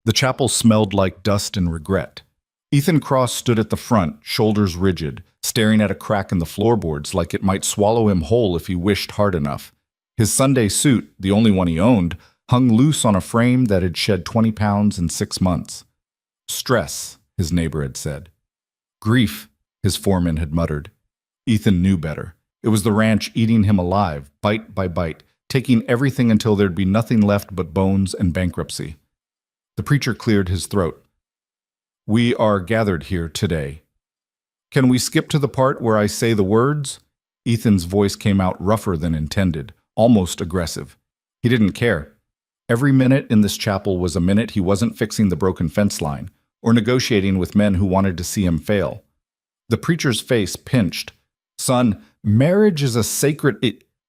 The chapel smelled like dust and regret. Ethan Cross stood at the front, shoulders rigid, staring at a crack in the floorboards like it might swallow him whole if he wished hard enough. His Sunday suit, the only one he owned, hung loose on a frame that had shed 20 pounds in 6 months. Stress, his neighbor had said. Grief, his foreman had muttered. Ethan knew better. It was the ranch eating him alive, bite by bite, taking everything until there'd be nothing left but bones and bankruptcy. The preacher cleared his throat. "We are gathered here today. Can we skip to the part where I say the words?" Ethan's voice came out rougher than intended, almost aggressive. He didn't care. Every minute in this chapel was a minute he wasn't fixing the broken fence line or negotiating with men who wanted to see him fail. The preacher's face pinched. "Son, marriage is a sacred...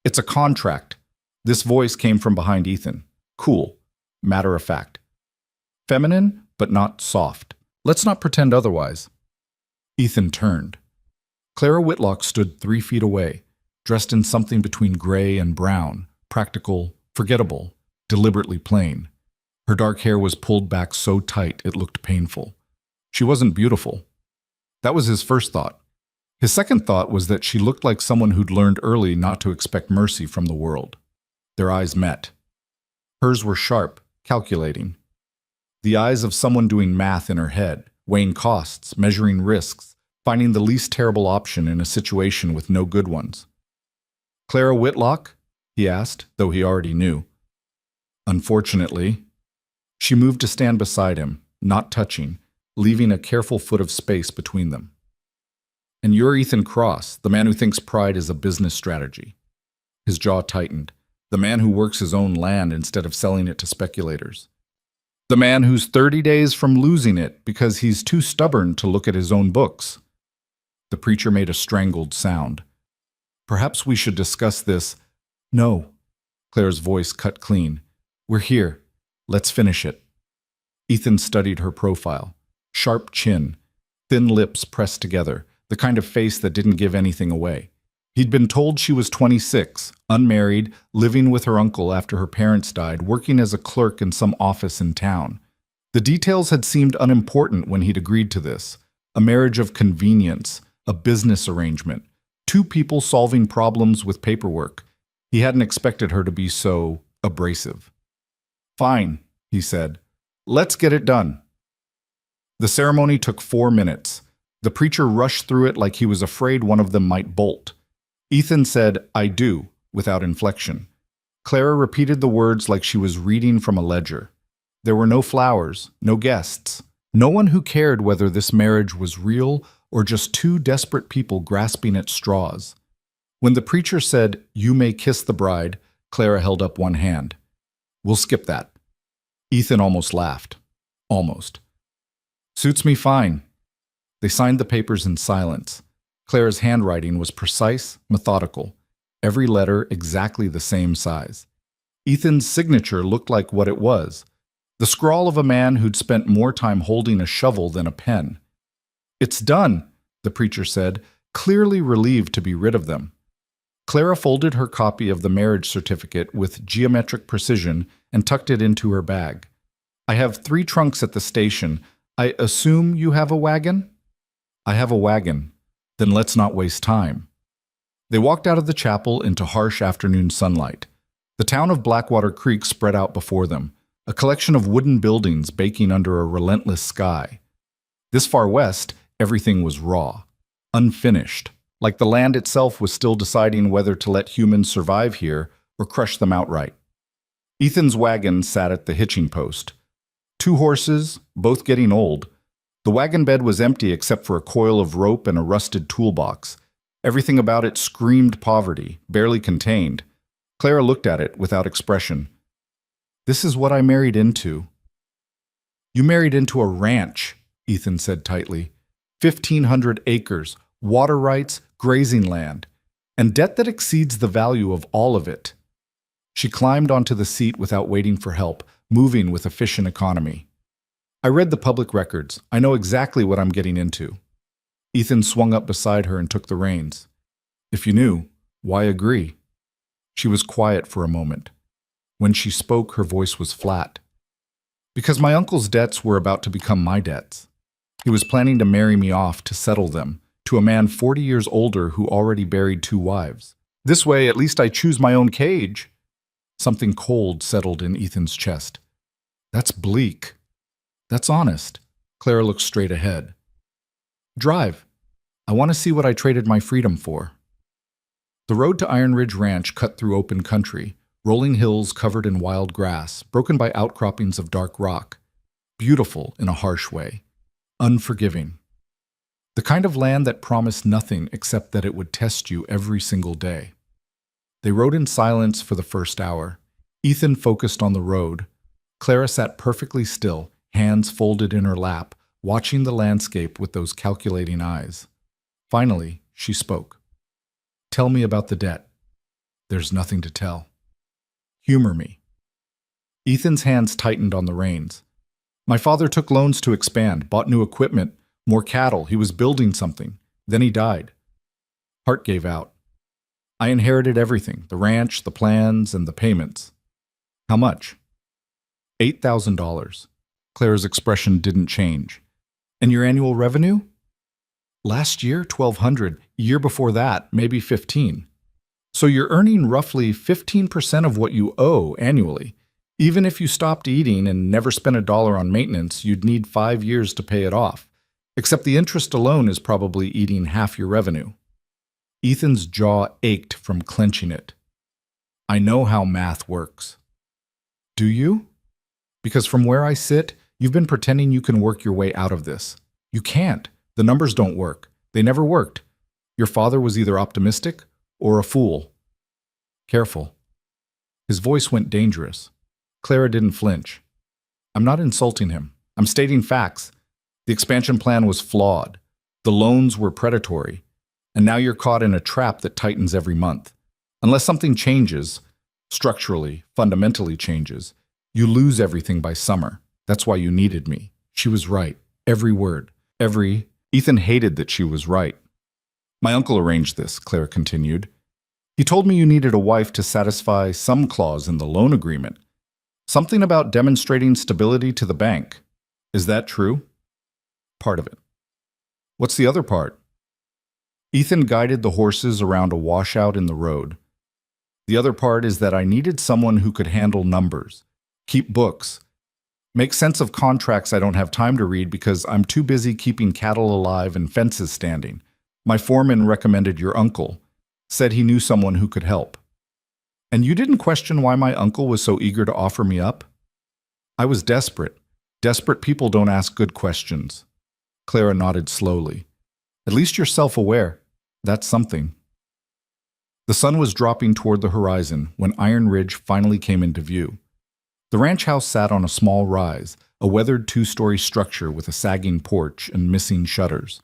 It's a contract." This voice came from behind Ethan. Cool. Matter of fact. Feminine, but not soft. Let's not pretend otherwise. Ethan turned. Clara Whitlock stood 3 feet away, dressed in something between gray and brown, practical, forgettable, deliberately plain. Her dark hair was pulled back so tight it looked painful. She wasn't beautiful. That was his first thought. His second thought was that she looked like someone who'd learned early not to expect mercy from the world. Their eyes met. Hers were sharp, calculating. The eyes of someone doing math in her head, weighing costs, measuring risks, finding the least terrible option in a situation with no good ones. "Clara Whitlock?" he asked, though he already knew. Unfortunately. She moved to stand beside him, not touching, leaving a careful foot of space between them. "And you're Ethan Cross, the man who thinks pride is a business strategy." His jaw tightened. The man who works his own land instead of selling it to speculators. The man who's 30 days from losing it because he's too stubborn to look at his own books. The preacher made a strangled sound. "Perhaps we should discuss this." "No." Claire's voice cut clean. "We're here. Let's finish it." Ethan studied her profile. Sharp chin, thin lips pressed together, the kind of face that didn't give anything away. He'd been told she was 26, unmarried, living with her uncle after her parents died, working as a clerk in some office in town. The details had seemed unimportant when he'd agreed to this. A marriage of convenience, a business arrangement, 2 people solving problems with paperwork. He hadn't expected her to be so abrasive. "Fine," he said. "Let's get it done." The ceremony took 4 minutes. The preacher rushed through it like he was afraid one of them might bolt. Ethan said, "I do," without inflection. Clara repeated the words like she was reading from a ledger. There were no flowers, no guests, no one who cared whether this marriage was real or just 2 desperate people grasping at straws. When the preacher said, "You may kiss the bride," Clara held up one hand. "We'll skip that." Ethan almost laughed. Almost. "Suits me fine." They signed the papers in silence. Clara's handwriting was precise, methodical. Every letter exactly the same size. Ethan's signature looked like what it was. The scrawl of a man who'd spent more time holding a shovel than a pen. "It's done," the preacher said, clearly relieved to be rid of them. Clara folded her copy of the marriage certificate with geometric precision and tucked it into her bag. "I have 3 trunks at the station. I assume you have a wagon?" "I have a wagon." "Then let's not waste time." They walked out of the chapel into harsh afternoon sunlight. The town of Blackwater Creek spread out before them, a collection of wooden buildings baking under a relentless sky. This far west, everything was raw, unfinished, like the land itself was still deciding whether to let humans survive here or crush them outright. Ethan's wagon sat at the hitching post. 2 horses, both getting old. The wagon bed was empty except for a coil of rope and a rusted toolbox. Everything about it screamed poverty, barely contained. Clara looked at it without expression. "This is what I married into." "You married into a ranch," Ethan said tightly. 1,500 acres, water rights, grazing land, and debt that exceeds the value of all of it. She climbed onto the seat without waiting for help, moving with efficient economy. "I read the public records. I know exactly what I'm getting into." Ethan swung up beside her and took the reins. "If you knew, why agree?" She was quiet for a moment. When she spoke, her voice was flat. Because my uncle's debts were about to become my debts. He was planning to marry me off to settle them, to a man 40 years older who already buried 2 wives. This way, at least I choose my own cage. Something cold settled in Ethan's chest. That's bleak. That's honest. Clara looked straight ahead. Drive. I want to see what I traded my freedom for. The road to Iron Ridge Ranch cut through open country, rolling hills covered in wild grass, broken by outcroppings of dark rock. Beautiful in a harsh way. Unforgiving. The kind of land that promised nothing except that it would test you every single day. They rode in silence for the first hour. Ethan focused on the road. Clara sat perfectly still, hands folded in her lap, watching the landscape with those calculating eyes. Finally, she spoke. Tell me about the debt. There's nothing to tell. Humor me. Ethan's hands tightened on the reins. My father took loans to expand, bought new equipment, more cattle. He was building something. Then he died. Heart gave out. I inherited everything, the ranch, the plans, and the payments. How much? $8,000. Clara's expression didn't change. And your annual revenue? Last year, $1,200. Year before that, maybe $15,000. So you're earning roughly 15% of what you owe annually. Even if you stopped eating and never spent a dollar on maintenance, you'd need 5 years to pay it off. Except the interest alone is probably eating half your revenue. Ethan's jaw ached from clenching it. I know how math works. Do you? Because from where I sit, you've been pretending you can work your way out of this. You can't. The numbers don't work. They never worked. Your father was either optimistic or a fool. Careful. His voice went dangerous. Clara didn't flinch. I'm not insulting him. I'm stating facts. The expansion plan was flawed. The loans were predatory. And now you're caught in a trap that tightens every month. Unless something changes, structurally, fundamentally changes, you lose everything by summer. That's why you needed me. She was right. Every word. Ethan hated that she was right. My uncle arranged this, Clara continued. He told me you needed a wife to satisfy some clause in the loan agreement. Something about demonstrating stability to the bank. Is that true? Part of it. What's the other part? Ethan guided the horses around a washout in the road. The other part is that I needed someone who could handle numbers, keep books, make sense of contracts I don't have time to read because I'm too busy keeping cattle alive and fences standing. My foreman recommended your uncle, said he knew someone who could help. And you didn't question why my uncle was so eager to offer me up? I was desperate. Desperate people don't ask good questions. Clara nodded slowly. At least you're self-aware. That's something. The sun was dropping toward the horizon when Iron Ridge finally came into view. The ranch house sat on a small rise, a weathered 2-story structure with a sagging porch and missing shutters.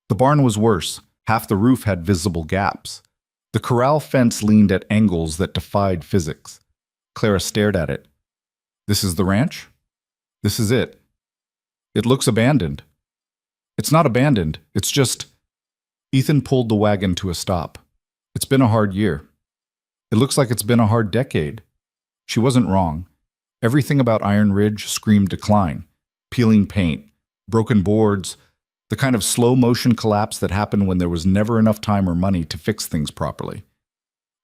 The barn was worse. Half the roof had visible gaps. The corral fence leaned at angles that defied physics. Clara stared at it. This is the ranch? This is it. It looks abandoned. It's not abandoned. It's just... Ethan pulled the wagon to a stop. It's been a hard year. It looks like it's been a hard decade. She wasn't wrong. Everything about Iron Ridge screamed decline. Peeling paint, broken boards, the kind of slow-motion collapse that happened when there was never enough time or money to fix things properly.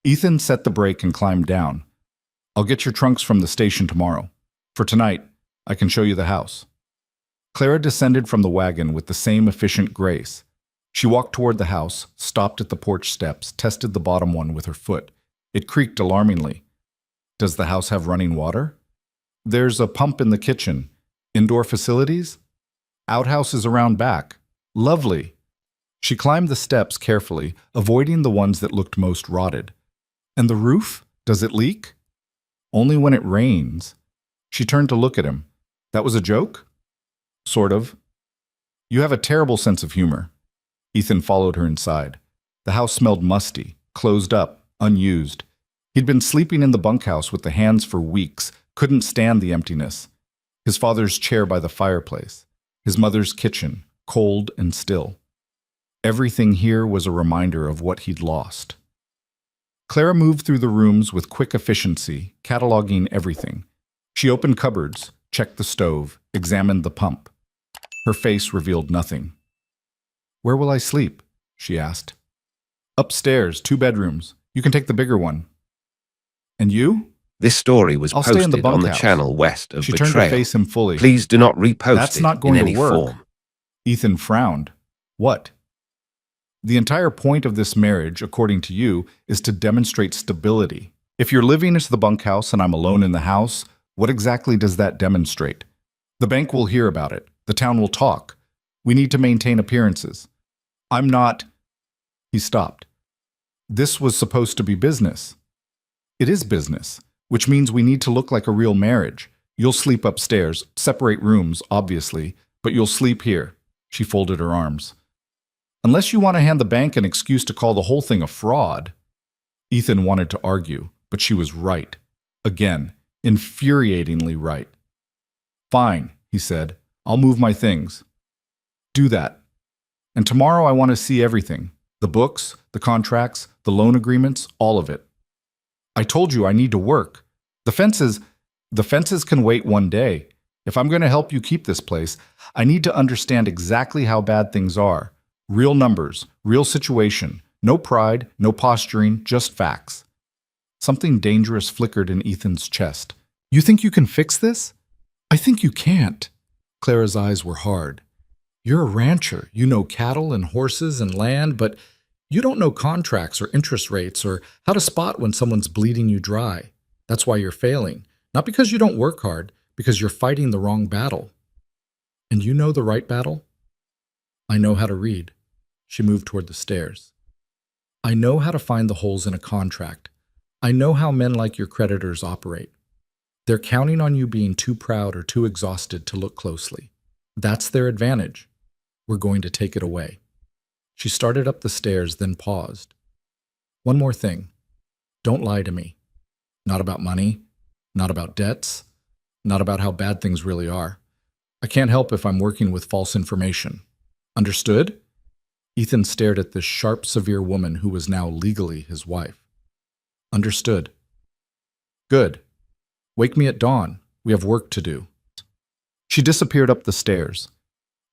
Ethan set the brake and climbed down. I'll get your trunks from the station tomorrow. For tonight, I can show you the house. Clara descended from the wagon with the same efficient grace. She walked toward the house, stopped at the porch steps, tested the bottom one with her foot. It creaked alarmingly. Does the house have running water? There's a pump in the kitchen. Indoor facilities? Outhouses around back. Lovely. She climbed the steps carefully, avoiding the ones that looked most rotted. And the roof? Does it leak? Only when it rains. She turned to look at him. That was a joke? Sort of. You have a terrible sense of humor. Ethan followed her inside. The house smelled musty, closed up, unused. He'd been sleeping in the bunkhouse with the hands for weeks, couldn't stand the emptiness. His father's chair by the fireplace. His mother's kitchen, cold and still. Everything here was a reminder of what he'd lost. Clara moved through the rooms with quick efficiency, cataloging everything. She opened cupboards, checked the stove, examined the pump. Her face revealed nothing. "Where will I sleep?" she asked. "Upstairs, 2 bedrooms. You can take the bigger one." "And you?" This story was "I'll stay in the posted on the bunkhouse." channel west of She turned to Betrayal. face him fully. Please do not repost "That's it not going in to any work." form. Ethan frowned. "What?" "The entire point of this marriage, according to you, is to demonstrate stability. If you're living as the bunkhouse and I'm alone in the house, what exactly does that demonstrate? The bank will hear about it. The town will talk. We need to maintain appearances. I'm not—" He stopped. "This was supposed to be business." "It is business, which means we need to look like a real marriage. You'll sleep upstairs, separate rooms, obviously, but you'll sleep here." She folded her arms. "Unless you want to hand the bank an excuse to call the whole thing a fraud." Ethan wanted to argue, but she was right. Again, infuriatingly right. "Fine," he said. "I'll move my things." "Do that. And tomorrow I want to see everything. The books, the contracts, the loan agreements, all of it. I told you I need to work. The fences can wait one day. If I'm going to help you keep this place, I need to understand exactly how bad things are. Real numbers, real situation. No pride, no posturing, just facts." Something dangerous flickered in Ethan's chest. "You think you can fix this?" "I think you can't." Clara's eyes were hard. "You're a rancher. You know cattle and horses and land, but you don't know contracts or interest rates or how to spot when someone's bleeding you dry. That's why you're failing. Not because you don't work hard, because you're fighting the wrong battle." "And you know the right battle?" "I know how to read." She moved toward the stairs. "I know how to find the holes in a contract. I know how men like your creditors operate. They're counting on you being too proud or too exhausted to look closely. That's their advantage. We're going to take it away." She started up the stairs, then paused. "One more thing. Don't lie to me. Not about money, not about debts, not about how bad things really are. I can't help if I'm working with false information. Understood?" Ethan stared at this sharp, severe woman who was now legally his wife. "Understood." "Good. Wake me at dawn. We have work to do." She disappeared up the stairs.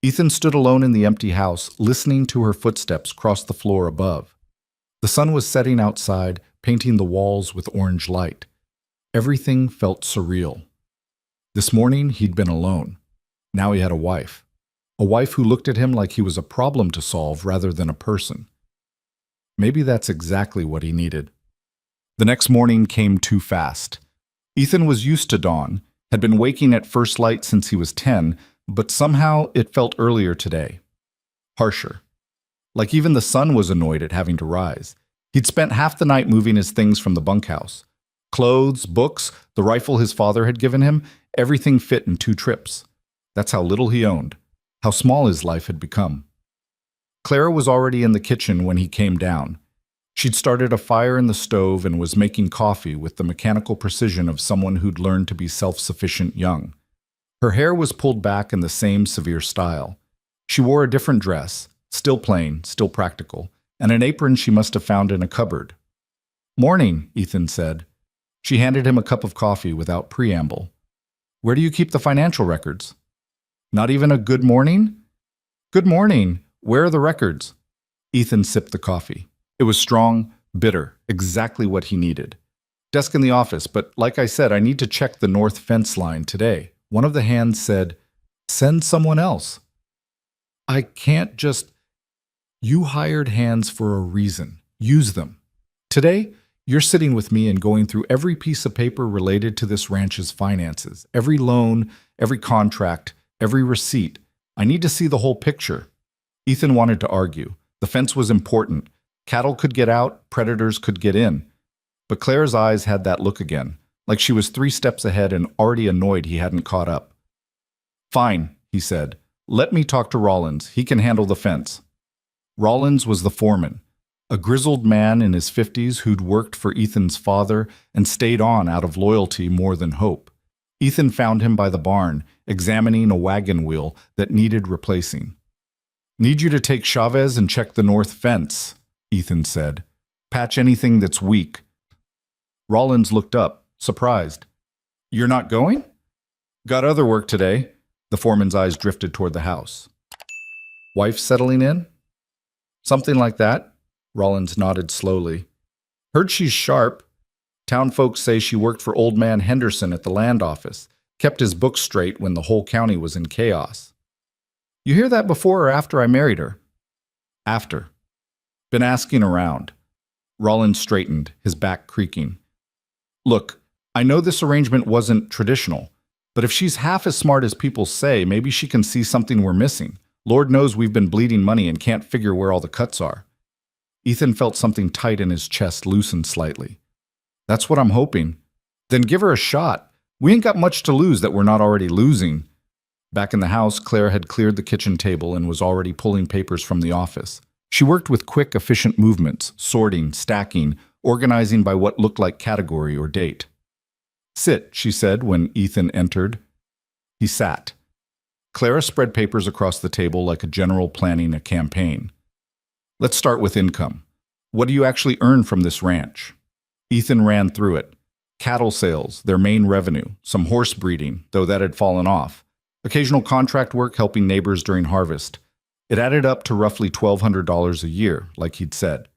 Ethan stood alone in the empty house, listening to her footsteps cross the floor above. The sun was setting outside, painting the walls with orange light. Everything felt surreal. This morning, he'd been alone. Now he had a wife. A wife who looked at him like he was a problem to solve rather than a person. Maybe that's exactly what he needed. The next morning came too fast. Ethan was used to dawn, had been waking at first light since he was 10, but somehow it felt earlier today. Harsher. Like even the sun was annoyed at having to rise. He'd spent half the night moving his things from the bunkhouse. Clothes, books, the rifle his father had given him, everything fit in 2 trips. That's how little he owned, how small his life had become. Clara was already in the kitchen when he came down. She'd started a fire in the stove and was making coffee with the mechanical precision of someone who'd learned to be self-sufficient young. Her hair was pulled back in the same severe style. She wore a different dress, still plain, still practical, and an apron she must have found in a cupboard. "Morning," Ethan said. She handed him a cup of coffee without preamble. "Where do you keep the financial records?" "Not even a good morning?" "Good morning. Where are the records?" Ethan sipped the coffee. It was strong, bitter, exactly what he needed. "Desk in the office, but like I said, I need to check the north fence line today." One of the hands said, "Send someone else." "I can't just—" "You hired hands for a reason. Use them. Today, you're sitting with me and going through every piece of paper related to this ranch's finances, every loan, every contract, every receipt. I need to see the whole picture." Ethan wanted to argue. The fence was important. Cattle could get out, predators could get in. But Claire's eyes had that look again, like she was 3 steps ahead and already annoyed he hadn't caught up. "Fine," he said. "Let me talk to Rollins. He can handle the fence." Rollins was the foreman, a grizzled man in his 50s who'd worked for Ethan's father and stayed on out of loyalty more than hope. Ethan found him by the barn, examining a wagon wheel that needed replacing. "Need you to take Chavez and check the north fence," Ethan said. "Patch anything that's weak." Rollins looked up, surprised. "You're not going?" Got other work today. The foreman's eyes drifted toward the house. Wife settling in? Something like that. Rollins nodded slowly. Heard she's sharp. Town folks say she worked for old man Henderson at the land office, kept his books straight when the whole county was in chaos. You hear that before or after I married her? After. Been asking around. Rollins straightened, his back creaking. Look, I know this arrangement wasn't traditional, but if she's half as smart as people say, maybe she can see something we're missing. Lord knows we've been bleeding money and can't figure where all the cuts are. Ethan felt something tight in his chest loosen slightly. That's what I'm hoping. Then give her a shot. We ain't got much to lose that we're not already losing. Back in the house, Claire had cleared the kitchen table and was already pulling papers from the office. She worked with quick, efficient movements, sorting, stacking, organizing by what looked like category or date. Sit, she said when Ethan entered. He sat. Clara spread papers across the table like a general planning a campaign. Let's start with income. What do you actually earn from this ranch? Ethan ran through it. Cattle sales, their main revenue, some horse breeding, though that had fallen off. Occasional contract work helping neighbors during harvest. It added up to roughly $1,200 a year, like he'd said.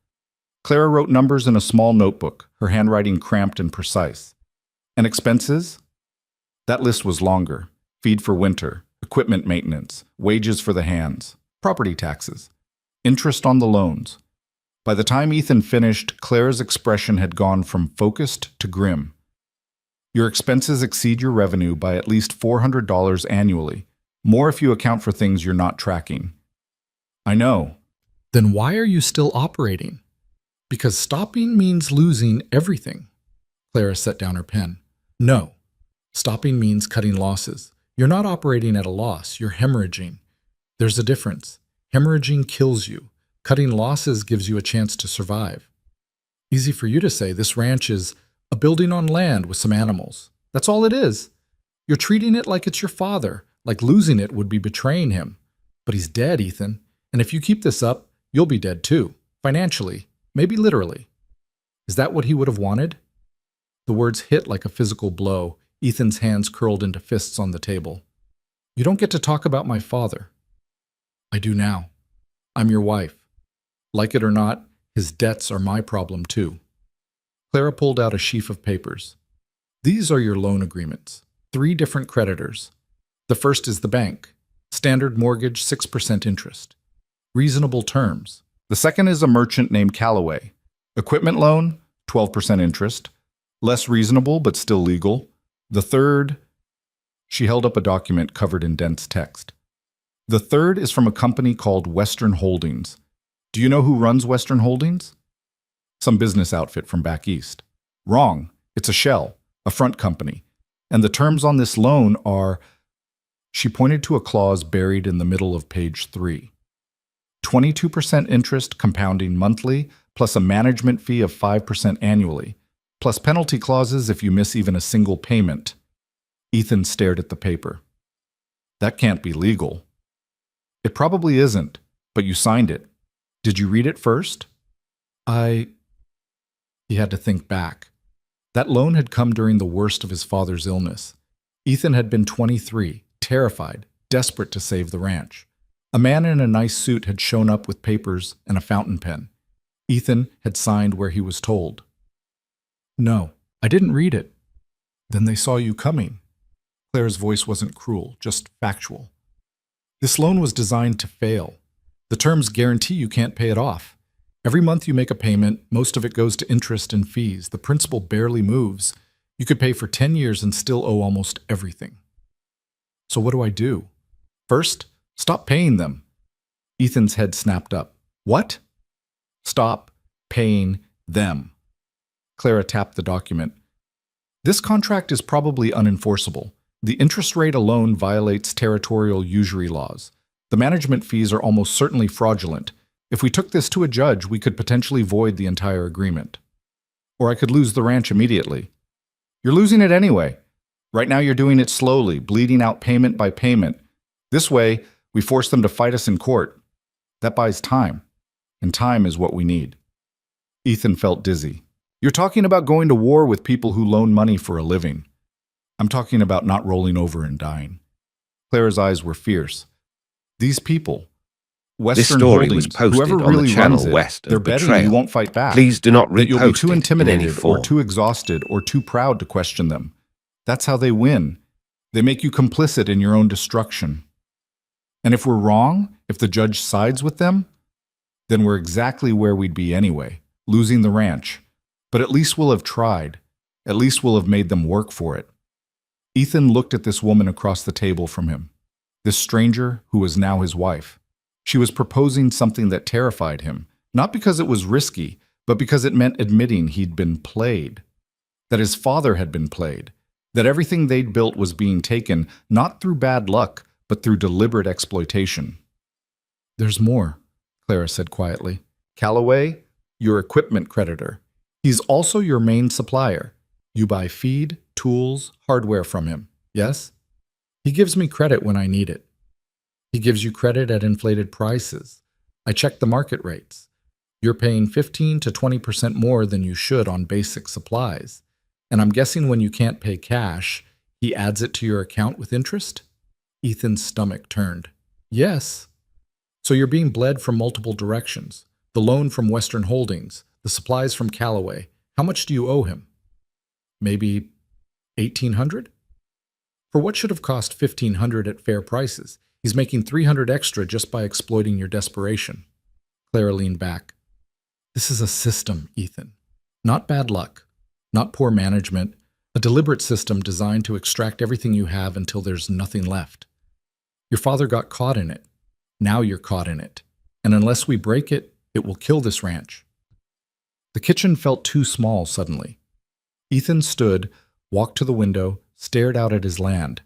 Clara wrote numbers in a small notebook, her handwriting cramped and precise. And expenses? That list was longer. Feed for winter, equipment maintenance, wages for the hands, property taxes, interest on the loans. By the time Ethan finished, Clara's expression had gone from focused to grim. Your expenses exceed your revenue by at least $400 annually, more if you account for things you're not tracking. I know. Then why are you still operating? Because stopping means losing everything. Clara set down her pen. No. Stopping means cutting losses. You're not operating at a loss, you're hemorrhaging. There's a difference. Hemorrhaging kills you. Cutting losses gives you a chance to survive. Easy for you to say this ranch is a building on land with some animals. That's all it is. You're treating it like it's your father, like losing it would be betraying him. But he's dead, Ethan. And if you keep this up, you'll be dead too. Financially, maybe literally. Is that what he would have wanted? The words hit like a physical blow. Ethan's hands curled into fists on the table. You don't get to talk about my father. I do now. I'm your wife. Like it or not, his debts are my problem too. Clara pulled out a sheaf of papers. These are your loan agreements. 3 different creditors. The first is the bank. Standard mortgage, 6% interest. Reasonable terms. The second is a merchant named Calloway. Equipment loan, 12% interest. Less reasonable, but still legal. The third... She held up a document covered in dense text. The third is from a company called Western Holdings. Do you know who runs Western Holdings? Some business outfit from back east. Wrong. It's a shell, a front company. And the terms on this loan are... She pointed to a clause buried in the middle of page 3. 22% interest compounding monthly, plus a management fee of 5% annually, plus penalty clauses if you miss even a single payment. Ethan stared at the paper. That can't be legal. It probably isn't, but you signed it. Did you read it first? He had to think back. That loan had come during the worst of his father's illness. Ethan had been 23, terrified, desperate to save the ranch. A man in a nice suit had shown up with papers and a fountain pen. Ethan had signed where he was told. No, I didn't read it. Then they saw you coming. Claire's voice wasn't cruel, just factual. This loan was designed to fail. The terms guarantee you can't pay it off. Every month you make a payment, most of it goes to interest and fees. The principal barely moves. You could pay for 10 years and still owe almost everything. So what do I do? First, stop paying them. Ethan's head snapped up. What? Stop paying them. Clara tapped the document. This contract is probably unenforceable. The interest rate alone violates territorial usury laws. The management fees are almost certainly fraudulent. If we took this to a judge, we could potentially void the entire agreement. Or I could lose the ranch immediately. You're losing it anyway. Right now you're doing it slowly, bleeding out payment by payment. This way, we force them to fight us in court. That buys time. And time is what we need. Ethan felt dizzy. You're talking about going to war with people who loan money for a living. I'm talking about not rolling over and dying. Clara's eyes were fierce. These people, This Western story Holdings, was posted whoever on really the channel runs it, west of they're betting Betrayal. you won't fight back. Please do not That you'll be repost too it in any intimidated or form. too exhausted or too proud to question them. That's how they win. They make you complicit in your own destruction. And if we're wrong, if the judge sides with them, then we're exactly where we'd be anyway, losing the ranch. But at least we'll have tried. At least we'll have made them work for it. Ethan looked at this woman across the table from him, this stranger who was now his wife. She was proposing something that terrified him, not because it was risky, but because it meant admitting he'd been played, that his father had been played, that everything they'd built was being taken not through bad luck, but through deliberate exploitation. "There's more," Clara said quietly. "Calloway, your equipment creditor. He's also your main supplier. You buy feed, tools, hardware from him, yes? He gives me credit when I need it. He gives you credit at inflated prices. I check the market rates. You're paying 15 to 20% more than you should on basic supplies. And I'm guessing when you can't pay cash, he adds it to your account with interest?" Ethan's stomach turned. "Yes. So you're being bled from multiple directions. The loan from Western Holdings, the supplies from Calloway. How much do you owe him? Maybe 1,800? For what should have cost 1,500 at fair prices? He's making 300 extra just by exploiting your desperation." Clara leaned back. "This is a system, Ethan. Not bad luck, not poor management, a deliberate system designed to extract everything you have until there's nothing left. Your father got caught in it. Now you're caught in it. And unless we break it, it will kill this ranch." The kitchen felt too small suddenly. Ethan stood, walked to the window, stared out at his land.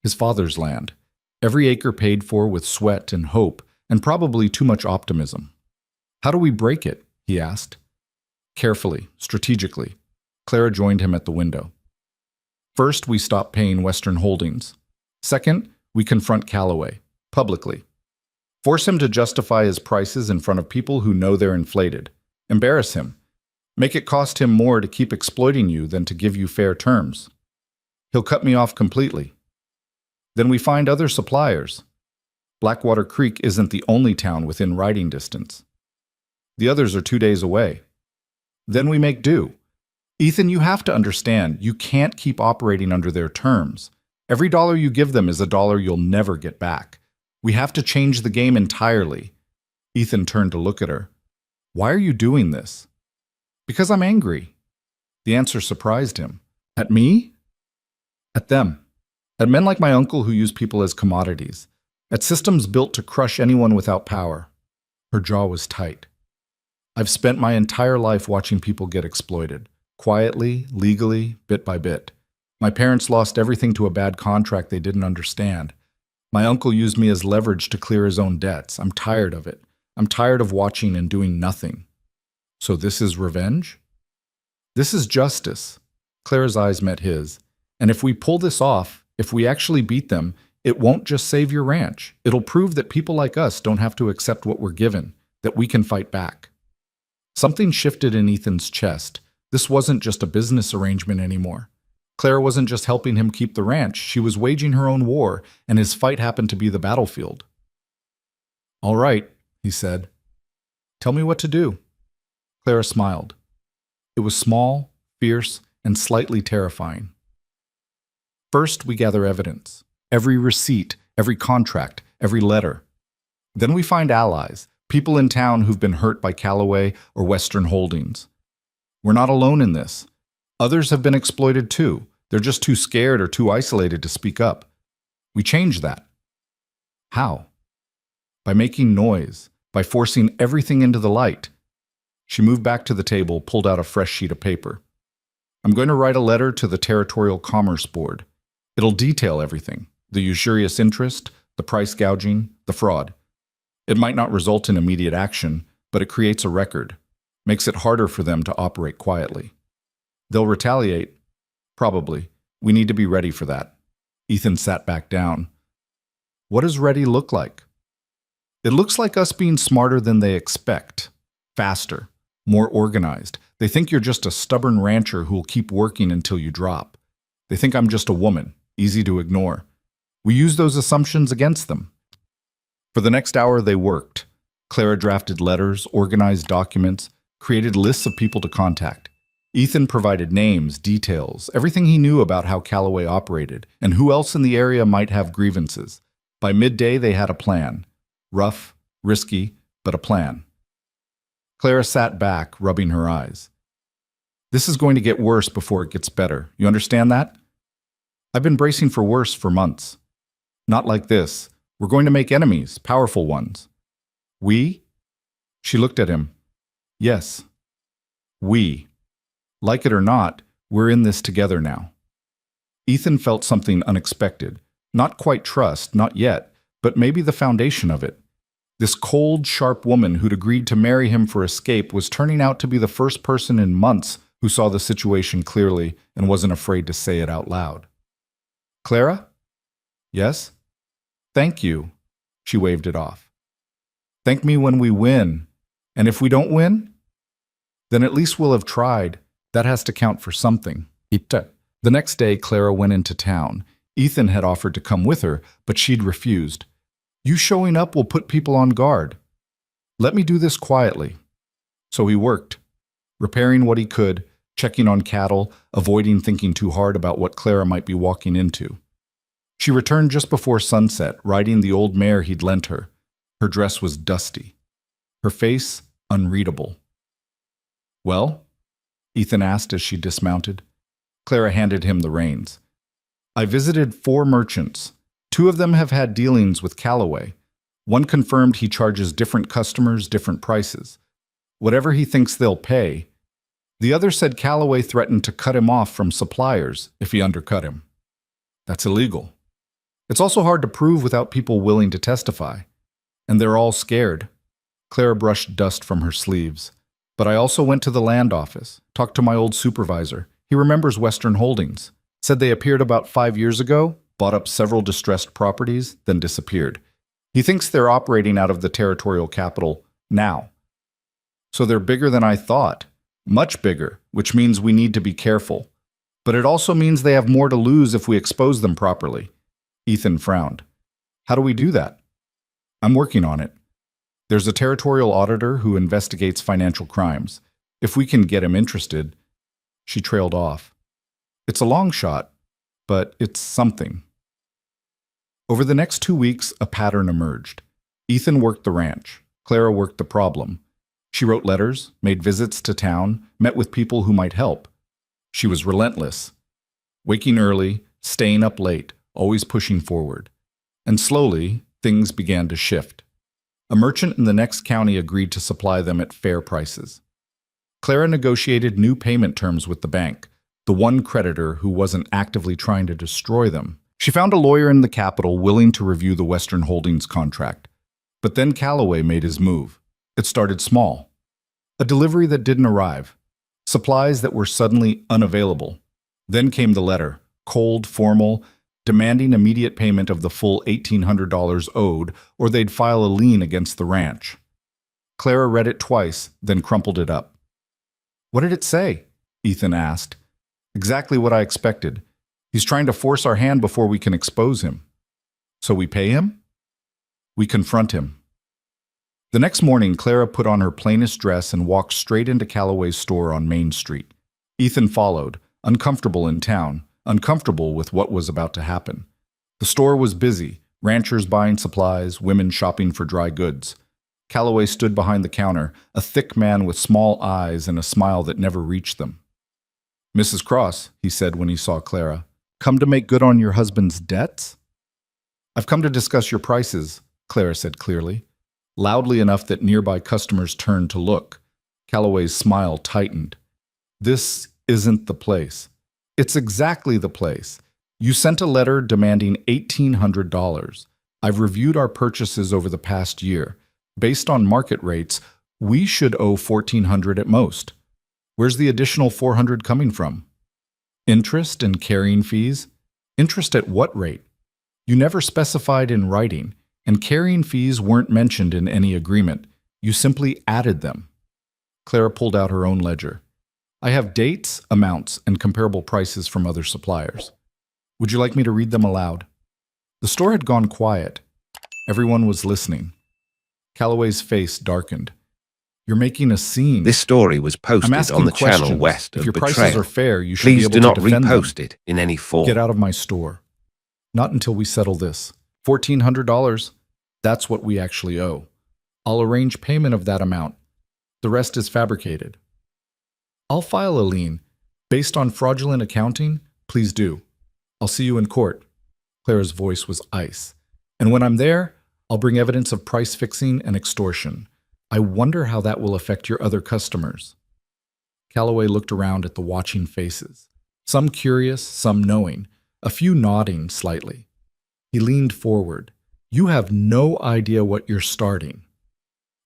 His father's land. Every acre paid for with sweat and hope, and probably too much optimism. "How do we break it?" he asked. Carefully, strategically. Clara joined him at the window. "First, we stop paying Western Holdings. Second, we confront Calloway, publicly. Force him to justify his prices in front of people who know they're inflated. Embarrass him. Make it cost him more to keep exploiting you than to give you fair terms. He'll cut me off completely. Then we find other suppliers. Blackwater Creek isn't the only town within riding distance. The others are 2 days away. Then we make do. Ethan, you have to understand, you can't keep operating under their terms. Every dollar you give them is a dollar you'll never get back. We have to change the game entirely." Ethan turned to look at her. "Why are you doing this?" "Because I'm angry." The answer surprised him. "At me?" "At them. At men like my uncle who use people as commodities. At systems built to crush anyone without power." Her jaw was tight. "I've spent my entire life watching people get exploited. Quietly, legally, bit by bit. My parents lost everything to a bad contract they didn't understand. My uncle used me as leverage to clear his own debts. I'm tired of it. I'm tired of watching and doing nothing." "So this is revenge?" "This is justice." Clara's eyes met his. "And if we pull this off, if we actually beat them, it won't just save your ranch. It'll prove that people like us don't have to accept what we're given, that we can fight back." Something shifted in Ethan's chest. This wasn't just a business arrangement anymore. Clara wasn't just helping him keep the ranch, she was waging her own war, and his fight happened to be the battlefield. "All right," he said. "Tell me what to do." Clara smiled. It was small, fierce, and slightly terrifying. "First, we gather evidence. Every receipt, every contract, every letter. Then we find allies, people in town who've been hurt by Calloway or Western Holdings. We're not alone in this. Others have been exploited too. They're just too scared or too isolated to speak up. We change that." "How?" "By making noise, by forcing everything into the light." She moved back to the table, pulled out a fresh sheet of paper. "I'm going to write a letter to the Territorial Commerce Board. It'll detail everything, the usurious interest, the price gouging, the fraud. It might not result in immediate action, but it creates a record, makes it harder for them to operate quietly. They'll retaliate. Probably. We need to be ready for that." Ethan sat back down. "What does ready look like?" "It looks like us being smarter than they expect. Faster. More organized. They think you're just a stubborn rancher who'll keep working until you drop. They think I'm just a woman, easy to ignore. We use those assumptions against them. For the next hour, they worked. Clara drafted letters, organized documents, created lists of people to contact. Ethan provided names, details, everything he knew about how Callaway operated, and who else in the area might have grievances. By midday, they had a plan. Rough, risky, but a plan. Clara sat back, rubbing her eyes. This is going to get worse before it gets better. You understand that? I've been bracing for worse for months. Not like this. We're going to make enemies, powerful ones. We? She looked at him. Yes. We. Like it or not, we're in this together now. Ethan felt something unexpected. Not quite trust, not yet, but maybe the foundation of it. This cold, sharp woman who'd agreed to marry him for escape was turning out to be the first person in months who saw the situation clearly and wasn't afraid to say it out loud. Clara? Yes? Thank you. She waved it off. Thank me when we win. And if we don't win? Then at least we'll have tried. That has to count for something. The next day, Clara went into town. Ethan had offered to come with her, but she'd refused. You showing up will put people on guard. Let me do this quietly. So he worked, repairing what he could, checking on cattle, avoiding thinking too hard about what Clara might be walking into. She returned just before sunset, riding the old mare he'd lent her. Her dress was dusty. Her face unreadable. Well? Ethan asked as she dismounted. Clara handed him the reins. I visited 4 merchants. 2 of them have had dealings with Callaway. One confirmed he charges different customers different prices. Whatever he thinks they'll pay. The other said Callaway threatened to cut him off from suppliers if he undercut him. That's illegal. It's also hard to prove without people willing to testify. And they're all scared. Clara brushed dust from her sleeves. But I also went to the land office, talked to my old supervisor. He remembers Western Holdings. Said they appeared about 5 years ago, bought up several distressed properties, then disappeared. He thinks they're operating out of the territorial capital now. So they're bigger than I thought. Much bigger, which means we need to be careful. But it also means they have more to lose if we expose them properly. Ethan frowned. How do we do that? I'm working on it. There's a territorial auditor who investigates financial crimes. If we can get him interested. She trailed off. It's a long shot, but it's something. Over the next 2 weeks, a pattern emerged. Ethan worked the ranch. Clara worked the problem. She wrote letters, made visits to town, met with people who might help. She was relentless. Waking early, staying up late, always pushing forward. And slowly, things began to shift. A merchant in the next county agreed to supply them at fair prices. Clara negotiated new payment terms with the bank, the one creditor who wasn't actively trying to destroy them. She found a lawyer in the capital willing to review the Western Holdings contract. But then Callaway made his move. It started small. A delivery that didn't arrive. Supplies that were suddenly unavailable. Then came the letter, cold, formal, demanding immediate payment of the full $1,800 owed, or they'd file a lien against the ranch. Clara read it twice, then crumpled it up. What did it say? Ethan asked. Exactly what I expected. He's trying to force our hand before we can expose him. So we pay him? We confront him. The next morning, Clara put on her plainest dress and walked straight into Callaway's store on Main Street. Ethan followed, uncomfortable in town, uncomfortable with what was about to happen. The store was busy, ranchers buying supplies, women shopping for dry goods. Callaway stood behind the counter, a thick man with small eyes and a smile that never reached them. Mrs. Cross, he said when he saw Clara, come to make good on your husband's debts? I've come to discuss your prices, Clara said clearly, loudly enough that nearby customers turned to look. Callaway's smile tightened. This isn't the place. It's exactly the place. You sent a letter demanding $1,800. I've reviewed our purchases over the past year. Based on market rates, we should owe $1,400 at most. Where's the additional $400 coming from? Interest and carrying fees? Interest at what rate? You never specified in writing, and carrying fees weren't mentioned in any agreement. You simply added them. Clara pulled out her own ledger. I have dates, amounts, and comparable prices from other suppliers. Would you like me to read them aloud? The store had gone quiet. Everyone was listening. Calloway's face darkened. You're making a scene. This story was I'm posted asking on the questions. channel west If of your prices Betrayal. are fair, you should Please be do able not to defend repost them. it in any form. Get out of my store. Not until we settle this. $1,400. That's what we actually owe. I'll arrange payment of that amount. The rest is fabricated. I'll file a lien. Based on fraudulent accounting, please do. I'll see you in court. Clara's voice was ice. And when I'm there, I'll bring evidence of price fixing and extortion. I wonder how that will affect your other customers. Calloway looked around at the watching faces. Some curious, some knowing, a few nodding slightly. He leaned forward. You have no idea what you're starting.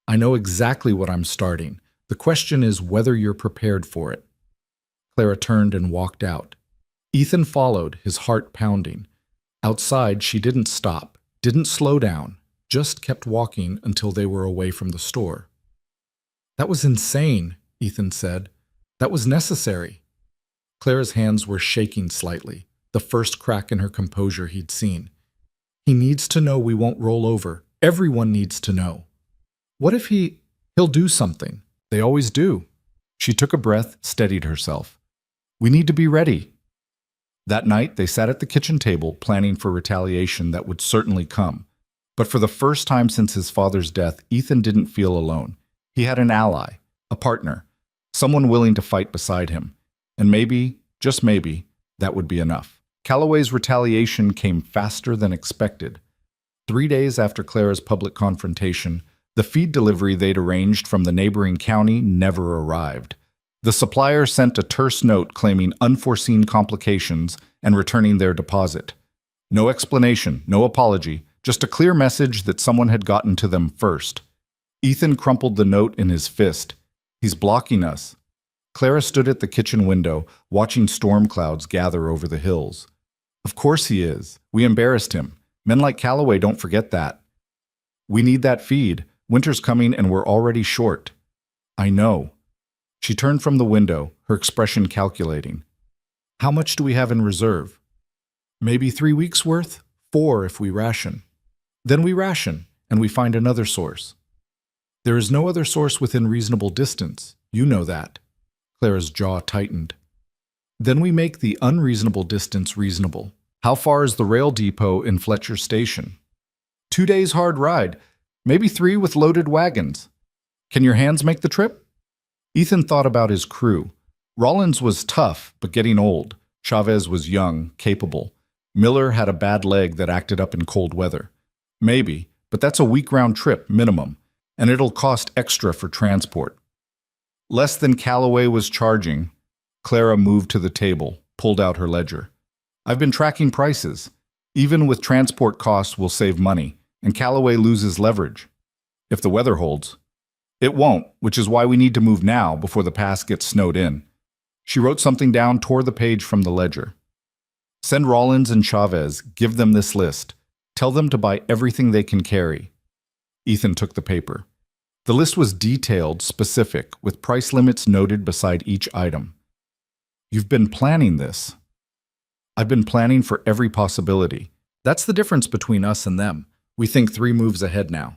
I know exactly what I'm starting. The question is whether you're prepared for it. Clara turned and walked out. Ethan followed, his heart pounding. Outside, she didn't stop, didn't slow down, just kept walking until they were away from the store. That was insane, Ethan said. That was necessary. Clara's hands were shaking slightly, the first crack in her composure he'd seen. He needs to know we won't roll over. Everyone needs to know. What if he'll do something? They always do. She took a breath, steadied herself. We need to be ready. That night, they sat at the kitchen table, planning for retaliation that would certainly come. But for the first time since his father's death, Ethan didn't feel alone. He had an ally, a partner, someone willing to fight beside him. And maybe, just maybe, that would be enough. Calloway's retaliation came faster than expected. 3 days after Clara's public confrontation, the feed delivery they'd arranged from the neighboring county never arrived. The supplier sent a terse note claiming unforeseen complications and returning their deposit. No explanation, no apology, just a clear message that someone had gotten to them first. Ethan crumpled the note in his fist. He's blocking us. Clara stood at the kitchen window, watching storm clouds gather over the hills. Of course he is. We embarrassed him. Men like Calloway don't forget that. We need that feed. Winter's coming and we're already short. I know. She turned from the window, her expression calculating. How much do we have in reserve? Maybe 3 weeks' worth? 4 if we ration. Then we ration, and we find another source. There is no other source within reasonable distance. You know that. Clara's jaw tightened. Then we make the unreasonable distance reasonable. How far is the rail depot in Fletcher Station? 2 days' hard ride, maybe 3 with loaded wagons. Can your hands make the trip? Ethan thought about his crew. Rollins was tough, but getting old. Chavez was young, capable. Miller had a bad leg that acted up in cold weather. Maybe, but that's a week-round trip, minimum, and it'll cost extra for transport. Less than Calloway was charging. Clara moved to the table, pulled out her ledger. I've been tracking prices. Even with transport costs, we'll save money, and Calloway loses leverage. If the weather holds. It won't, which is why we need to move now before the pass gets snowed in. She wrote something down, tore the page from the ledger. Send Rollins and Chavez, give them this list. Tell them to buy everything they can carry. Ethan took the paper. The list was detailed, specific, with price limits noted beside each item. You've been planning this. I've been planning for every possibility. That's the difference between us and them. We think 3 moves ahead now.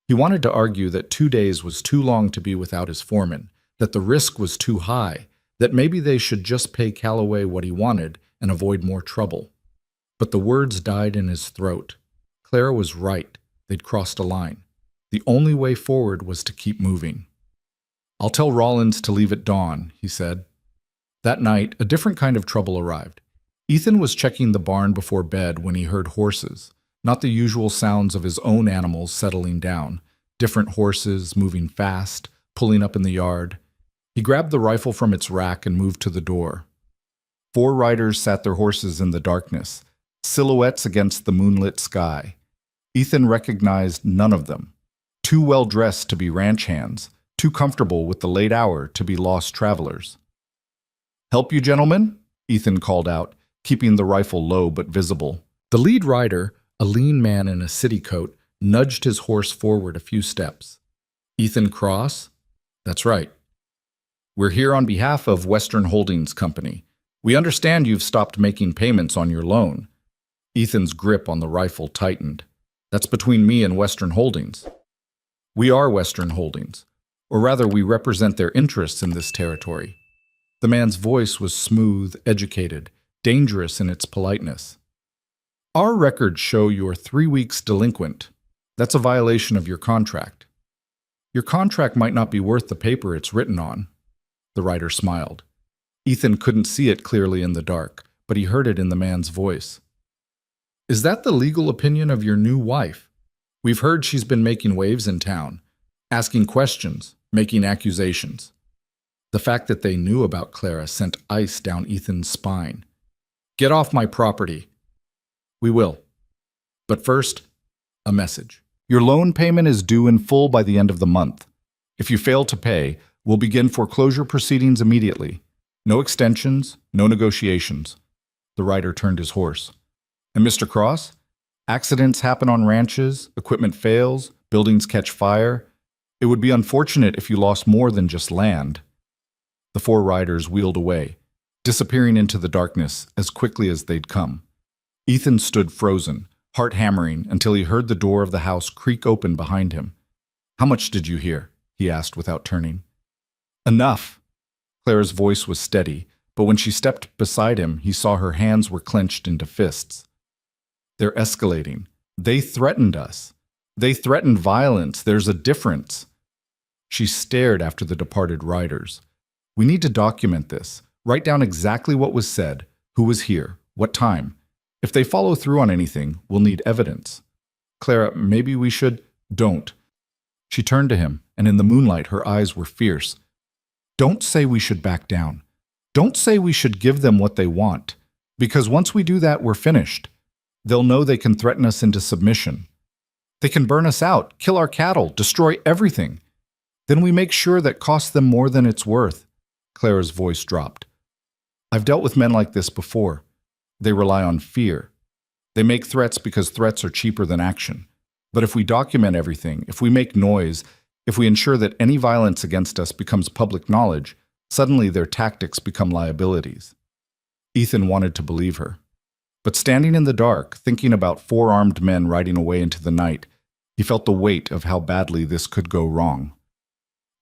He wanted to argue that 2 days was too long to be without his foreman, that the risk was too high, that maybe they should just pay Calloway what he wanted and avoid more trouble. But the words died in his throat. Clara was right. They'd crossed a line. The only way forward was to keep moving. I'll tell Rollins to leave at dawn, he said. That night, a different kind of trouble arrived. Ethan was checking the barn before bed when he heard horses, not the usual sounds of his own animals settling down, different horses moving fast, pulling up in the yard. He grabbed the rifle from its rack and moved to the door. 4 riders sat their horses in the darkness, silhouettes against the moonlit sky. Ethan recognized none of them. Too well dressed to be ranch hands, too comfortable with the late hour to be lost travelers. Help you, gentlemen? Ethan called out, keeping the rifle low but visible. The lead rider, a lean man in a city coat, nudged his horse forward a few steps. Ethan Cross? That's right. We're here on behalf of Western Holdings Company. We understand you've stopped making payments on your loan. Ethan's grip on the rifle tightened. That's between me and Western Holdings. We are Western Holdings, or rather we represent their interests in this territory. The man's voice was smooth, educated, dangerous in its politeness. Our records show you're 3 weeks delinquent. That's a violation of your contract. Your contract might not be worth the paper it's written on. The writer smiled. Ethan couldn't see it clearly in the dark, but he heard it in the man's voice. Is that the legal opinion of your new wife? We've heard she's been making waves in town, asking questions, making accusations. The fact that they knew about Clara sent ice down Ethan's spine. Get off my property. We will. But first, a message. Your loan payment is due in full by the end of the month. If you fail to pay, we'll begin foreclosure proceedings immediately. No extensions, no negotiations. The writer turned his horse. And Mr. Cross? Accidents happen on ranches, equipment fails, buildings catch fire. It would be unfortunate if you lost more than just land. The 4 riders wheeled away, disappearing into the darkness as quickly as they'd come. Ethan stood frozen, heart hammering, until he heard the door of the house creak open behind him. How much did you hear? He asked without turning. Enough. Clara's voice was steady, but when she stepped beside him, he saw her hands were clenched into fists. They're escalating. They threatened us. They threatened violence. There's a difference. She stared after the departed riders. We need to document this. Write down exactly what was said, who was here, what time. If they follow through on anything, we'll need evidence. Clara, maybe we should... Don't. She turned to him, and in the moonlight her eyes were fierce. Don't say we should back down. Don't say we should give them what they want. Because once we do that, we're finished. They'll know they can threaten us into submission. They can burn us out, kill our cattle, destroy everything. Then we make sure that costs them more than it's worth. Clara's voice dropped. I've dealt with men like this before. They rely on fear. They make threats because threats are cheaper than action. But if we document everything, if we make noise, if we ensure that any violence against us becomes public knowledge, suddenly their tactics become liabilities. Ethan wanted to believe her. But standing in the dark, thinking about 4 armed men riding away into the night, he felt the weight of how badly this could go wrong.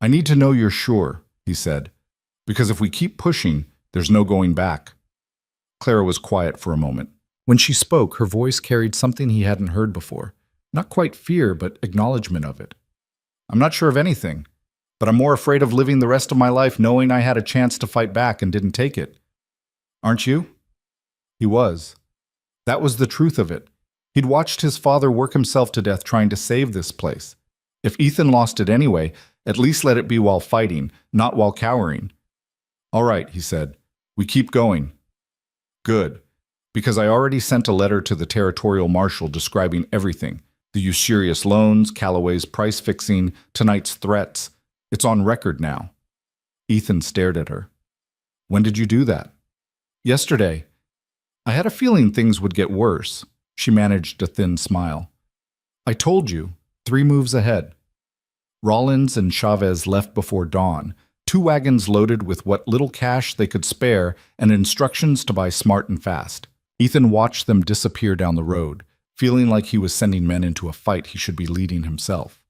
I need to know you're sure, he said, because if we keep pushing, there's no going back. Clara was quiet for a moment. When she spoke, her voice carried something he hadn't heard before. Not quite fear, but acknowledgement of it. I'm not sure of anything, but I'm more afraid of living the rest of my life knowing I had a chance to fight back and didn't take it. Aren't you? He was. That was the truth of it. He'd watched his father work himself to death trying to save this place. If Ethan lost it anyway, at least let it be while fighting, not while cowering. All right, he said. We keep going. Good. Because I already sent a letter to the territorial marshal describing everything. The usurious loans, Calloway's price fixing, tonight's threats. It's on record now. Ethan stared at her. When did you do that? Yesterday. I had a feeling things would get worse. She managed a thin smile. I told you, 3 moves ahead. Rollins and Chavez left before dawn, 2 wagons loaded with what little cash they could spare and instructions to buy smart and fast. Ethan watched them disappear down the road, feeling like he was sending men into a fight he should be leading himself.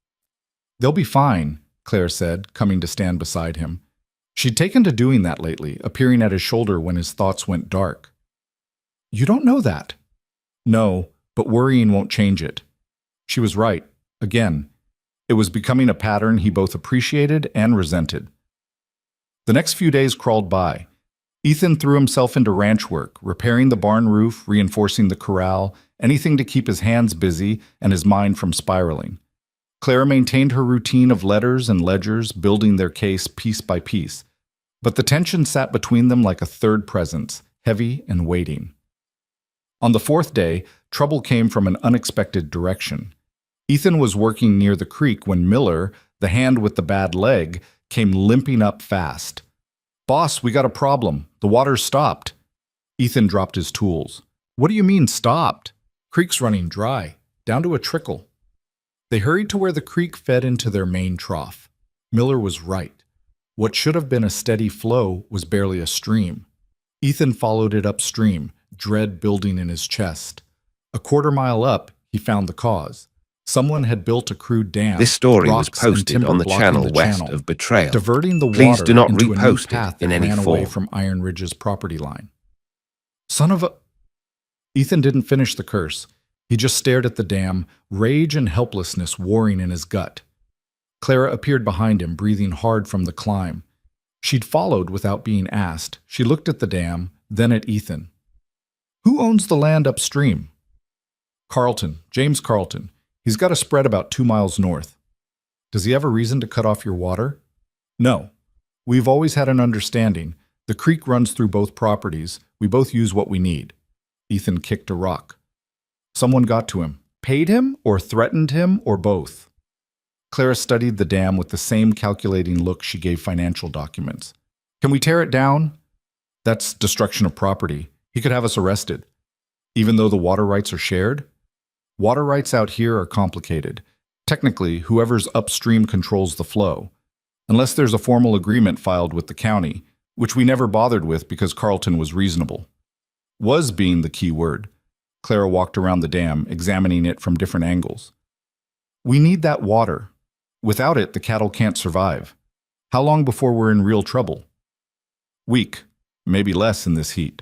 They'll be fine, Claire said, coming to stand beside him. She'd taken to doing that lately, appearing at his shoulder when his thoughts went dark. You don't know that. No, but worrying won't change it. She was right. Again, it was becoming a pattern he both appreciated and resented. The next few days crawled by. Ethan threw himself into ranch work, repairing the barn roof, reinforcing the corral, anything to keep his hands busy and his mind from spiraling. Clara maintained her routine of letters and ledgers, building their case piece by piece. But the tension sat between them like a third presence, heavy and waiting. On the 4th day, trouble came from an unexpected direction. Ethan was working near the creek when Miller, the hand with the bad leg, came limping up fast. Boss, we got a problem. The water's stopped. Ethan dropped his tools. What do you mean stopped? Creek's running dry, down to a trickle. They hurried to where the creek fed into their main trough. Miller was right. What should have been a steady flow was barely a stream. Ethan followed it upstream, dread building in his chest. A quarter-mile up, he found the cause. Someone had built a crude dam. This story was rocks and posted timber on the blocking channel the west channel, of Betrayal. diverting the Please water do not into a new repost it path in that any ran away form. from Iron Ridge's property line. Son of a... Ethan didn't finish the curse. He just stared at the dam, rage and helplessness warring in his gut. Clara appeared behind him, breathing hard from the climb. She'd followed without being asked. She looked at the dam, then at Ethan. Who owns the land upstream? Carlton, James Carlton. He's got a spread about 2 miles north. Does he have a reason to cut off your water? No. We've always had an understanding. The creek runs through both properties. We both use what we need. Ethan kicked a rock. Someone got to him. Paid him or threatened him or both? Clara studied the dam with the same calculating look she gave financial documents. Can we tear it down? That's destruction of property. He could have us arrested. Even though the water rights are shared? Water rights out here are complicated. Technically, whoever's upstream controls the flow. Unless there's a formal agreement filed with the county, which we never bothered with because Carlton was reasonable. Was being the key word. Clara walked around the dam, examining it from different angles. We need that water. Without it, the cattle can't survive. How long before we're in real trouble? Week, maybe less in this heat.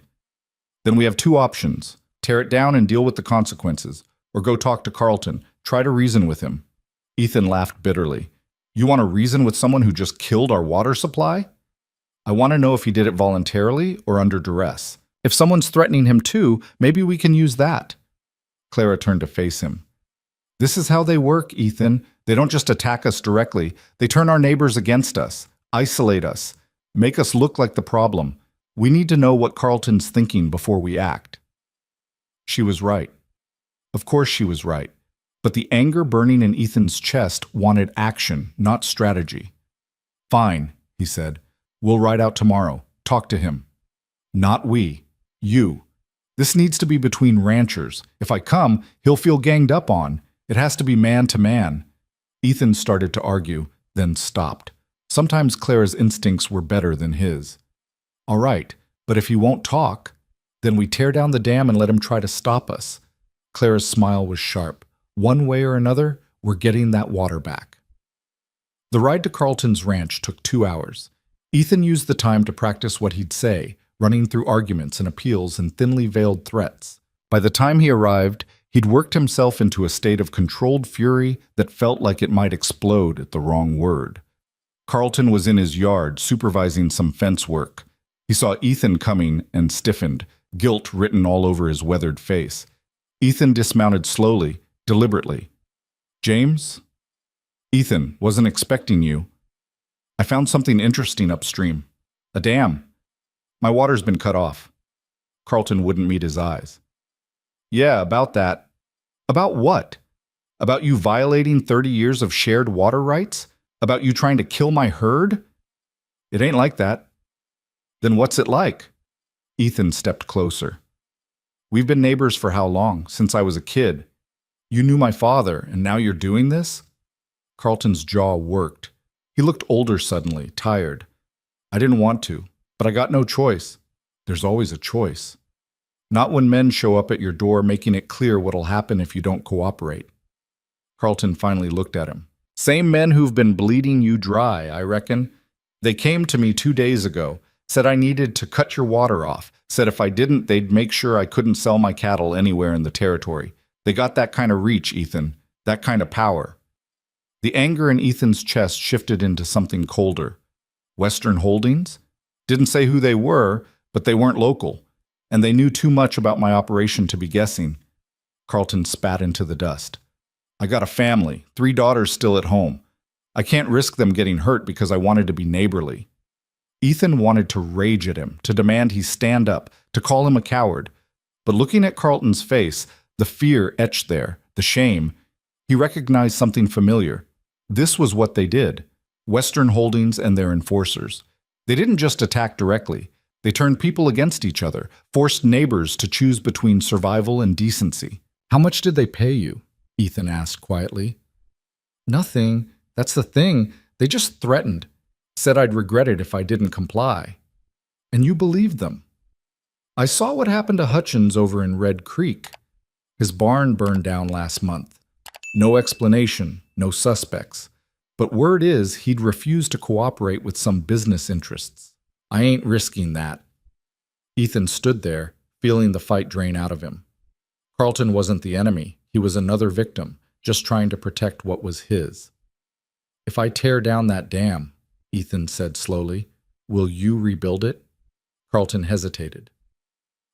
Then we have 2 options. Tear it down and deal with the consequences, or go talk to Carlton, try to reason with him. Ethan laughed bitterly. You want to reason with someone who just killed our water supply? I want to know if he did it voluntarily or under duress. If someone's threatening him too, maybe we can use that. Clara turned to face him. This is how they work, Ethan. They don't just attack us directly. They turn our neighbors against us, isolate us, make us look like the problem. We need to know what Carlton's thinking before we act. She was right. Of course she was right. But the anger burning in Ethan's chest wanted action, not strategy. Fine, he said. We'll ride out tomorrow. Talk to him. Not we. You. This needs to be between ranchers. If I come, he'll feel ganged up on. It has to be man to man. Ethan started to argue, then stopped. Sometimes Clara's instincts were better than his. All right, but if he won't talk, then we tear down the dam and let him try to stop us. Clara's smile was sharp. One way or another, we're getting that water back. The ride to Carlton's ranch took 2 hours. Ethan used the time to practice what he'd say, running through arguments and appeals and thinly veiled threats. By the time he arrived, he'd worked himself into a state of controlled fury that felt like it might explode at the wrong word. Carlton was in his yard, supervising some fence work. He saw Ethan coming and stiffened, guilt written all over his weathered face. Ethan dismounted slowly, deliberately. James? Ethan, wasn't expecting you. I found something interesting upstream. A dam. My water's been cut off. Carlton wouldn't meet his eyes. Yeah, about that. About what? About you violating 30 years of shared water rights? About you trying to kill my herd? It ain't like that. Then what's it like? Ethan stepped closer. We've been neighbors for how long? Since I was a kid. You knew my father, and now you're doing this? Carlton's jaw worked. He looked older suddenly, tired. I didn't want to, but I got no choice. There's always a choice. Not when men show up at your door making it clear what'll happen if you don't cooperate. Carlton finally looked at him. Same men who've been bleeding you dry, I reckon. They came to me 2 days ago, said I needed to cut your water off, said if I didn't, they'd make sure I couldn't sell my cattle anywhere in the territory. They got that kind of reach, Ethan, that kind of power. The anger in Ethan's chest shifted into something colder. Western Holdings? Didn't say who they were, but they weren't local, and they knew too much about my operation to be guessing. Carlton spat into the dust. I got a family, 3 daughters still at home. I can't risk them getting hurt because I wanted to be neighborly. Ethan wanted to rage at him, to demand he stand up, to call him a coward. But looking at Carlton's face, the fear etched there, the shame, he recognized something familiar. This was what they did. Western Holdings and their enforcers. They didn't just attack directly. They turned people against each other, forced neighbors to choose between survival and decency. How much did they pay you? Ethan asked quietly. Nothing. That's the thing. They just threatened. Said I'd regret it if I didn't comply. And you believed them. I saw what happened to Hutchins over in Red Creek. His barn burned down last month. No explanation, no suspects. But word is he'd refused to cooperate with some business interests. I ain't risking that. Ethan stood there, feeling the fight drain out of him. Carlton wasn't the enemy. He was another victim, just trying to protect what was his. If I tear down that dam, Ethan said slowly, will you rebuild it? Carlton hesitated.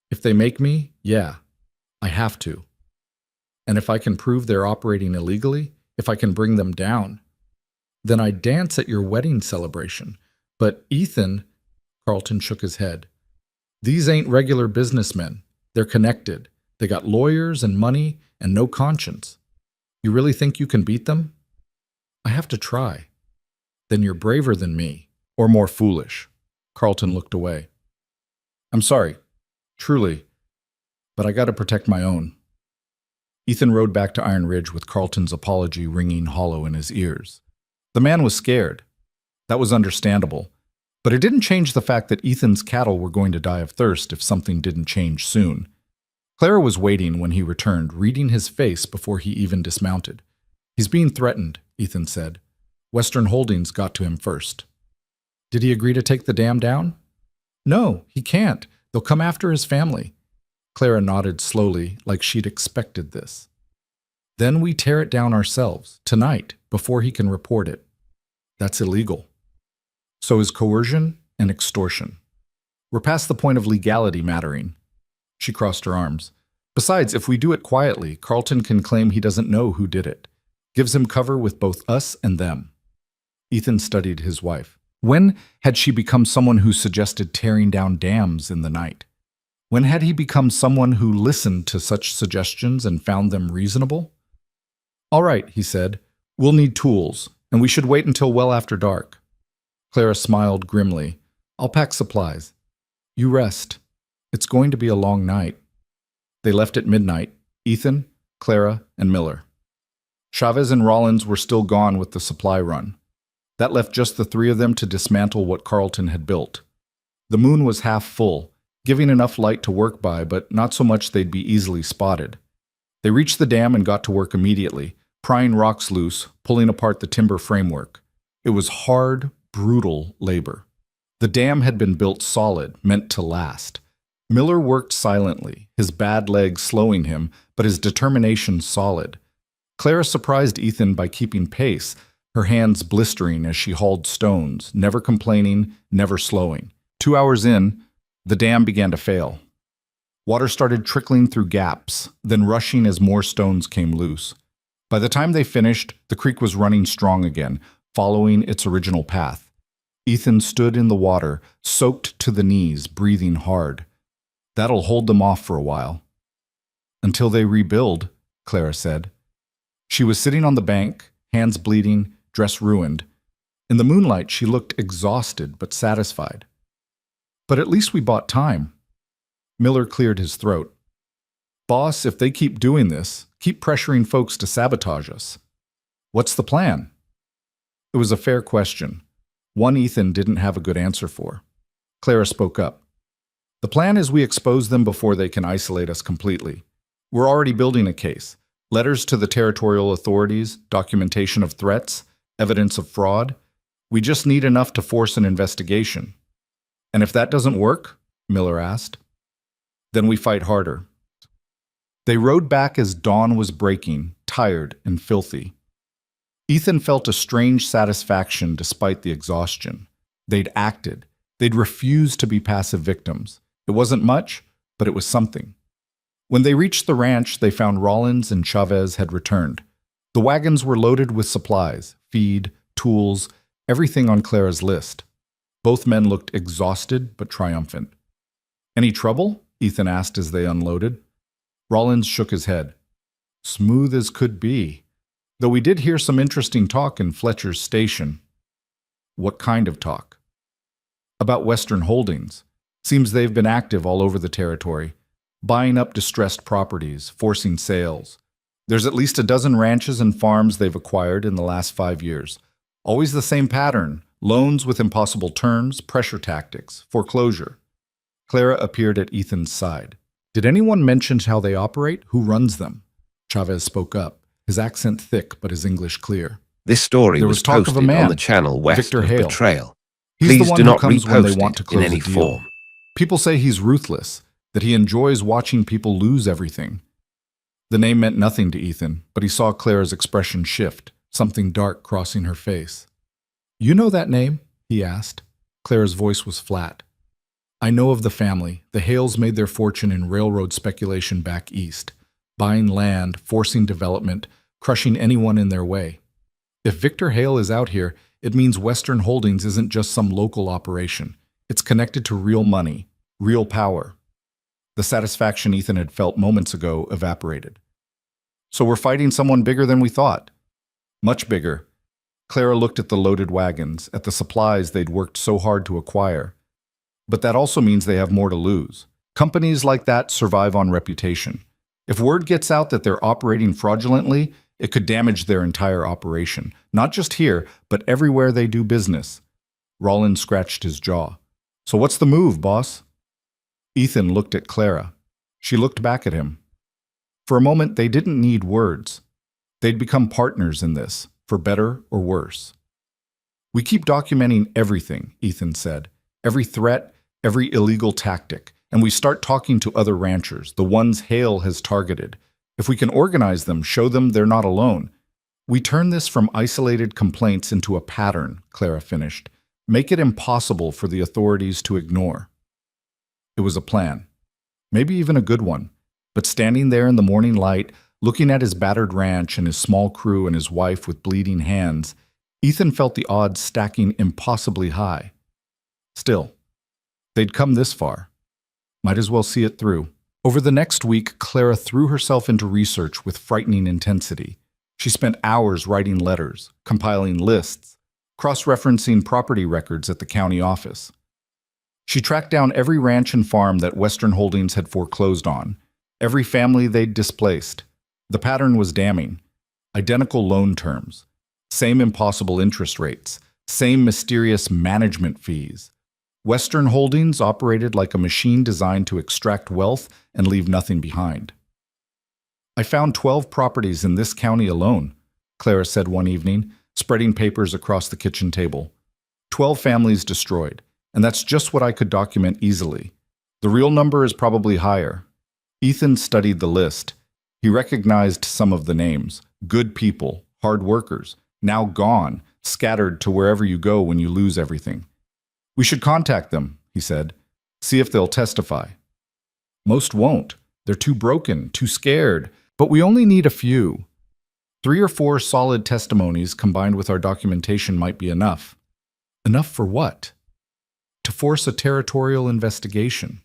If they make me, yeah, I have to. And if I can prove they're operating illegally, if I can bring them down, then I'd dance at your wedding celebration. But Ethan, Carlton shook his head. These ain't regular businessmen. They're connected. They got lawyers and money and no conscience. You really think you can beat them? I have to try. Then you're braver than me, or more foolish. Carlton looked away. I'm sorry, truly, but I got to protect my own. Ethan rode back to Iron Ridge with Carlton's apology ringing hollow in his ears. The man was scared. That was understandable, but it didn't change the fact that Ethan's cattle were going to die of thirst if something didn't change soon. Clara was waiting when he returned, reading his face before he even dismounted. He's being threatened, Ethan said. Western Holdings got to him first. Did he agree to take the dam down? No, he can't. They'll come after his family. Clara nodded slowly, like she'd expected this. Then we tear it down ourselves, tonight, before he can report it. That's illegal. So is coercion and extortion. We're past the point of legality mattering. She crossed her arms. Besides, if we do it quietly, Carlton can claim he doesn't know who did it. Gives him cover with both us and them. Ethan studied his wife. When had she become someone who suggested tearing down dams in the night? When had he become someone who listened to such suggestions and found them reasonable? All right, he said. We'll need tools, and we should wait until well after dark. Clara smiled grimly. I'll pack supplies. You rest. It's going to be a long night. They left at midnight, Ethan, Clara, and Miller. Chavez and Rollins were still gone with the supply run. That left just the three of them to dismantle what Carlton had built. The moon was half full, giving enough light to work by, but not so much they'd be easily spotted. They reached the dam and got to work immediately, prying rocks loose, pulling apart the timber framework. It was hard, brutal labor. The dam had been built solid, meant to last. Miller worked silently, his bad legs slowing him, but his determination solid. Clara surprised Ethan by keeping pace, her hands blistering as she hauled stones, never complaining, never slowing. 2 hours in, the dam began to fail. Water started trickling through gaps, then rushing as more stones came loose. By the time they finished, the creek was running strong again, following its original path. Ethan stood in the water, soaked to the knees, breathing hard. That'll hold them off for a while. Until they rebuild, Clara said. She was sitting on the bank, hands bleeding, dress ruined. In the moonlight, she looked exhausted but satisfied. But at least we bought time. Miller cleared his throat. Boss, if they keep doing this, keep pressuring folks to sabotage us. What's the plan? It was a fair question. One Ethan didn't have a good answer for. Clara spoke up. The plan is we expose them before they can isolate us completely. We're already building a case. Letters to the territorial authorities, documentation of threats, evidence of fraud. We just need enough to force an investigation. And if that doesn't work, Miller asked, then we fight harder. They rode back as dawn was breaking, tired and filthy. Ethan felt a strange satisfaction despite the exhaustion. They'd acted. They'd refused to be passive victims. It wasn't much, but it was something. When they reached the ranch, they found Rollins and Chavez had returned. The wagons were loaded with supplies, feed, tools, everything on Clara's list. Both men looked exhausted but triumphant. Any trouble? Ethan asked as they unloaded. Rollins shook his head. Smooth as could be. Though we did hear some interesting talk in Fletcher's station. What kind of talk? About Western Holdings. Seems they've been active all over the territory, buying up distressed properties, forcing sales. There's at least a dozen ranches and farms they've acquired in the last 5 years. Always the same pattern, loans with impossible terms, pressure tactics, foreclosure. Clara appeared at Ethan's side. Did anyone mention how they operate? Who runs them? Chavez spoke up, his accent thick but his English clear. This story There was was talk of a posted man, on the channel west Victor of Hale. Betrayal. He's Please the one do who not comes when they repost want to it close in any a deal. form. People say he's ruthless, that he enjoys watching people lose everything. The name meant nothing to Ethan, but he saw Clara's expression shift, something dark crossing her face. You know that name? He asked. Clara's voice was flat. I know of the family. The Hales made their fortune in railroad speculation back east, buying land, forcing development, crushing anyone in their way. If Victor Hale is out here, it means Western Holdings isn't just some local operation. It's connected to real money, real power. The satisfaction Ethan had felt moments ago evaporated. So we're fighting someone bigger than we thought. Much bigger. Clara looked at the loaded wagons, at the supplies they'd worked so hard to acquire. But that also means they have more to lose. Companies like that survive on reputation. If word gets out that they're operating fraudulently, it could damage their entire operation. Not just here, but everywhere they do business. Rollins scratched his jaw. So what's the move, boss? Ethan looked at Clara. She looked back at him. For a moment, they didn't need words. They'd become partners in this, for better or worse. We keep documenting everything, Ethan said. Every threat, every illegal tactic. And we start talking to other ranchers, the ones Hale has targeted. If we can organize them, show them they're not alone. We turn this from isolated complaints into a pattern, Clara finished. Make it impossible for the authorities to ignore. It was a plan. Maybe even a good one. But standing there in the morning light, looking at his battered ranch and his small crew and his wife with bleeding hands, Ethan felt the odds stacking impossibly high. Still, they'd come this far. Might as well see it through. Over the next week, Clara threw herself into research with frightening intensity. She spent hours writing letters, compiling lists, cross-referencing property records at the county office. She tracked down every ranch and farm that Western Holdings had foreclosed on, every family they'd displaced. The pattern was damning. Identical loan terms, same impossible interest rates, same mysterious management fees. Western Holdings operated like a machine designed to extract wealth and leave nothing behind. I found 12 properties in this county alone, Clara said one evening, spreading papers across the kitchen table. 12 families destroyed, and that's just what I could document easily. The real number is probably higher. Ethan studied the list. He recognized some of the names. Good people, hard workers, now gone, scattered to wherever you go when you lose everything. We should contact them, he said. See if they'll testify. Most won't. They're too broken, too scared. But we only need a few. 3 or 4 solid testimonies combined with our documentation might be enough. Enough for what? To force a territorial investigation.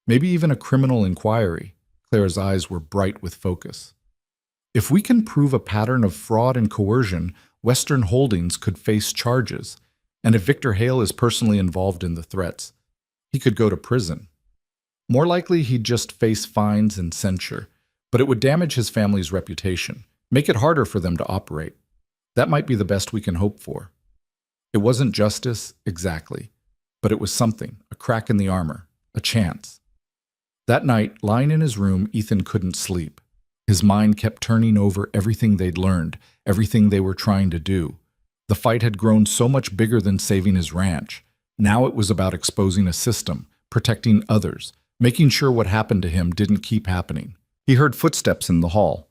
Maybe even a criminal inquiry. Clara's eyes were bright with focus. If we can prove a pattern of fraud and coercion, Western Holdings could face charges. And if Victor Hale is personally involved in the threats, he could go to prison. More likely, he'd just face fines and censure, but it would damage his family's reputation, make it harder for them to operate. That might be the best we can hope for. It wasn't justice, exactly, but it was something, a crack in the armor, a chance. That night, lying in his room, Ethan couldn't sleep. His mind kept turning over everything they'd learned, everything they were trying to do. The fight had grown so much bigger than saving his ranch. Now it was about exposing a system, protecting others, making sure what happened to him didn't keep happening. He heard footsteps in the hall.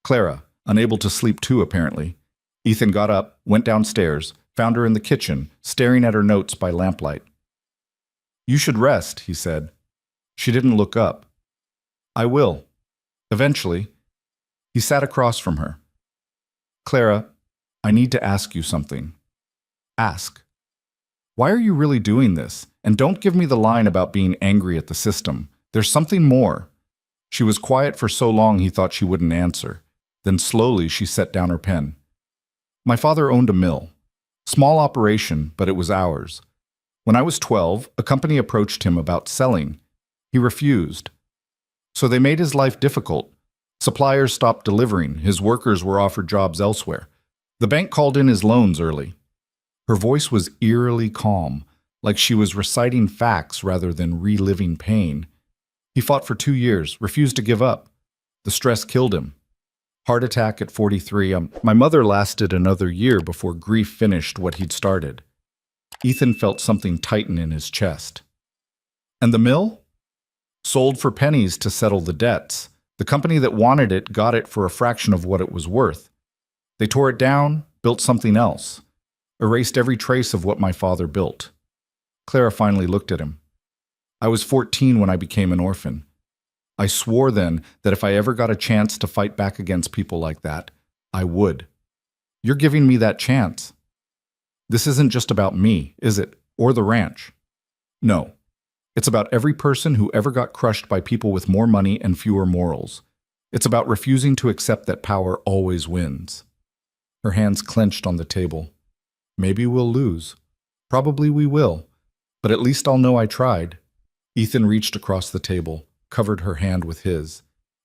Clara, unable to sleep too apparently. Ethan got up, went downstairs, found her in the kitchen, staring at her notes by lamplight. You should rest, he said. She didn't look up. I will. Eventually. He sat across from her. Clara, I need to ask you something. Ask. Why are you really doing this? And don't give me the line about being angry at the system. There's something more. She was quiet for so long he thought she wouldn't answer. Then slowly she set down her pen. My father owned a mill. Small operation, but it was ours. When I was 12, a company approached him about selling. He refused. So they made his life difficult. Suppliers stopped delivering. His workers were offered jobs elsewhere. The bank called in his loans early. Her voice was eerily calm, like she was reciting facts rather than reliving pain. He fought for 2 years, refused to give up. The stress killed him. Heart attack at 43. My mother lasted another year before grief finished what he'd started. Ethan felt something tighten in his chest. And the mill? Sold for pennies to settle the debts. The company that wanted it got it for a fraction of what it was worth. They tore it down, built something else, erased every trace of what my father built. Clara finally looked at him. I was 14 when I became an orphan. I swore then that if I ever got a chance to fight back against people like that, I would. You're giving me that chance. This isn't just about me, is it? Or the ranch? No. It's about every person who ever got crushed by people with more money and fewer morals. It's about refusing to accept that power always wins. Her hands clenched on the table. Maybe we'll lose. Probably we will. But at least I'll know I tried. Ethan reached across the table, covered her hand with his.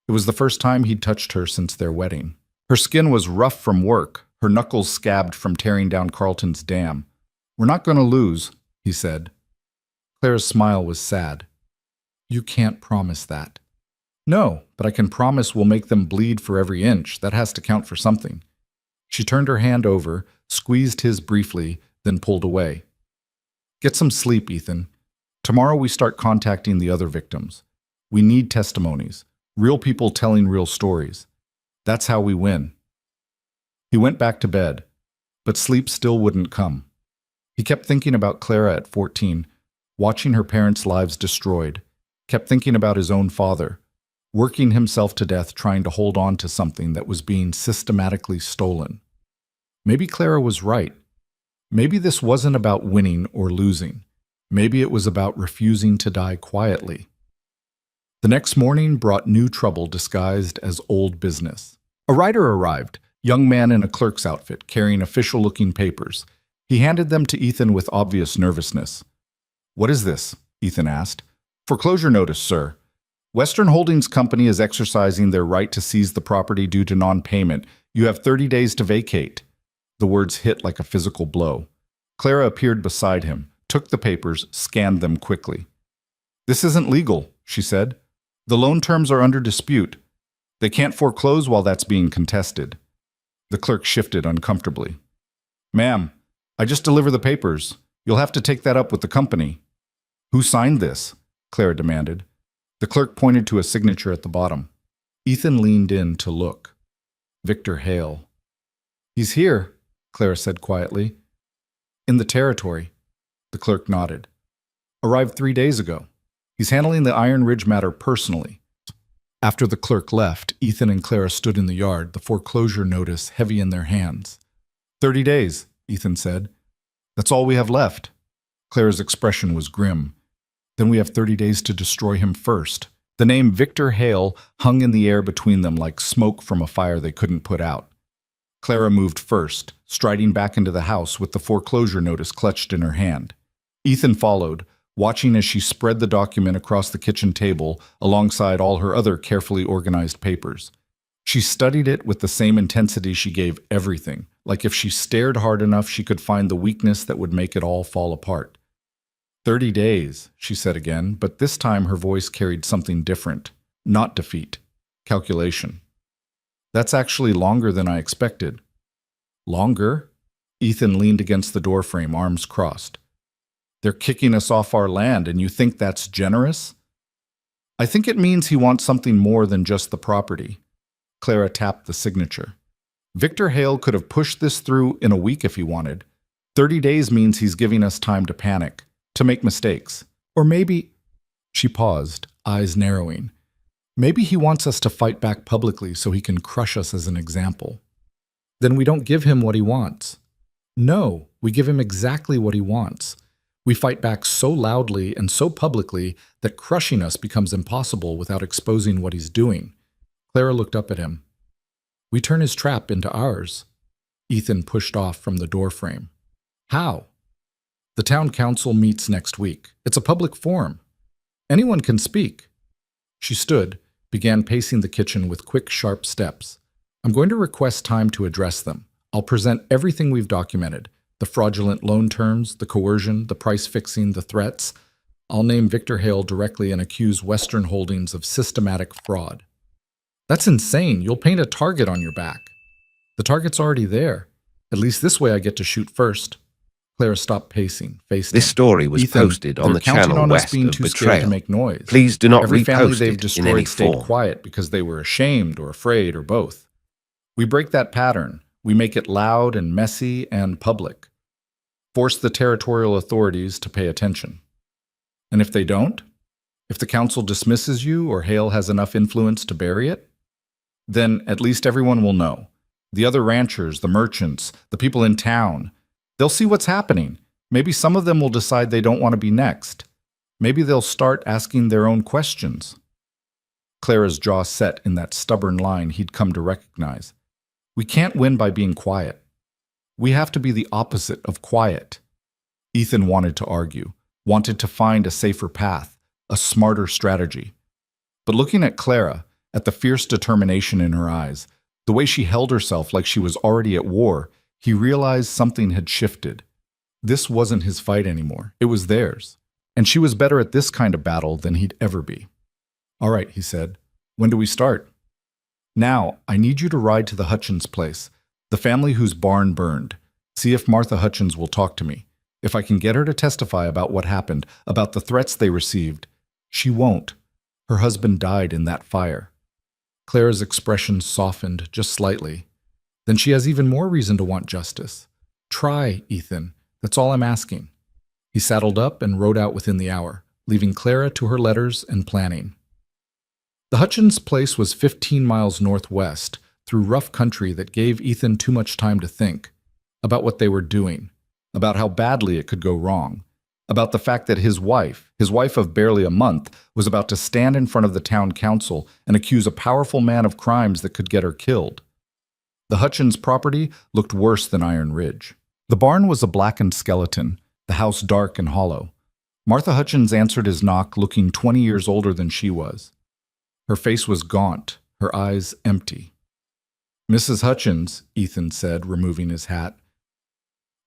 It was the first time he'd touched her since their wedding. Her skin was rough from work, her knuckles scabbed from tearing down Carlton's dam. We're not going to lose, he said. Clara's smile was sad. You can't promise that. No, but I can promise we'll make them bleed for every inch. That has to count for something. She turned her hand over, squeezed his briefly, then pulled away. Get some sleep, Ethan. Tomorrow we start contacting the other victims. We need testimonies, real people telling real stories. That's how we win. He went back to bed, but sleep still wouldn't come. He kept thinking about Clara at 14, watching her parents' lives destroyed, kept thinking about his own father, working himself to death trying to hold on to something that was being systematically stolen. Maybe Clara was right. Maybe this wasn't about winning or losing. Maybe it was about refusing to die quietly. The next morning brought new trouble disguised as old business. A writer arrived, young man in a clerk's outfit, carrying official-looking papers. He handed them to Ethan with obvious nervousness. What is this? Ethan asked. Foreclosure notice, sir. Western Holdings Company is exercising their right to seize the property due to non-payment. You have 30 days to vacate. The words hit like a physical blow. Clara appeared beside him, took the papers, scanned them quickly. This isn't legal, she said. The loan terms are under dispute. They can't foreclose while that's being contested. The clerk shifted uncomfortably. Ma'am, I just delivered the papers. You'll have to take that up with the company. Who signed this? Clara demanded. The clerk pointed to a signature at the bottom. Ethan leaned in to look. Victor Hale. He's here, Clara said quietly. In the territory. The clerk nodded. Arrived 3 days ago. He's handling the Iron Ridge matter personally. After the clerk left, Ethan and Clara stood in the yard, the foreclosure notice heavy in their hands. 30 days, Ethan said. That's all we have left. Clara's expression was grim. Then we have 30 days to destroy him first. The name Victor Hale hung in the air between them like smoke from a fire they couldn't put out. Clara moved first, striding back into the house with the foreclosure notice clutched in her hand. Ethan followed, watching as she spread the document across the kitchen table alongside all her other carefully organized papers. She studied it with the same intensity she gave everything, like if she stared hard enough she could find the weakness that would make it all fall apart. 30 days, she said again, but this time her voice carried something different. Not defeat. Calculation. That's actually longer than I expected. Longer? Ethan leaned against the doorframe, arms crossed. They're kicking us off our land, and you think that's generous? I think it means he wants something more than just the property. Clara tapped the signature. Victor Hale could have pushed this through in a week if he wanted. 30 days means he's giving us time to panic, to make mistakes. Or maybe... She paused, eyes narrowing. Maybe he wants us to fight back publicly so he can crush us as an example. Then we don't give him what he wants. No, we give him exactly what he wants. We fight back so loudly and so publicly that crushing us becomes impossible without exposing what he's doing. Clara looked up at him. We turn his trap into ours. Ethan pushed off from the doorframe. How? The town council meets next week. It's a public forum. Anyone can speak. She stood, began pacing the kitchen with quick, sharp steps. I'm going to request time to address them. I'll present everything we've documented. The fraudulent loan terms, the coercion, the price fixing, the threats. I'll name Victor Hale directly and accuse Western Holdings of systematic fraud. That's insane. You'll paint a target on your back. The target's already there. At least this way I get to shoot first. Clara stopped pacing, faced This him. story was Ethan, posted on they're the counting channel on us west being of too scared to Betrayal. make noise. Please do not Every family repost they've it in any destroyed stayed form. quiet because they were ashamed or afraid or both. We break that pattern. We make it loud and messy and public. Force the territorial authorities to pay attention. And if they don't? If the council dismisses you or Hale has enough influence to bury it? Then at least everyone will know. The other ranchers, the merchants, the people in town, they'll see what's happening. Maybe some of them will decide they don't want to be next. Maybe they'll start asking their own questions. Clara's jaw set in that stubborn line he'd come to recognize. We can't win by being quiet. We have to be the opposite of quiet. Ethan wanted to argue, wanted to find a safer path, a smarter strategy. But looking at Clara, at the fierce determination in her eyes, the way she held herself like she was already at war, he realized something had shifted. This wasn't his fight anymore. It was theirs. And she was better at this kind of battle than he'd ever be. All right, he said. When do we start? Now, I need you to ride to the Hutchins place, the family whose barn burned. See if Martha Hutchins will talk to me. If I can get her to testify about what happened, about the threats they received. She won't. Her husband died in that fire. Clara's expression softened just slightly. Then she has even more reason to want justice. Try, Ethan. That's all I'm asking. He saddled up and rode out within the hour, leaving Clara to her letters and planning. The Hutchins place was 15 miles northwest, through rough country that gave Ethan too much time to think about what they were doing, about how badly it could go wrong, about the fact that his wife of barely a month, was about to stand in front of the town council and accuse a powerful man of crimes that could get her killed. The Hutchins property looked worse than Iron Ridge. The barn was a blackened skeleton, the house dark and hollow. Martha Hutchins answered his knock, looking 20 years older than she was. Her face was gaunt, her eyes empty. Mrs. Hutchins, Ethan said, removing his hat.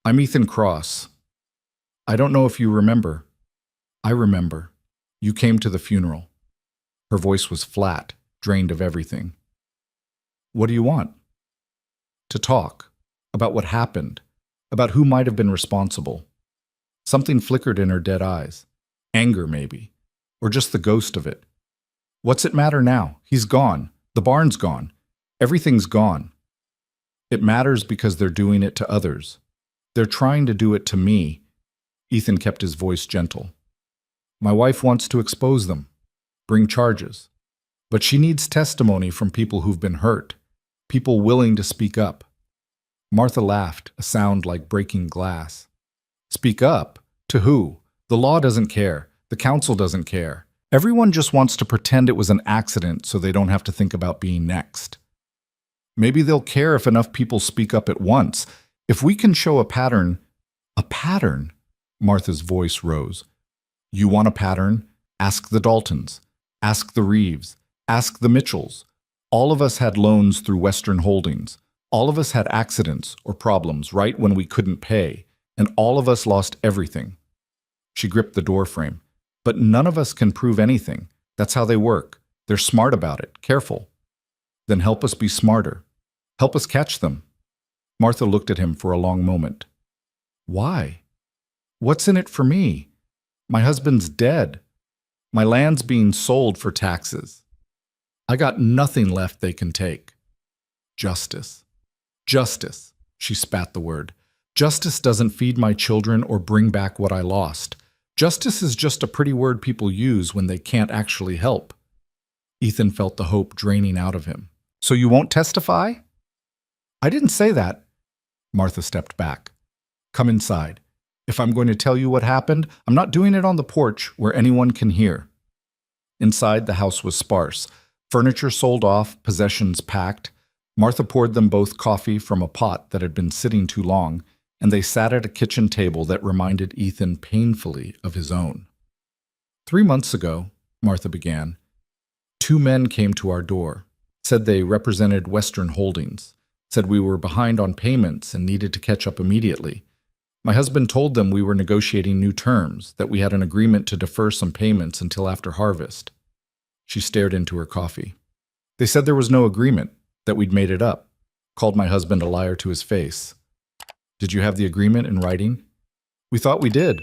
I'm Ethan Cross. I don't know if you remember. I remember. You came to the funeral. Her voice was flat, drained of everything. What do you want? To talk. About what happened. About who might have been responsible. Something flickered in her dead eyes. Anger, maybe. Or just the ghost of it. What's it matter now? He's gone. The barn's gone. Everything's gone. It matters because they're doing it to others. They're trying to do it to me. Ethan kept his voice gentle. My wife wants to expose them, bring charges. But she needs testimony from people who've been hurt, people willing to speak up. Martha laughed, a sound like breaking glass. Speak up? To who? The law doesn't care. The council doesn't care. Everyone just wants to pretend it was an accident so they don't have to think about being next. Maybe they'll care if enough people speak up at once. If we can show a pattern. A pattern? Martha's voice rose. You want a pattern? Ask the Daltons. Ask the Reeves. Ask the Mitchells. All of us had loans through Western Holdings. All of us had accidents or problems right when we couldn't pay, and all of us lost everything. She gripped the doorframe. But none of us can prove anything. That's how they work. They're smart about it, careful. Then help us be smarter. Help us catch them. Martha looked at him for a long moment. Why? What's in it for me? My husband's dead. My land's being sold for taxes. I got nothing left they can take. Justice. Justice. She spat the word. Justice doesn't feed my children or bring back what I lost. Justice is just a pretty word people use when they can't actually help. Ethan felt the hope draining out of him. So you won't testify? I didn't say that. Martha stepped back. Come inside. If I'm going to tell you what happened, I'm not doing it on the porch where anyone can hear. Inside, the house was sparse. Furniture sold off, possessions packed. Martha poured them both coffee from a pot that had been sitting too long, and they sat at a kitchen table that reminded Ethan painfully of his own. 3 months ago, Martha began, 2 men came to our door, said they represented Western Holdings, said we were behind on payments and needed to catch up immediately. My husband told them we were negotiating new terms, that we had an agreement to defer some payments until after harvest. She stared into her coffee. They said there was no agreement, that we'd made it up. Called my husband a liar to his face. Did you have the agreement in writing? We thought we did.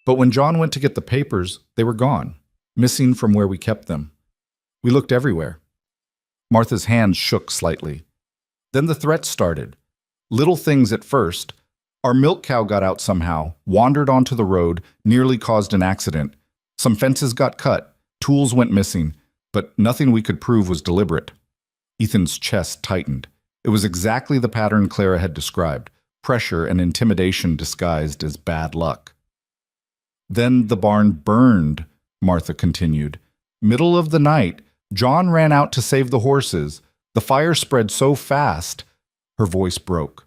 But when John went to get the papers, they were gone, missing from where we kept them. We looked everywhere. Martha's hands shook slightly. Then the threats started. Little things at first. Our milk cow got out somehow, wandered onto the road, nearly caused an accident. Some fences got cut, tools went missing, but nothing we could prove was deliberate. Ethan's chest tightened. It was exactly the pattern Clara had described, pressure and intimidation disguised as bad luck. Then the barn burned, Martha continued. Middle of the night, John ran out to save the horses. The fire spread so fast, her voice broke.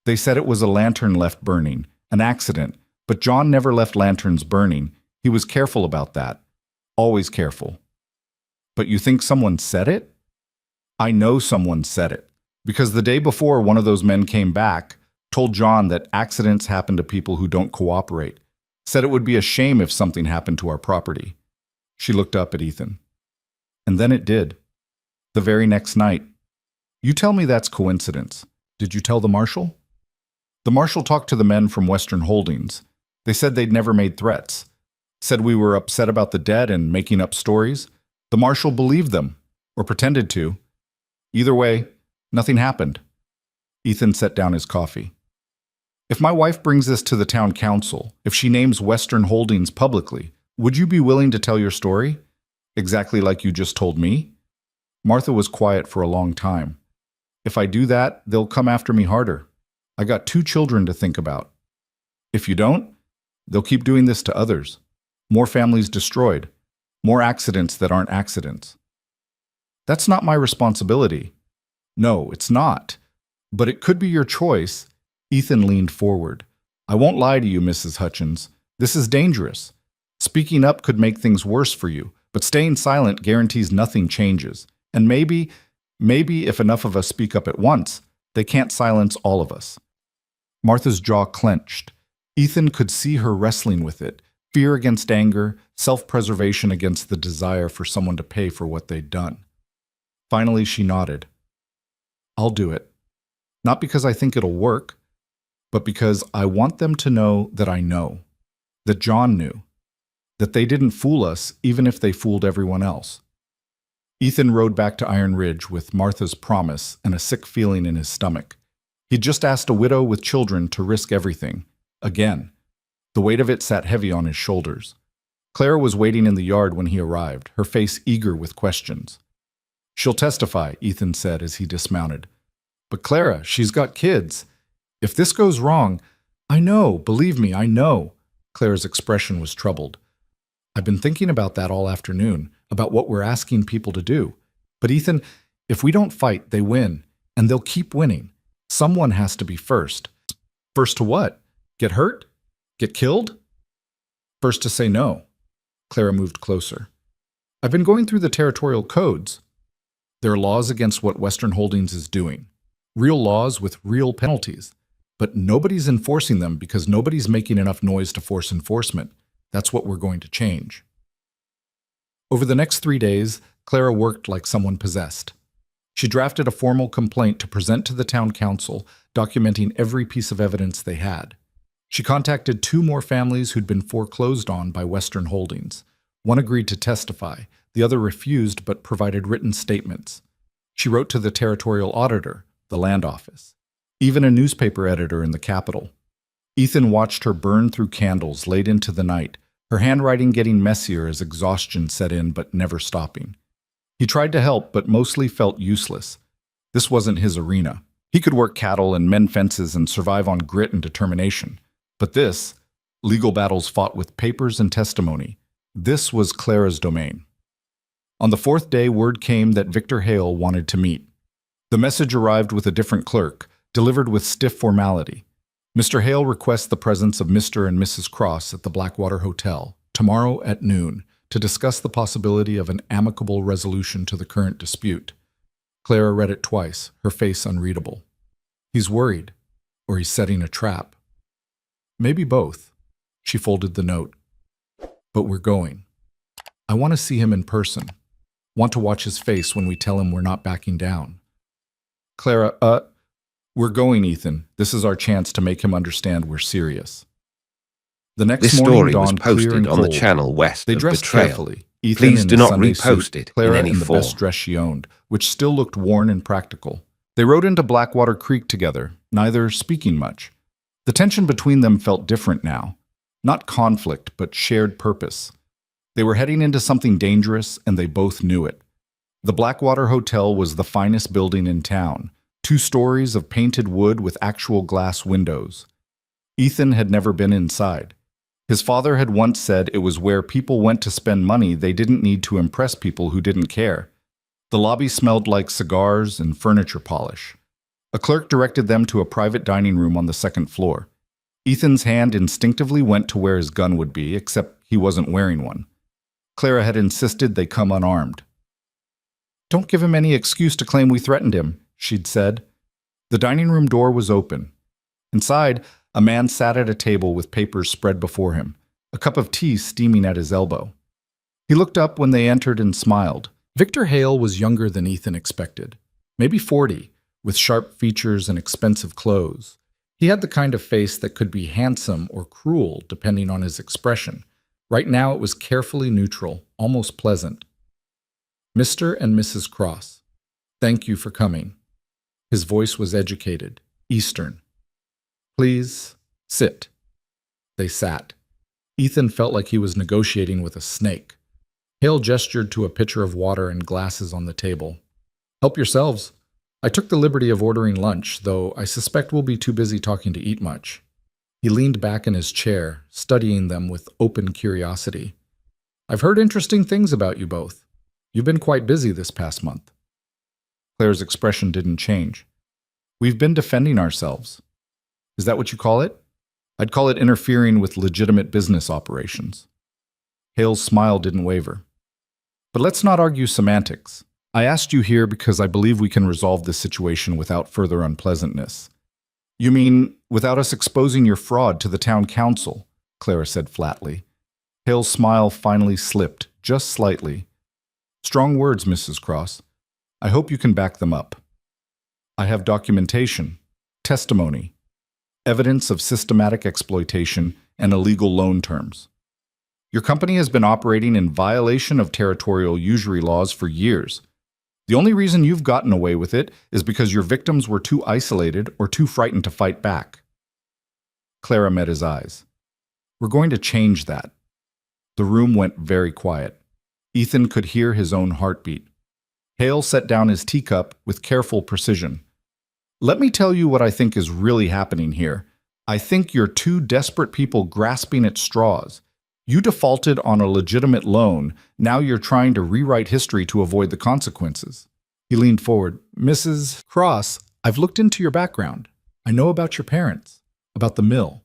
They said it was a lantern left burning, an accident, but John never left lanterns burning. He was careful about that. Always careful. But you think someone said it? I know someone said it, because the day before one of those men came back, told John that accidents happen to people who don't cooperate, said it would be a shame if something happened to our property. She looked up at Ethan. And then it did. The very next night. You tell me that's coincidence. Did you tell the marshal? The marshal talked to the men from Western Holdings. They said they'd never made threats. Said we were upset about the debt and making up stories. The marshal believed them, or pretended to. Either way, nothing happened. Ethan set down his coffee. If my wife brings this to the town council, if she names Western Holdings publicly, would you be willing to tell your story? Exactly like you just told me? Martha was quiet for a long time. If I do that, they'll come after me harder. I got 2 children to think about. If you don't, they'll keep doing this to others. More families destroyed. More accidents that aren't accidents. That's not my responsibility. No, it's not. But it could be your choice. Ethan leaned forward. I won't lie to you, Mrs. Hutchins. This is dangerous. Speaking up could make things worse for you, but staying silent guarantees nothing changes. And maybe if enough of us speak up at once, they can't silence all of us. Martha's jaw clenched. Ethan could see her wrestling with it, fear against anger, self-preservation against the desire for someone to pay for what they'd done. Finally, she nodded. I'll do it. Not because I think it'll work, but because I want them to know that I know, that John knew, that they didn't fool us even if they fooled everyone else. Ethan rode back to Iron Ridge with Martha's promise and a sick feeling in his stomach. He'd just asked a widow with children to risk everything. Again. The weight of it sat heavy on his shoulders. Clara was waiting in the yard when he arrived, her face eager with questions. She'll testify, Ethan said as he dismounted. But Clara, she's got kids. If this goes wrong, I know, believe me, I know. Clara's expression was troubled. I've been thinking about that all afternoon, about what we're asking people to do. But Ethan, if we don't fight, they win, and they'll keep winning. Someone has to be first. First to what? Get hurt? Get killed? First to say no. Clara moved closer. I've been going through the territorial codes. There are laws against what Western Holdings is doing. Real laws with real penalties. But nobody's enforcing them because nobody's making enough noise to force enforcement. That's what we're going to change. Over the next 3 days, Clara worked like someone possessed. She drafted a formal complaint to present to the town council, documenting every piece of evidence they had. She contacted 2 more families who'd been foreclosed on by Western Holdings. One agreed to testify, the other refused but provided written statements. She wrote to the territorial auditor, the land office, even a newspaper editor in the capital. Ethan watched her burn through candles late into the night, her handwriting getting messier as exhaustion set in but never stopping. He tried to help but mostly felt useless. This wasn't his arena. He could work cattle and mend fences and survive on grit and determination. But this, legal battles fought with papers and testimony, this was Clara's domain. On the 4th day, word came that Victor Hale wanted to meet. The message arrived with a different clerk, delivered with stiff formality. Mr. Hale requests the presence of Mr. and Mrs. Cross at the Blackwater Hotel, tomorrow at noon, to discuss the possibility of an amicable resolution to the current dispute. Clara read it twice, her face unreadable. He's worried, or he's setting a trap. Maybe both. She folded the note. But we're going. I want to see him in person. Want to watch his face when we tell him we're not backing down. Clara, we're going, Ethan. This is our chance to make him understand we're serious. The next This morning story was dawned clear posted and on the cold. channel west They of dressed Betrayal. carefully. Ethan Please in do his not Sunday repost suit, it in Clara any in the form. best dress she owned, which still looked worn and practical. They rode into Blackwater Creek together, neither speaking much. The tension between them felt different now. Not conflict, but shared purpose. They were heading into something dangerous, and they both knew it. The Blackwater Hotel was the finest building in town, 2 stories of painted wood with actual glass windows. Ethan had never been inside. His father had once said it was where people went to spend money they didn't need to impress people who didn't care. The lobby smelled like cigars and furniture polish. A clerk directed them to a private dining room on the 2nd floor. Ethan's hand instinctively went to where his gun would be, except he wasn't wearing one. Clara had insisted they come unarmed. "Don't give him any excuse to claim we threatened him," she'd said. The dining room door was open. Inside, a man sat at a table with papers spread before him, a cup of tea steaming at his elbow. He looked up when they entered and smiled. Victor Hale was younger than Ethan expected, maybe 40, with sharp features and expensive clothes. He had the kind of face that could be handsome or cruel depending on his expression. Right now it was carefully neutral, almost pleasant. "Mr. and Mrs. Cross, thank you for coming." His voice was educated, Eastern. "Please, sit." They sat. Ethan felt like he was negotiating with a snake. Hale gestured to a pitcher of water and glasses on the table. "Help yourselves. I took the liberty of ordering lunch, though I suspect we'll be too busy talking to eat much." He leaned back in his chair, studying them with open curiosity. "I've heard interesting things about you both. You've been quite busy this past month." Claire's expression didn't change. "We've been defending ourselves." "Is that what you call it?" "I'd call it interfering with legitimate business operations." Hale's smile didn't waver. "But let's not argue semantics. I asked you here because I believe we can resolve this situation without further unpleasantness." "You mean without us exposing your fraud to the town council?" Clara said flatly. Hale's smile finally slipped, just slightly. "Strong words, Mrs. Cross. I hope you can back them up." "I have documentation, testimony, evidence of systematic exploitation, and illegal loan terms. Your company has been operating in violation of territorial usury laws for years. The only reason you've gotten away with it is because your victims were too isolated or too frightened to fight back." Clara met his eyes. "We're going to change that." The room went very quiet. Ethan could hear his own heartbeat. Hale set down his teacup with careful precision. "Let me tell you what I think is really happening here. I think you're 2 desperate people grasping at straws. You defaulted on a legitimate loan. Now you're trying to rewrite history to avoid the consequences." He leaned forward. "Mrs. Cross, I've looked into your background. I know about your parents, about the mill.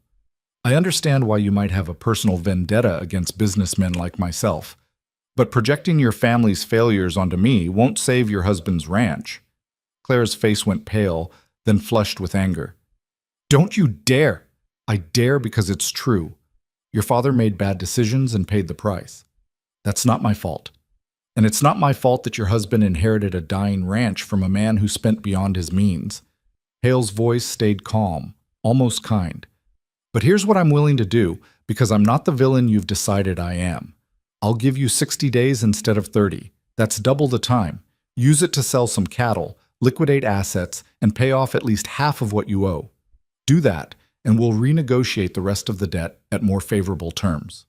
I understand why you might have a personal vendetta against businessmen like myself. But projecting your family's failures onto me won't save your husband's ranch." Clara's face went pale, then flushed with anger. "Don't you dare!" "I dare because it's true. Your father made bad decisions and paid the price. That's not my fault. And it's not my fault that your husband inherited a dying ranch from a man who spent beyond his means." Hale's voice stayed calm, almost kind. "But here's what I'm willing to do, because I'm not the villain you've decided I am. I'll give you 60 days instead of 30. That's double the time. Use it to sell some cattle, liquidate assets, and pay off at least half of what you owe. Do that, and we'll renegotiate the rest of the debt at more favorable terms."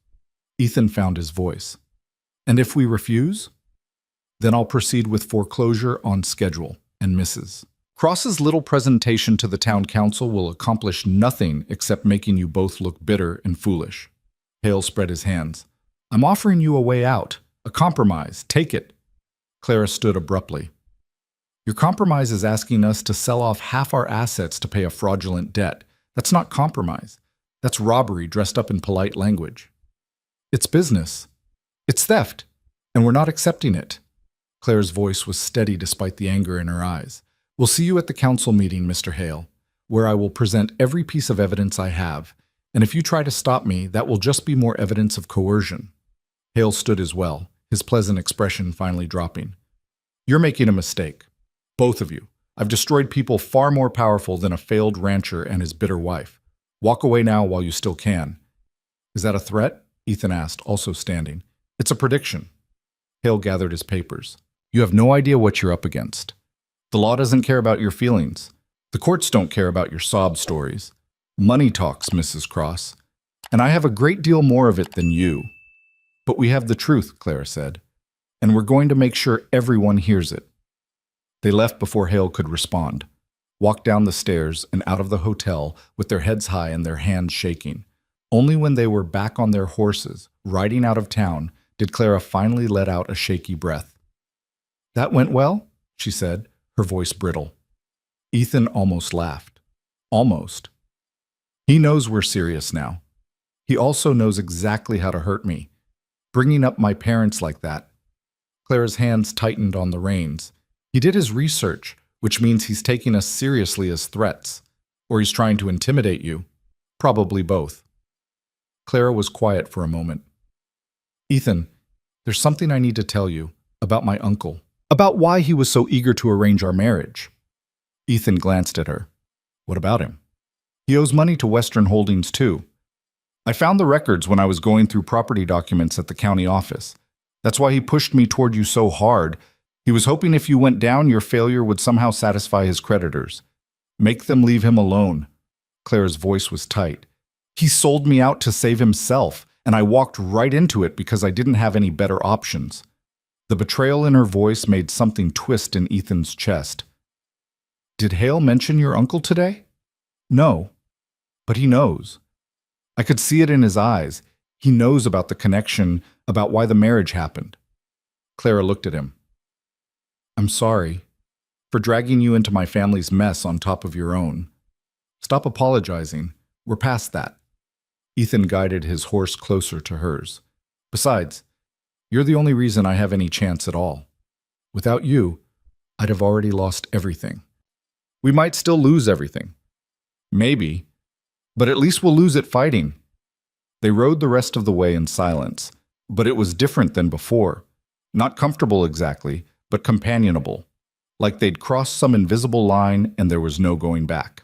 Ethan found his voice. "And if we refuse? Then I'll proceed with foreclosure on schedule, and Mrs. Cross's little presentation to the town council will accomplish nothing except making you both look bitter and foolish." Hale spread his hands. "I'm offering you a way out, a compromise. Take it." Clara stood abruptly. "Your compromise is asking us to sell off half our assets to pay a fraudulent debt. That's not compromise. That's robbery dressed up in polite language. It's business. It's theft, and we're not accepting it." Claire's voice was steady despite the anger in her eyes. "We'll see you at the council meeting, Mr. Hale, where I will present every piece of evidence I have, And if you try to stop me, that will just be more evidence of coercion. Hale stood as well, his pleasant expression finally dropping. You're making a mistake. Both of you. I've destroyed people far more powerful than a failed rancher and his bitter wife. Walk away now while you still can. Is that a threat? Ethan asked, also standing. It's a prediction. Hale gathered his papers. You have no idea what you're up against. The law doesn't care about your feelings. The courts don't care about your sob stories. Money talks, Mrs. Cross. And I have a great deal more of it than you. But we have the truth, Clara said. And we're going to make sure everyone hears it. They left before Hale could respond, walked down the stairs and out of the hotel with their heads high and their hands shaking. Only when they were back on their horses, riding out of town, did Clara finally let out a shaky breath. That went well, she said, her voice brittle. Ethan almost laughed. Almost. He knows we're serious now. He also knows exactly how to hurt me. Bringing up my parents like that. Clara's hands tightened on the reins. He did his research, which means he's taking us seriously as threats. Or he's trying to intimidate you. Probably both. Clara was quiet for a moment. Ethan, there's something I need to tell you about my uncle. About why he was so eager to arrange our marriage. Ethan glanced at her. What about him? He owes money to Western Holdings too. I found the records when I was going through property documents at the county office. That's why he pushed me toward you so hard. He was hoping if you went down, your failure would somehow satisfy his creditors. Make them leave him alone. Clara's voice was tight. He sold me out to save himself, and I walked right into it because I didn't have any better options. The betrayal in her voice made something twist in Ethan's chest. Did Hale mention your uncle today? No, but he knows. I could see it in his eyes. He knows about the connection, about why the marriage happened. Clara looked at him. I'm sorry for dragging you into my family's mess on top of your own. Stop apologizing. We're past that. Ethan guided his horse closer to hers. Besides, you're the only reason I have any chance at all. Without you, I'd have already lost everything. We might still lose everything. Maybe. But at least we'll lose it fighting. They rode the rest of the way in silence, but it was different than before. Not comfortable exactly, but companionable. Like they'd crossed some invisible line and there was no going back.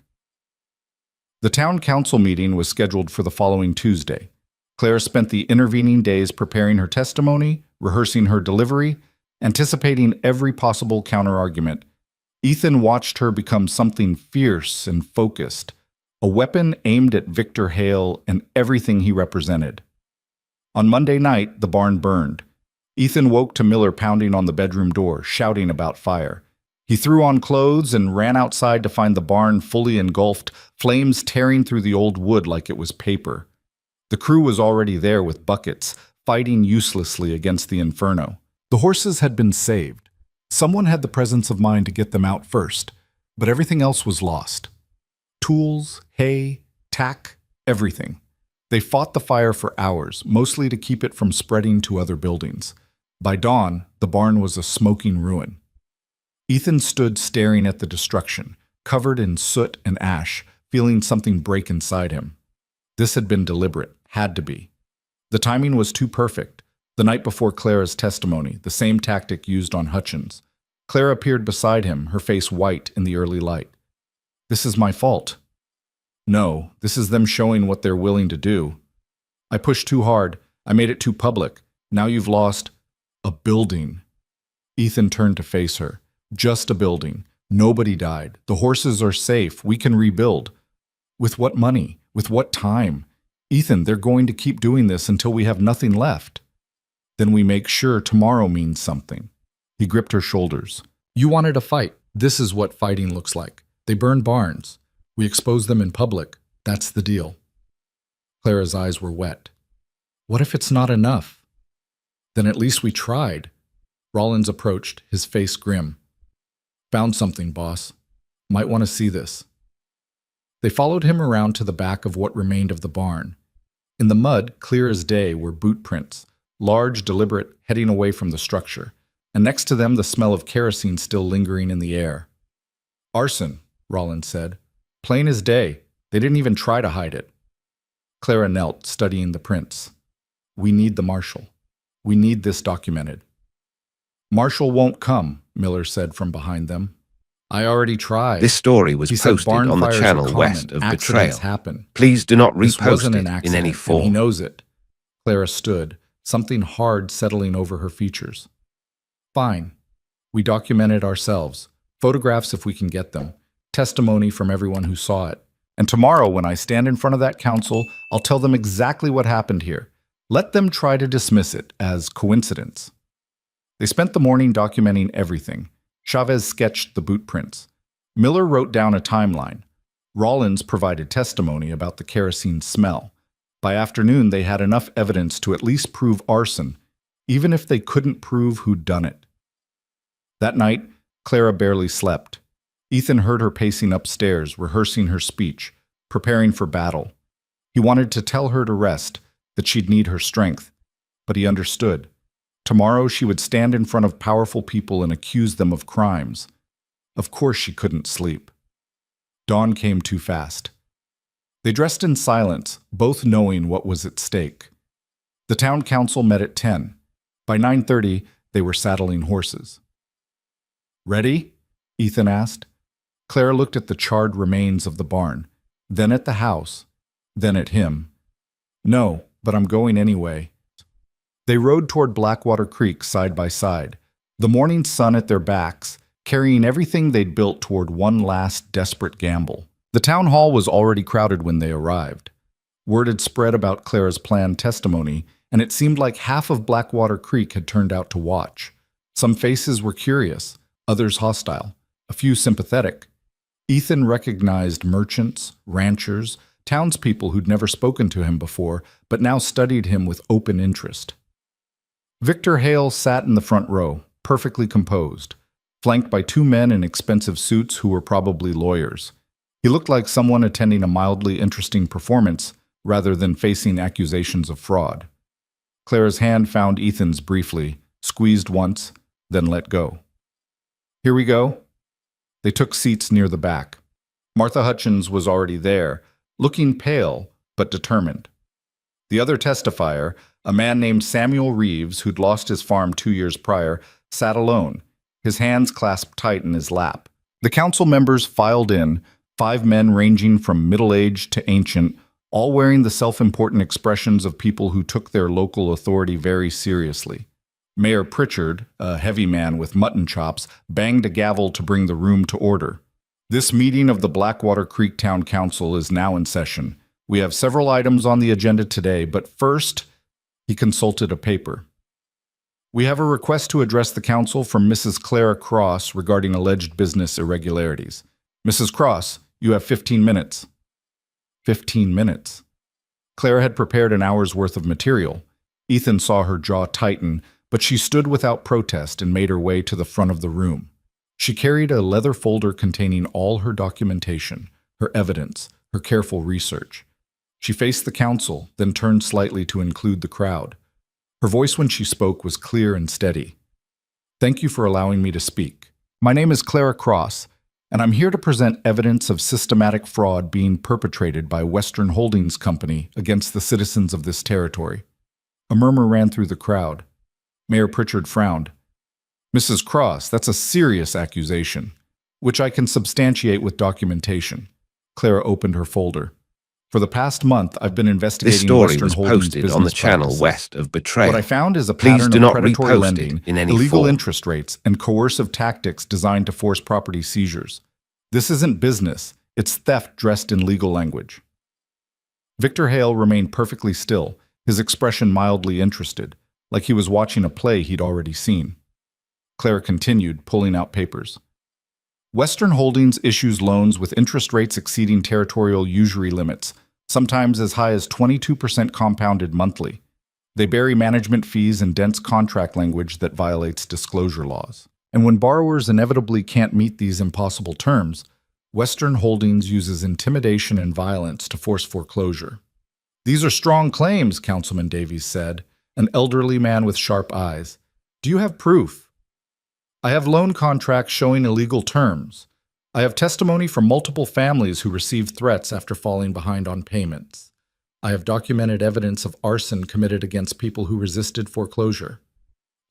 The town council meeting was scheduled for the following Tuesday. Clara spent the intervening days preparing her testimony, rehearsing her delivery, anticipating every possible counterargument. Ethan watched her become something fierce and focused, a weapon aimed at Victor Hale and everything he represented. On Monday night, the barn burned. Ethan woke to Miller pounding on the bedroom door, shouting about fire. He threw on clothes and ran outside to find the barn fully engulfed, flames tearing through the old wood like it was paper. The crew was already there with buckets, fighting uselessly against the inferno. The horses had been saved. Someone had the presence of mind to get them out first, but everything else was lost. Tools, hay, tack, everything. They fought the fire for hours, mostly to keep it from spreading to other buildings. By dawn, the barn was a smoking ruin. Ethan stood staring at the destruction, covered in soot and ash, feeling something break inside him. This had been deliberate, had to be. The timing was too perfect. The night before Clara's testimony, the same tactic used on Hutchins. Clara appeared beside him, her face white in the early light. This is my fault. No, this is them showing what they're willing to do. I pushed too hard. I made it too public. Now you've lost a building. Ethan turned to face her. Just a building. Nobody died. The horses are safe. We can rebuild. With what money? With what time? Ethan, they're going to keep doing this until we have nothing left. Then we make sure tomorrow means something. He gripped her shoulders. You wanted a fight. This is what fighting looks like. They burn barns. We expose them in public. That's the deal. Clara's eyes were wet. What if it's not enough? Then at least we tried. Rollins approached, his face grim. Found something, boss. Might want to see this. They followed him around to the back of what remained of the barn. In the mud, clear as day, were boot prints, large, deliberate, heading away from the structure, and next to them the smell of kerosene still lingering in the air. Arson, Rollins said. Plain as day. They didn't even try to hide it. Clara knelt, studying the prints. We need the marshal. We need this documented. Marshal won't come, Miller said from behind them. I already tried. This story was He said posted barn on the fires are channel common. west of Accidents Betrayal. happen. Please do not This repost wasn't it an in accident, any and he form. knows it. Clara stood, something hard settling over her features. Fine. We document it ourselves. Photographs if we can get them. Testimony from everyone who saw it. And tomorrow, when I stand in front of that council, I'll tell them exactly what happened here. Let them try to dismiss it as coincidence. They spent the morning documenting everything. Chavez sketched the boot prints. Miller wrote down a timeline. Rollins provided testimony about the kerosene smell. By afternoon, they had enough evidence to at least prove arson, even if they couldn't prove who'd done it. That night, Clara barely slept. Ethan heard her pacing upstairs, rehearsing her speech, preparing for battle. He wanted to tell her to rest, that she'd need her strength, but he understood. Tomorrow she would stand in front of powerful people and accuse them of crimes. Of course she couldn't sleep. Dawn came too fast. They dressed in silence, both knowing what was at stake. The town council met at 10. By 9:30, they were saddling horses. Ready? Ethan asked. Clara looked at the charred remains of the barn, then at the house, then at him. No, but I'm going anyway. They rode toward Blackwater Creek side by side, the morning sun at their backs, carrying everything they'd built toward one last desperate gamble. The town hall was already crowded when they arrived. Word had spread about Clara's planned testimony, and it seemed like half of Blackwater Creek had turned out to watch. Some faces were curious, others hostile, a few sympathetic. Ethan recognized merchants, ranchers, townspeople who'd never spoken to him before, but now studied him with open interest. Victor Hale sat in the front row, perfectly composed, flanked by two men in expensive suits who were probably lawyers. He looked like someone attending a mildly interesting performance rather than facing accusations of fraud. Clara's hand found Ethan's briefly, squeezed once, then let go. Here we go. They took seats near the back. Martha Hutchins was already there, looking pale but determined. The other testifier, a man named Samuel Reeves, who'd lost his farm 2 years prior, sat alone, his hands clasped tight in his lap. The council members filed in, 5 men ranging from middle-aged to ancient, all wearing the self-important expressions of people who took their local authority very seriously. Mayor Pritchard, a heavy man with mutton chops, banged a gavel to bring the room to order. This meeting of the Blackwater Creek Town Council is now in session. We have several items on the agenda today, but first, he consulted a paper. We have a request to address the council from Mrs. Clara Cross regarding alleged business irregularities. Mrs. Cross, you have 15 minutes. 15 minutes. Clara had prepared an hour's worth of material. Ethan saw her jaw tighten, but she stood without protest and made her way to the front of the room. She carried a leather folder containing all her documentation, her evidence, her careful research. She faced the council, then turned slightly to include the crowd. Her voice when she spoke was clear and steady. Thank you for allowing me to speak. My name is Clara Cross, and I'm here to present evidence of systematic fraud being perpetrated by Western Holdings Company against the citizens of this territory. A murmur ran through the crowd. Mayor Pritchard frowned. Mrs. Cross, that's a serious accusation, which I can substantiate with documentation. Clara opened her folder. For the past month, I've been investigating This story Western was Holdings posted business on the channel practices. west of Betrayal. What I found is a Please pattern do of not predatory repost lending, it in any illegal form. interest rates, and coercive tactics designed to force property seizures. This isn't business. It's theft dressed in legal language. Victor Hale remained perfectly still, his expression mildly interested, like he was watching a play he'd already seen. Clara continued, pulling out papers. Western Holdings issues loans with interest rates exceeding territorial usury limits, sometimes as high as 22% compounded monthly. They bury management fees in dense contract language that violates disclosure laws. And when borrowers inevitably can't meet these impossible terms, Western Holdings uses intimidation and violence to force foreclosure. These are strong claims, Councilman Davies said, an elderly man with sharp eyes. Do you have proof? I have loan contracts showing illegal terms. I have testimony from multiple families who received threats after falling behind on payments. I have documented evidence of arson committed against people who resisted foreclosure.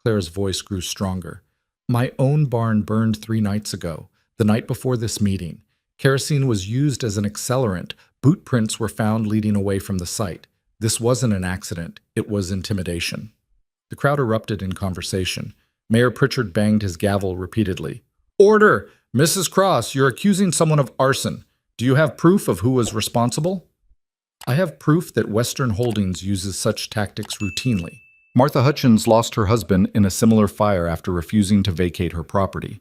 Clara's voice grew stronger. My own barn burned 3 nights ago, the night before this meeting. Kerosene was used as an accelerant. Boot prints were found leading away from the site. This wasn't an accident. It was intimidation. The crowd erupted in conversation. Mayor Pritchard banged his gavel repeatedly. Order! Mrs. Cross, you're accusing someone of arson. Do you have proof of who was responsible? I have proof that Western Holdings uses such tactics routinely. Martha Hutchins lost her husband in a similar fire after refusing to vacate her property.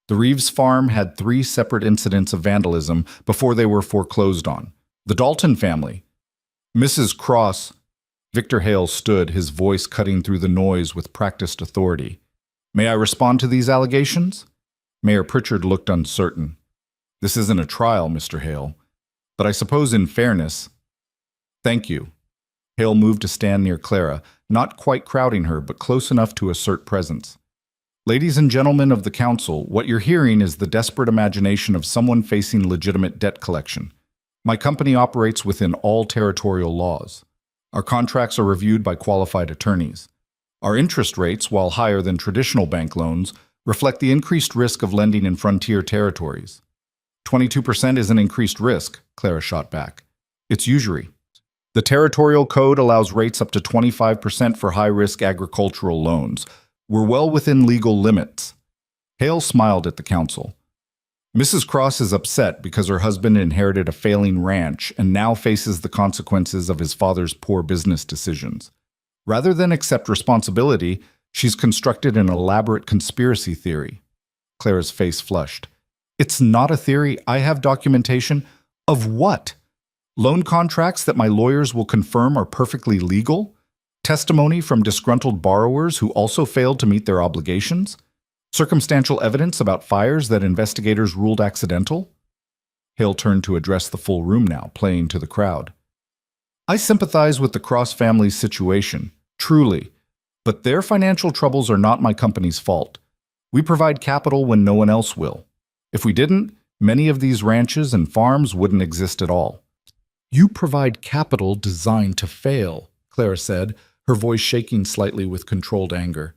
The Reeves farm had 3 separate incidents of vandalism before they were foreclosed on. The Dalton family. Mrs. Cross. Victor Hale stood, his voice cutting through the noise with practiced authority. May I respond to these allegations? Mayor Pritchard looked uncertain. This isn't a trial, Mr. Hale, but I suppose in fairness. Thank you. Hale moved to stand near Clara, not quite crowding her, but close enough to assert presence. Ladies and gentlemen of the council, what you're hearing is the desperate imagination of someone facing legitimate debt collection. My company operates within all territorial laws. Our contracts are reviewed by qualified attorneys. Our interest rates, while higher than traditional bank loans, reflect the increased risk of lending in frontier territories. 22% is an increased risk, Clara shot back. It's usury. The territorial code allows rates up to 25% for high-risk agricultural loans. We're well within legal limits. Hale smiled at the council. Mrs. Cross is upset because her husband inherited a failing ranch and now faces the consequences of his father's poor business decisions. Rather than accept responsibility, she's constructed an elaborate conspiracy theory. Clara's face flushed. It's not a theory. I have documentation. Of what? Loan contracts that my lawyers will confirm are perfectly legal? Testimony from disgruntled borrowers who also failed to meet their obligations? Circumstantial evidence about fires that investigators ruled accidental? Hale turned to address the full room now, playing to the crowd. I sympathize with the Cross family's situation, truly, but their financial troubles are not my company's fault. We provide capital when no one else will. If we didn't, many of these ranches and farms wouldn't exist at all. You provide capital designed to fail, Clara said, her voice shaking slightly with controlled anger.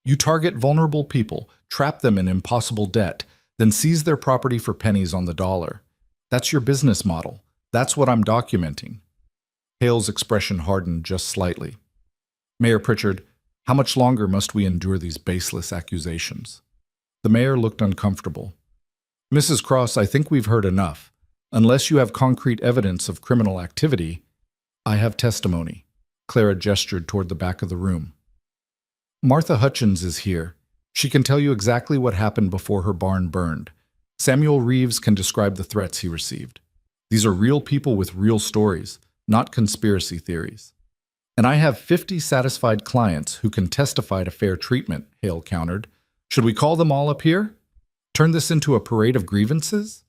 You target vulnerable people, trap them in impossible debt, then seize their property for pennies on the dollar. That's your business model. That's what I'm documenting. Hale's expression hardened just slightly. Mayor Pritchard, how much longer must we endure these baseless accusations? The mayor looked uncomfortable. Mrs. Cross, I think we've heard enough. Unless you have concrete evidence of criminal activity, I have testimony. Clara gestured toward the back of the room. Martha Hutchins is here. She can tell you exactly what happened before her barn burned. Samuel Reeves can describe the threats he received. These are real people with real stories, not conspiracy theories. And I have 50 satisfied clients who can testify to fair treatment, Hale countered. Should we call them all up here? Turn this into a parade of grievances?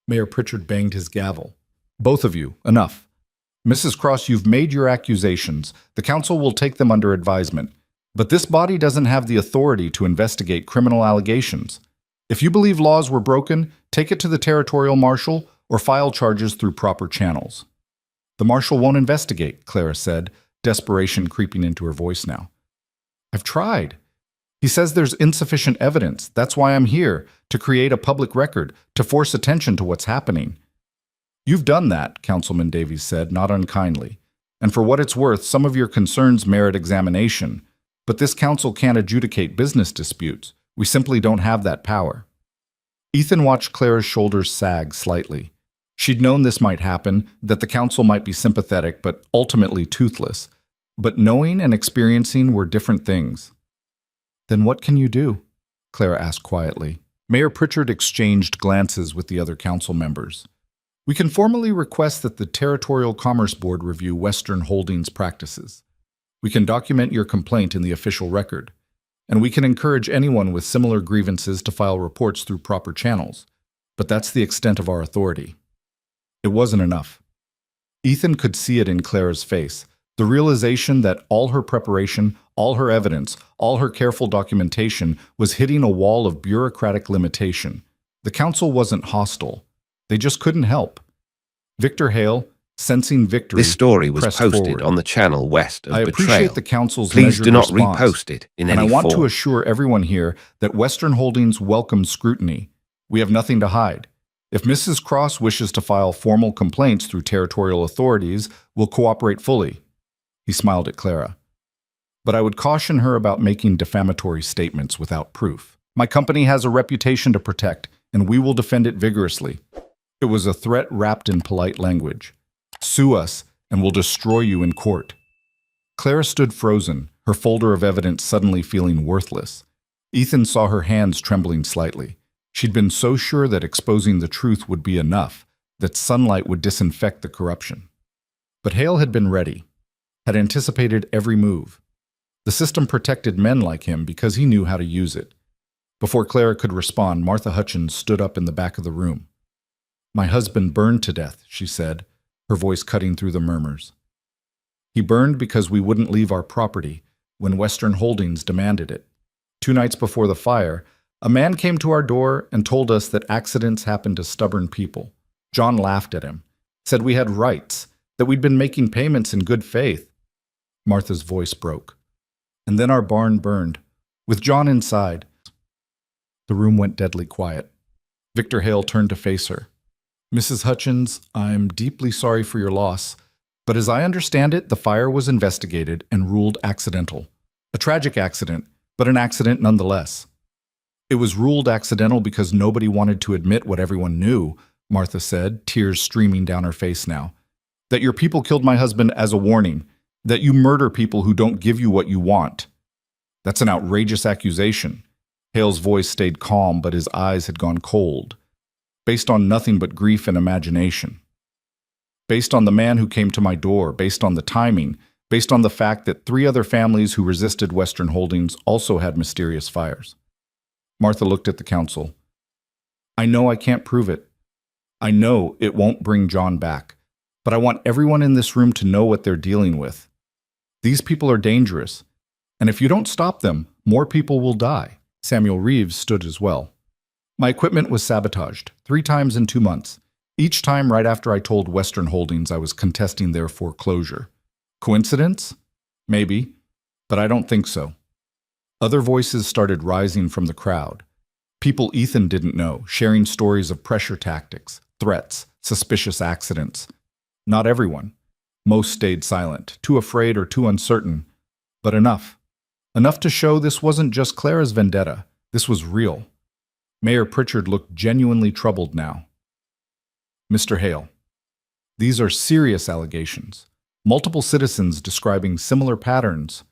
Mayor Pritchard banged his gavel. Both of you, enough. Mrs. Cross, you've made your accusations. The council will take them under advisement. But this body doesn't have the authority to investigate criminal allegations. If you believe laws were broken, take it to the territorial marshal or file charges through proper channels. The marshal won't investigate, Clara said, desperation creeping into her voice now. I've tried. He says there's insufficient evidence. That's why I'm here, to create a public record, to force attention to what's happening. You've done that, Councilman Davies said, not unkindly. And for what it's worth, some of your concerns merit examination. But this council can't adjudicate business disputes. We simply don't have that power. Ethan watched Clara's shoulders sag slightly. She'd known this might happen, that the council might be sympathetic, but ultimately toothless. But knowing and experiencing were different things. Then what can you do? Clara asked quietly. Mayor Pritchard exchanged glances with the other council members. We can formally request that the Territorial Commerce Board review Western Holdings practices. We can document your complaint in the official record, and we can encourage anyone with similar grievances to file reports through proper channels. But that's the extent of our authority. It wasn't enough. Ethan could see it in Clara's face, the realization that all her preparation, all her evidence, all her careful documentation was hitting a wall of bureaucratic limitation. The council wasn't hostile. They just couldn't help. Victor Hale, Sensing victory, This story was pressed posted forward. on the channel west of I Betrayal. appreciate the council's Please measured do not response, repost it in and I any want to form. assure everyone here that Western Holdings welcomes scrutiny. We have nothing to hide. If Mrs. Cross wishes to file formal complaints through territorial authorities, we'll cooperate fully. He smiled at Clara. But I would caution her about making defamatory statements without proof. My company has a reputation to protect, and we will defend it vigorously. It was a threat wrapped in polite language. Sue us, and we'll destroy you in court. Clara stood frozen, her folder of evidence suddenly feeling worthless. Ethan saw her hands trembling slightly. She'd been so sure that exposing the truth would be enough, that sunlight would disinfect the corruption. But Hale had been ready, had anticipated every move. The system protected men like him because he knew how to use it. Before Clara could respond, Martha Hutchins stood up in the back of the room. "My husband burned to death," she said, her voice cutting through the murmurs. "He burned because we wouldn't leave our property when Western Holdings demanded it. 2 nights before the fire, a man came to our door and told us that accidents happen to stubborn people. John laughed at him, said we had rights, that we'd been making payments in good faith." Martha's voice broke. "And then our barn burned, with John inside." The room went deadly quiet. Victor Hale turned to face her. "Mrs. Hutchins, I'm deeply sorry for your loss, but as I understand it, the fire was investigated and ruled accidental. A tragic accident, but an accident nonetheless." "It was ruled accidental because nobody wanted to admit what everyone knew," Martha said, tears streaming down her face now. "That your people killed my husband as a warning, that you murder people who don't give you what you want. That's an outrageous accusation." Hale's voice stayed calm, but his eyes had gone cold. "Based on nothing but grief and imagination. Based on the man who came to my door, based on the timing, based on the fact that 3 other families who resisted Western Holdings also had mysterious fires." Martha looked at the council. "I know I can't prove it. I know it won't bring John back. But I want everyone in this room to know what they're dealing with. These people are dangerous, and if you don't stop them, more people will die." Samuel Reeves stood as well. "My equipment was sabotaged 3 times in 2 months, each time right after I told Western Holdings I was contesting their foreclosure. Coincidence? Maybe, but I don't think so." Other voices started rising from the crowd. People Ethan didn't know, sharing stories of pressure tactics, threats, suspicious accidents. Not everyone. Most stayed silent, too afraid or too uncertain. But enough. Enough to show this wasn't just Clara's vendetta. This was real. Mayor Pritchard looked genuinely troubled now. "Mr. Hale, these are serious allegations. Multiple citizens describing similar patterns.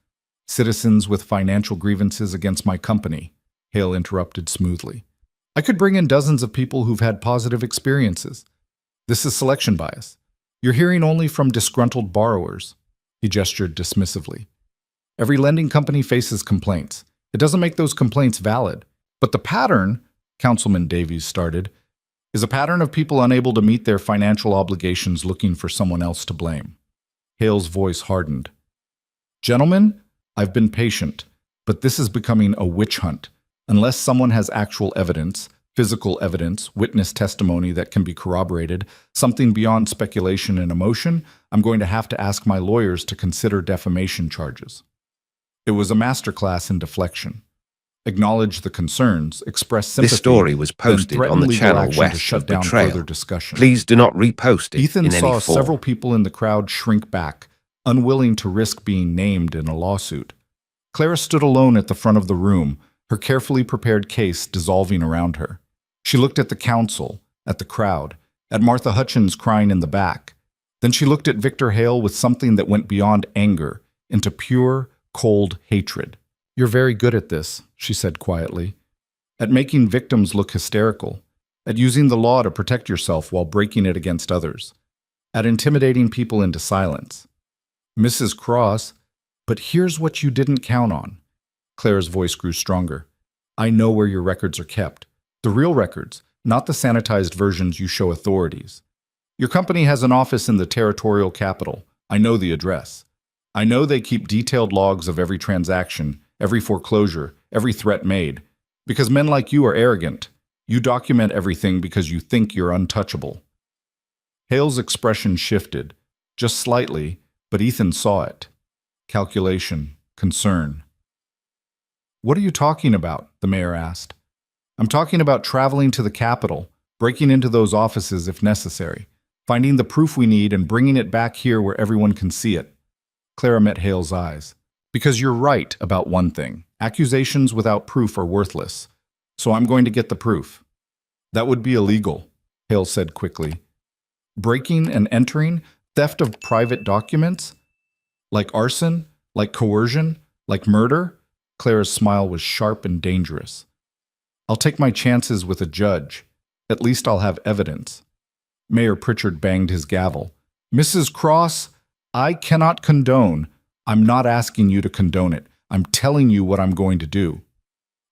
Citizens with financial grievances against my company," Hale interrupted smoothly. "I could bring in dozens of people who've had positive experiences. This is selection bias. You're hearing only from disgruntled borrowers." He gestured dismissively. "Every lending company faces complaints. It doesn't make those complaints valid. But the pattern," Councilman Davies started, "is a pattern of people unable to meet their financial obligations looking for someone else to blame." Hale's voice hardened. "Gentlemen, I've been patient, but this is becoming a witch hunt. Unless someone has actual evidence, physical evidence, witness testimony that can be corroborated, something beyond speculation and emotion, I'm going to have to ask my lawyers to consider defamation charges." It was a masterclass in deflection. Acknowledge the concerns, express sympathy. This story was posted on the channel to west shut of down Betrayal. further discussion. Please do not repost it Ethan in any saw form. several people in the crowd shrink back, unwilling to risk being named in a lawsuit. Clara stood alone at the front of the room, her carefully prepared case dissolving around her. She looked at the council, at the crowd, at Martha Hutchins crying in the back. Then she looked at Victor Hale with something that went beyond anger into pure, cold hatred. "You're very good at this," she said quietly. "At making victims look hysterical. At using the law to protect yourself while breaking it against others. At intimidating people into silence. Mrs. Cross, but here's what you didn't count on." Clara's voice grew stronger. "I know where your records are kept. The real records, not the sanitized versions you show authorities. Your company has an office in the territorial capital. I know the address. I know they keep detailed logs of every transaction, every foreclosure, every threat made. Because men like you are arrogant. You document everything because you think you're untouchable." Hale's expression shifted, just slightly, but Ethan saw it. Calculation, concern. "What are you talking about?" the mayor asked. "I'm talking about traveling to the Capitol, breaking into those offices if necessary, finding the proof we need and bringing it back here where everyone can see it." Clara met Hale's eyes. "Because you're right about one thing. Accusations without proof are worthless. So I'm going to get the proof." "That would be illegal," Hale said quickly. "Breaking and entering, theft of private documents? Like arson? Like coercion? Like murder?" Clara's smile was sharp and dangerous. "I'll take my chances with a judge. At least I'll have evidence." Mayor Pritchard banged his gavel. "Mrs. Cross, I cannot condone. I'm not asking you to condone it. I'm telling you what I'm going to do."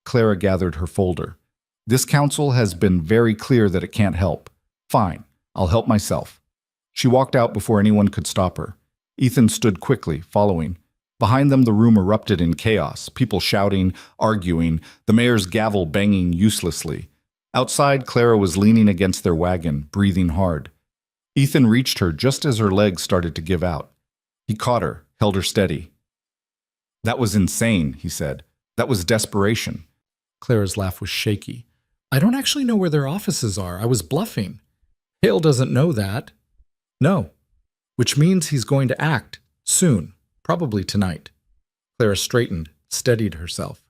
Clara gathered her folder. "This council has been very clear that it can't help. Fine, I'll help myself." She walked out before anyone could stop her. Ethan stood quickly, following. Behind them, the room erupted in chaos, people shouting, arguing, the mayor's gavel banging uselessly. Outside, Clara was leaning against their wagon, breathing hard. Ethan reached her just as her legs started to give out. He caught her, held her steady. "That was insane," he said. "That was desperation." Clara's laugh was shaky. "I don't actually know where their offices are. I was bluffing. Hale doesn't know that." "No. Which means he's going to act. Soon. Probably tonight." Clara straightened, steadied herself.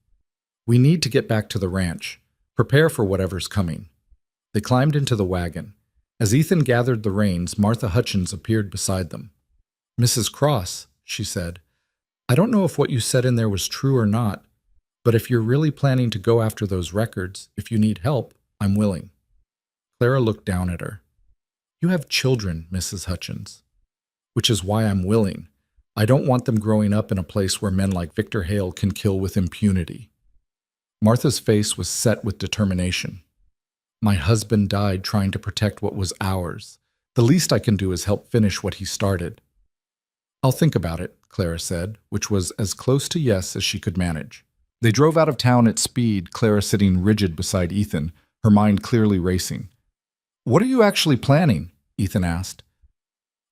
"We need to get back to the ranch. Prepare for whatever's coming." They climbed into the wagon. As Ethan gathered the reins, Martha Hutchins appeared beside them. "Mrs. Cross," she said, "I don't know if what you said in there was true or not, but if you're really planning to go after those records, if you need help, I'm willing." Clara looked down at her. "You have children, Mrs. Hutchins, which is why I'm willing. I don't want them growing up in a place where men like Victor Hale can kill with impunity." Martha's face was set with determination. "My husband died trying to protect what was ours. The least I can do is help finish what he started." "I'll think about it," Clara said, which was as close to yes as she could manage. They drove out of town at speed, Clara sitting rigid beside Ethan, her mind clearly racing. "What are you actually planning?" Ethan asked.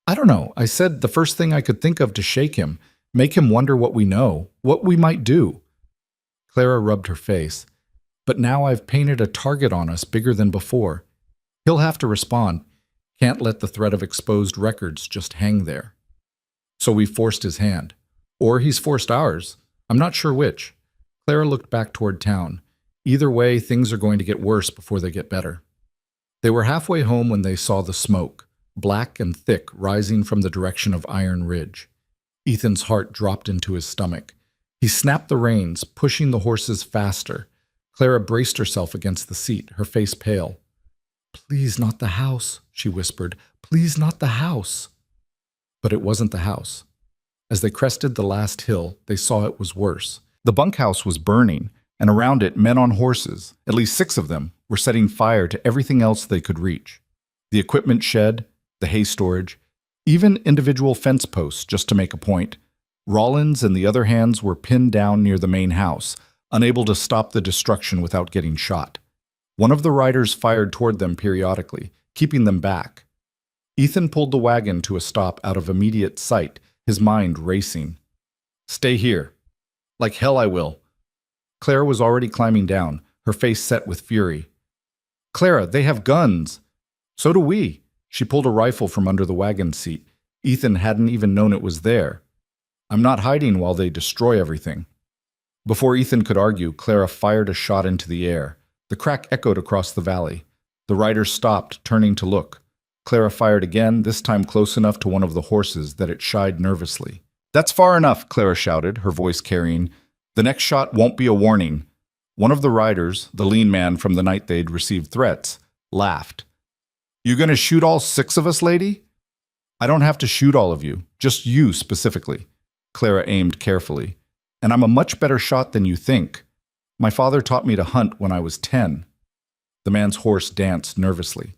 "I don't know. I said the first thing I could think of to shake him, make him wonder what we know, what we might do." Clara rubbed her face. "But now I've painted a target on us bigger than before. He'll have to respond. Can't let the threat of exposed records just hang there. So we forced his hand. Or he's forced ours. I'm not sure which." Clara looked back toward town. Either way, things are going to get worse before they get better. They were halfway home when they saw the smoke, black and thick, rising from the direction of Iron Ridge. Ethan's heart dropped into his stomach. He snapped the reins, pushing the horses faster. Clara braced herself against the seat, her face pale. "Please not the house," she whispered. "Please not the house." But it wasn't the house. As they crested the last hill, they saw it was worse. The bunkhouse was burning, and around it men on horses, at least 6 of them, were setting fire to everything else they could reach. The equipment shed, the hay storage, even individual fence posts, just to make a point. Rollins and the other hands were pinned down near the main house, unable to stop the destruction without getting shot. One of the riders fired toward them periodically, keeping them back. Ethan pulled the wagon to a stop out of immediate sight, his mind racing. "Stay here." "Like hell I will." Clara was already climbing down, her face set with fury. "Clara, they have guns." "So do we." She pulled a rifle from under the wagon seat. Ethan hadn't even known it was there. "I'm not hiding while they destroy everything." Before Ethan could argue, Clara fired a shot into the air. The crack echoed across the valley. The rider stopped, turning to look. Clara fired again, this time close enough to one of the horses that it shied nervously. "That's far enough," Clara shouted, her voice carrying. "The next shot won't be a warning." One of the riders, the lean man from the night they'd received threats, laughed. "You gonna shoot all 6 of us, lady?" "I don't have to shoot all of you, just you specifically." Clara aimed carefully. "And I'm a much better shot than you think. My father taught me to hunt when I was 10. The man's horse danced nervously.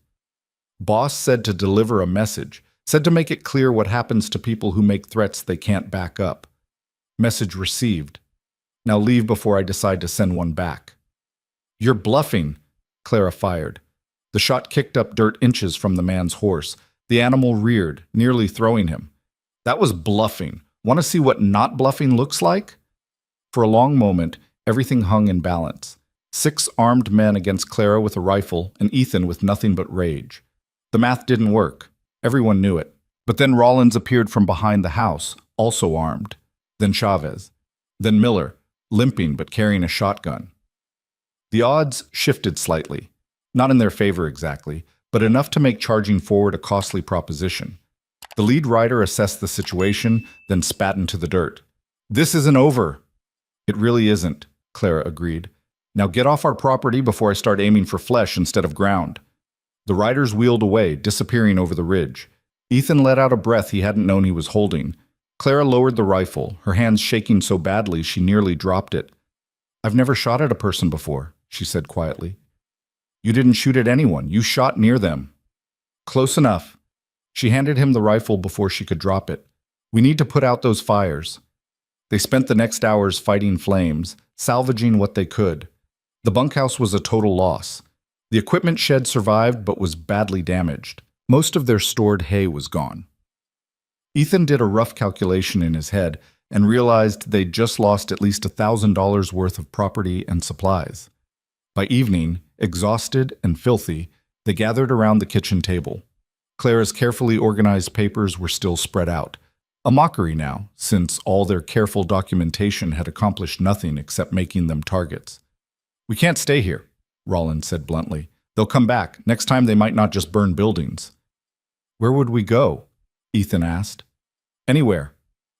"Boss said to deliver a message, said to make it clear what happens to people who make threats they can't back up. Message received. Now leave before I decide to send one back." "You're bluffing," Clara fired. The shot kicked up dirt inches from the man's horse. The animal reared, nearly throwing him. That was bluffing. Want to see what not bluffing looks like? For a long moment, everything hung in balance. 6 armed men against Clara with a rifle and Ethan with nothing but rage. The math didn't work. Everyone knew it. But then Rollins appeared from behind the house, also armed. Then Chavez. Then Miller, limping but carrying a shotgun. The odds shifted slightly. Not in their favor exactly, but enough to make charging forward a costly proposition. The lead rider assessed the situation, then spat into the dirt. "This isn't over." "It really isn't," Clara agreed. "Now get off our property before I start aiming for flesh instead of ground." The riders wheeled away, disappearing over the ridge. Ethan let out a breath he hadn't known he was holding. Clara lowered the rifle, her hands shaking so badly she nearly dropped it. "I've never shot at a person before," she said quietly. "You didn't shoot at anyone. You shot near them." "Close enough." She handed him the rifle before she could drop it. "We need to put out those fires." They spent the next hours fighting flames, salvaging what they could. The bunkhouse was a total loss. The equipment shed survived but was badly damaged. Most of their stored hay was gone. Ethan did a rough calculation in his head and realized they'd just lost at least $1,000 worth of property and supplies. By evening, exhausted and filthy, they gathered around the kitchen table. Clara's carefully organized papers were still spread out. A mockery now, since all their careful documentation had accomplished nothing except making them targets. "We can't stay here," Rollins said bluntly. "They'll come back. Next time they might not just burn buildings." "Where would we go?" Ethan asked. "Anywhere.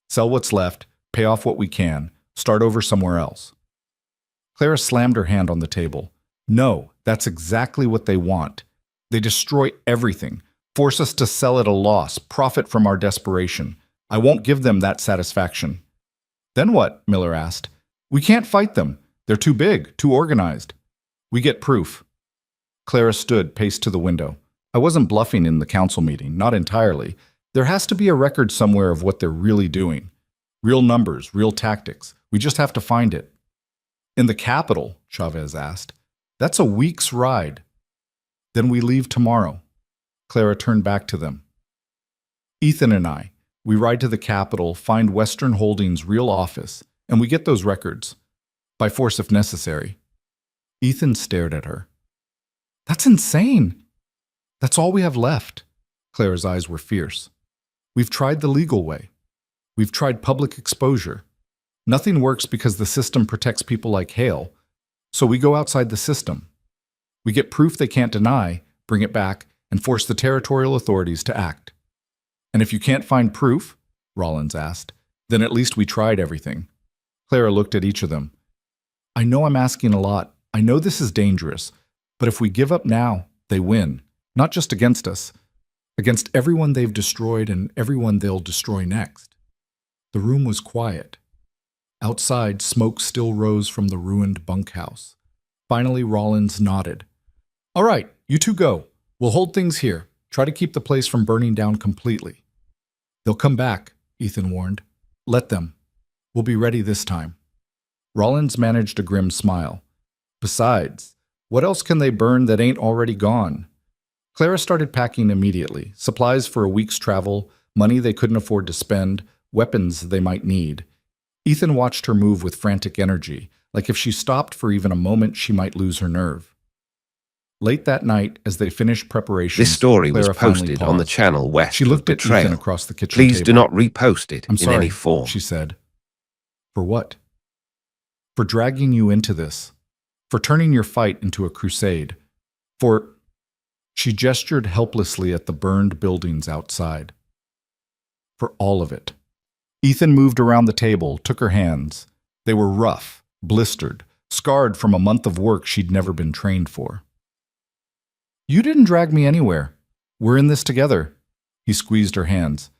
Sell what's left, pay off what we can, start over somewhere else." Clara slammed her hand on the table. "No, that's exactly what they want. They destroy everything, force us to sell at a loss, profit from our desperation. I won't give them that satisfaction." "Then what?" Miller asked. "We can't fight them. They're too big, too organized." "We get proof." Clara stood, paced to the window. "I wasn't bluffing in the council meeting, not entirely. There has to be a record somewhere of what they're really doing. Real numbers, real tactics. We just have to find it." "In the Capitol?" Chavez asked. "That's a week's ride." "Then we leave tomorrow." Clara turned back to them. "Ethan and I, we ride to the Capitol, find Western Holdings' real office, and we get those records. By force if necessary." Ethan stared at her. "That's insane." "That's all we have left." Clara's eyes were fierce. "We've tried the legal way. We've tried public exposure. Nothing works because the system protects people like Hale, so we go outside the system. We get proof they can't deny, bring it back, and force the territorial authorities to act." "And if you can't find proof," Rollins asked, "then at least we tried everything." Clara looked at each of them. "I know I'm asking a lot. I know this is dangerous. But if we give up now, they win. Not just against us. Against everyone they've destroyed and everyone they'll destroy next." The room was quiet. Outside, smoke still rose from the ruined bunkhouse. Finally, Rollins nodded. "All right, you two go. We'll hold things here. Try to keep the place from burning down completely." "They'll come back," Ethan warned. "Let them. We'll be ready this time." Rollins managed a grim smile. "Besides, what else can they burn that ain't already gone?" Clara started packing immediately. Supplies for a week's travel, money they couldn't afford to spend, weapons they might need. Ethan watched her move with frantic energy, like if she stopped for even a moment she might lose her nerve. Late that night, as they finished preparations, This story was Clara finally posted on the paused. channel west She looked of at the trail. Ethan across the kitchen Please table. do not repost it "I'm in sorry," any form. she said. "For what?" "For dragging you into this. For turning your fight into a crusade. For—" She gestured helplessly at the burned buildings outside. "For all of it." Ethan moved around the table, took her hands. They were rough, blistered, scarred from a month of work she'd never been trained for. "You didn't drag me anywhere. We're in this together." He squeezed her hands.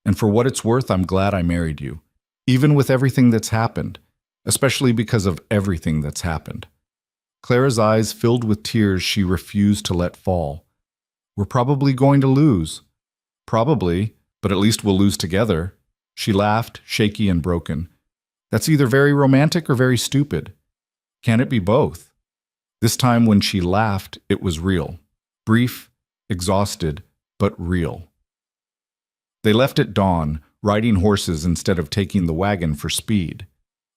"And for what it's worth, I'm glad I married you. Even with everything that's happened. Especially because of everything that's happened." Clara's eyes filled with tears she refused to let fall. "We're probably going to lose." "Probably, but at least we'll lose together." She laughed, shaky and broken. "That's either very romantic or very stupid. Can it be both?" This time when she laughed, it was real. Brief, exhausted, but real. They left at dawn, riding horses instead of taking the wagon for speed.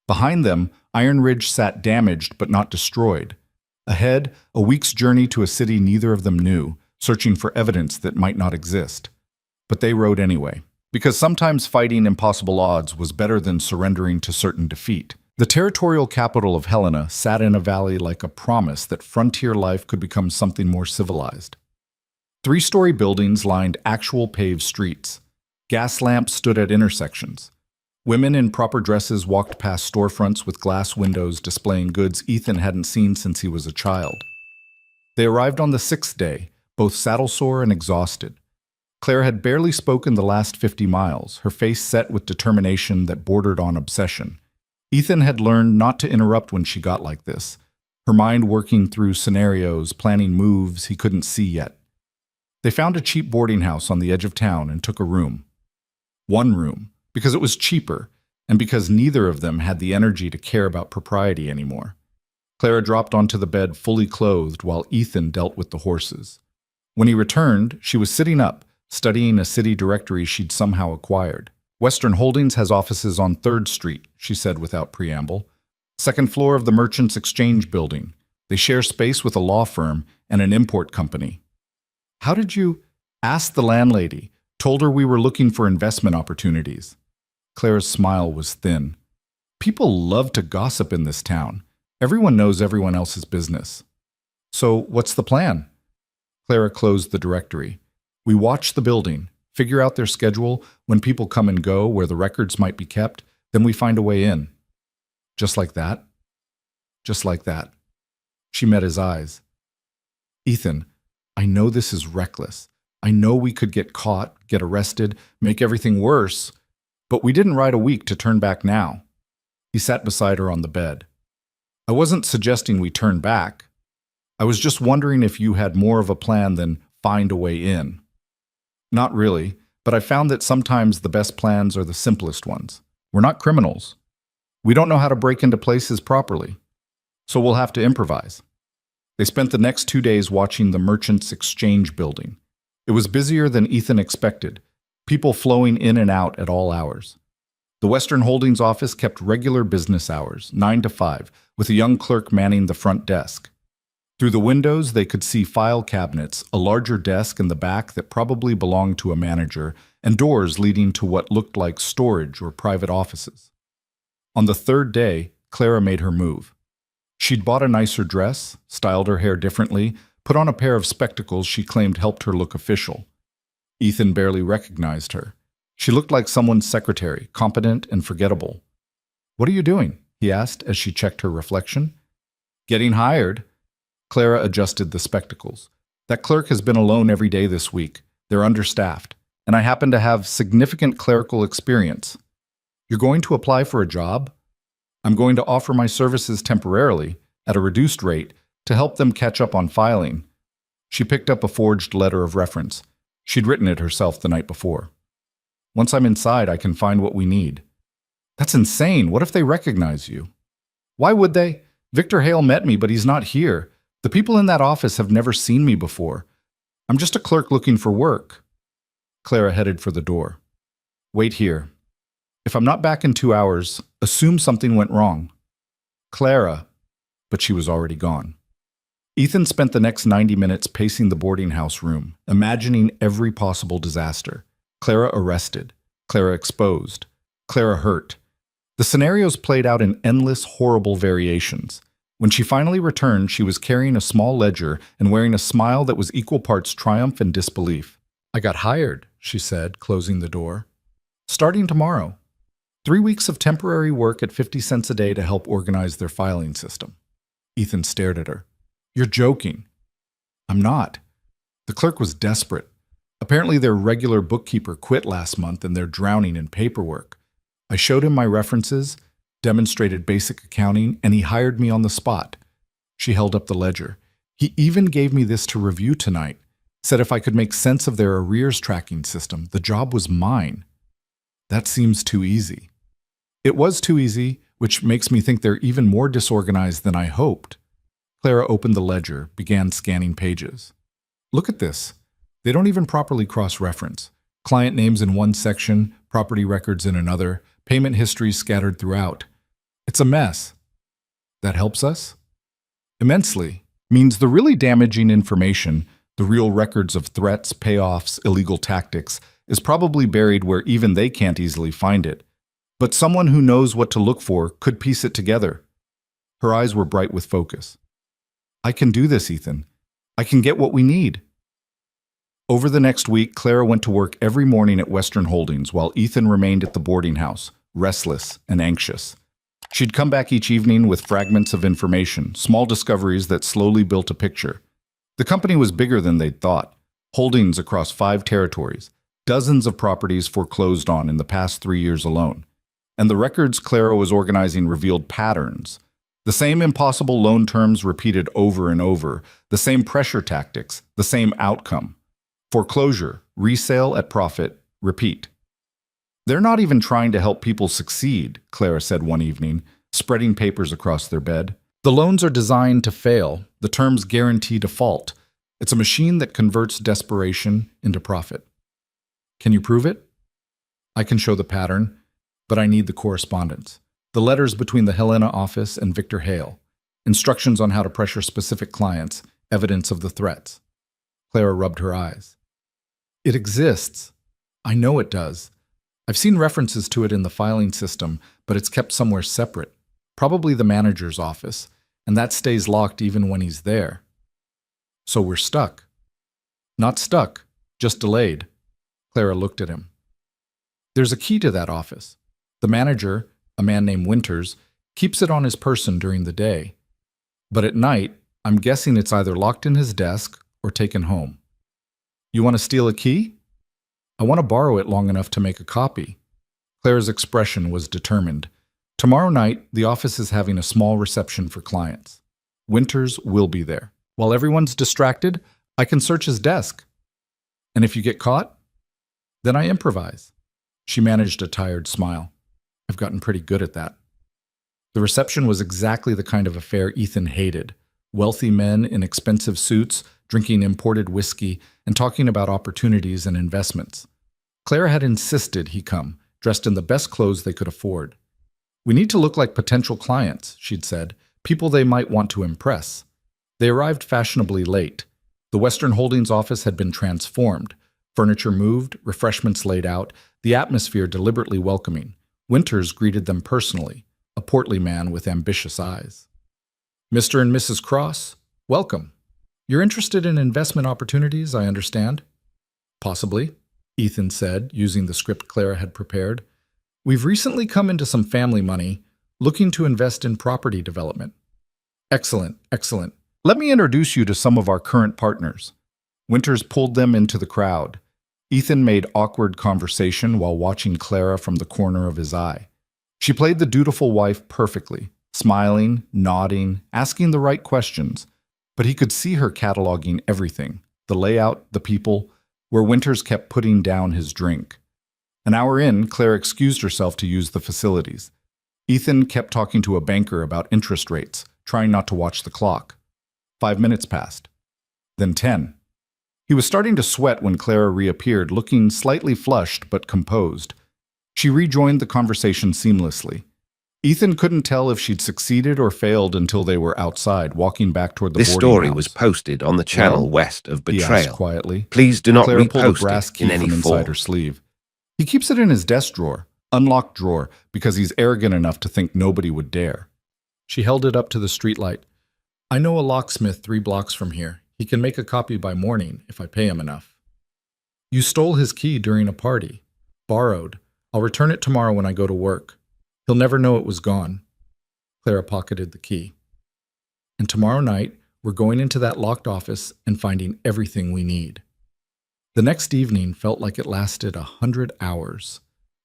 Behind them, Iron Ridge sat damaged but not destroyed. Ahead, a week's journey to a city neither of them knew, searching for evidence that might not exist. But they rode anyway, because sometimes fighting impossible odds was better than surrendering to certain defeat. The territorial capital of Helena sat in a valley like a promise that frontier life could become something more civilized. 3-story buildings lined actual paved streets. Gas lamps stood at intersections. Women in proper dresses walked past storefronts with glass windows displaying goods Ethan hadn't seen since he was a child. They arrived on the 6th day, both saddle-sore and exhausted. Clara had barely spoken the last 50 miles, her face set with determination that bordered on obsession. Ethan had learned not to interrupt when she got like this, her mind working through scenarios, planning moves he couldn't see yet. They found a cheap boarding house on the edge of town and took a room. One room, because it was cheaper, and because neither of them had the energy to care about propriety anymore. Clara dropped onto the bed fully clothed while Ethan dealt with the horses. When he returned, she was sitting up, studying a city directory she'd somehow acquired. Western Holdings has offices on 3rd Street, she said without preamble. 2nd floor of the Merchants Exchange building. They share space with a law firm and an import company. How did you? Asked the landlady. Told her we were looking for investment opportunities. Clara's smile was thin. People love to gossip in this town. Everyone knows everyone else's business. So what's the plan? Clara closed the directory. We watch the building, figure out their schedule, when people come and go, where the records might be kept, then we find a way in. Just like that? Just like that. She met his eyes. Ethan, I know this is reckless. I know we could get caught, get arrested, make everything worse, but we didn't ride a week to turn back now. He sat beside her on the bed. I wasn't suggesting we turn back. I was just wondering if you had more of a plan than find a way in. Not really, but I found that sometimes the best plans are the simplest ones. We're not criminals. We don't know how to break into places properly, so we'll have to improvise. They spent the next 2 days watching the Merchants Exchange building. It was busier than Ethan expected, people flowing in and out at all hours. The Western Holdings office kept regular business hours, 9 to 5, with a young clerk manning the front desk. Through the windows, they could see file cabinets, a larger desk in the back that probably belonged to a manager, and doors leading to what looked like storage or private offices. On the 3rd day, Clara made her move. She'd bought a nicer dress, styled her hair differently, put on a pair of spectacles she claimed helped her look official. Ethan barely recognized her. She looked like someone's secretary, competent and forgettable. "What are you doing?" he asked as she checked her reflection. "Getting hired." Clara adjusted the spectacles. "That clerk has been alone every day this week. They're understaffed, and I happen to have significant clerical experience. You're going to apply for a job? I'm going to offer my services temporarily, at a reduced rate, to help them catch up on filing." She picked up a forged letter of reference. She'd written it herself the night before. "Once I'm inside, I can find what we need." "That's insane. What if they recognize you?" "Why would they? Victor Hale met me, but he's not here. The people in that office have never seen me before. I'm just a clerk looking for work." Clara headed for the door. "Wait here. If I'm not back in 2 hours, assume something went wrong." "Clara," but she was already gone. Ethan spent the next 90 minutes pacing the boarding house room, imagining every possible disaster. Clara arrested, Clara exposed, Clara hurt. The scenarios played out in endless, horrible variations. When she finally returned, she was carrying a small ledger and wearing a smile that was equal parts triumph and disbelief. "I got hired," she said, closing the door. "Starting tomorrow. 3 weeks of temporary work at 50 cents a day to help organize their filing system." Ethan stared at her. "You're joking." "I'm not." The clerk was desperate. Apparently their regular bookkeeper quit last month and they're drowning in paperwork. I showed him my references, demonstrated basic accounting, and he hired me on the spot. She held up the ledger. "He even gave me this to review tonight. Said if I could make sense of their arrears tracking system, the job was mine." "That seems too easy." "It was too easy, which makes me think they're even more disorganized than I hoped." Clara opened the ledger, began scanning pages. "Look at this. They don't even properly cross-reference. Client names in one section, property records in another, payment histories scattered throughout. It's a mess. That helps us? Immensely. Means the really damaging information, the real records of threats, payoffs, illegal tactics, is probably buried where even they can't easily find it. But someone who knows what to look for could piece it together. Her eyes were bright with focus. I can do this, Ethan. I can get what we need. Over the next week, Clara went to work every morning at Western Holdings while Ethan remained at the boarding house, restless and anxious. She'd come back each evening with fragments of information, small discoveries that slowly built a picture. The company was bigger than they'd thought. Holdings across 5 territories, dozens of properties foreclosed on in the past 3 years alone. And the records Clara was organizing revealed patterns. The same impossible loan terms repeated over and over, the same pressure tactics, the same outcome. Foreclosure, resale at profit, repeat. They're not even trying to help people succeed, Clara said one evening, spreading papers across their bed. The loans are designed to fail. The terms guarantee default. It's a machine that converts desperation into profit. Can you prove it? I can show the pattern, but I need the correspondence. The letters between the Helena office and Victor Hale. Instructions on how to pressure specific clients. Evidence of the threats. Clara rubbed her eyes. It exists. I know it does. I've seen references to it in the filing system, but it's kept somewhere separate. Probably the manager's office, and that stays locked even when he's there. So we're stuck. Not stuck, just delayed. Clara looked at him. There's a key to that office. The manager, a man named Winters, keeps it on his person during the day. But at night, I'm guessing it's either locked in his desk or taken home. You want to steal a key? I want to borrow it long enough to make a copy. Clara's expression was determined. Tomorrow night, the office is having a small reception for clients. Winters will be there. While everyone's distracted, I can search his desk. And if you get caught, then I improvise. She managed a tired smile. I've gotten pretty good at that. The reception was exactly the kind of affair Ethan hated. Wealthy men in expensive suits, drinking imported whiskey, and talking about opportunities and investments. Clara had insisted he come, dressed in the best clothes they could afford. We need to look like potential clients, she'd said, people they might want to impress. They arrived fashionably late. The Western Holdings office had been transformed. Furniture moved, refreshments laid out, the atmosphere deliberately welcoming. Winters greeted them personally, a portly man with ambitious eyes. Mr. and Mrs. Cross, welcome. You're interested in investment opportunities, I understand? Possibly, Ethan said, using the script Clara had prepared. We've recently come into some family money, looking to invest in property development. Excellent, excellent. Let me introduce you to some of our current partners. Winters pulled them into the crowd. Ethan made awkward conversation while watching Clara from the corner of his eye. She played the dutiful wife perfectly, smiling, nodding, asking the right questions. But he could see her cataloging everything, the layout, the people, where Winters kept putting down his drink. An hour in, Claire excused herself to use the facilities. Ethan kept talking to a banker about interest rates, trying not to watch the clock. 5 minutes passed. Then 10. He was starting to sweat when Clara reappeared, looking slightly flushed but composed. She rejoined the conversation seamlessly. Ethan couldn't tell if she'd succeeded or failed until they were outside, walking back toward the This boarding story house. was posted on the channel Well, west of He asked Betrayal. quietly. Please do not Clara pulled a repost brass it key in from any inside form. her sleeve. He keeps it in his desk drawer, unlocked drawer, because he's arrogant enough to think nobody would dare. She held it up to the streetlight. I know a locksmith 3 blocks from here. He can make a copy by morning if I pay him enough. You stole his key during a party. Borrowed. I'll return it tomorrow when I go to work. He'll never know it was gone. Clara pocketed the key. And tomorrow night, we're going into that locked office and finding everything we need. The next evening felt like it lasted 100 hours.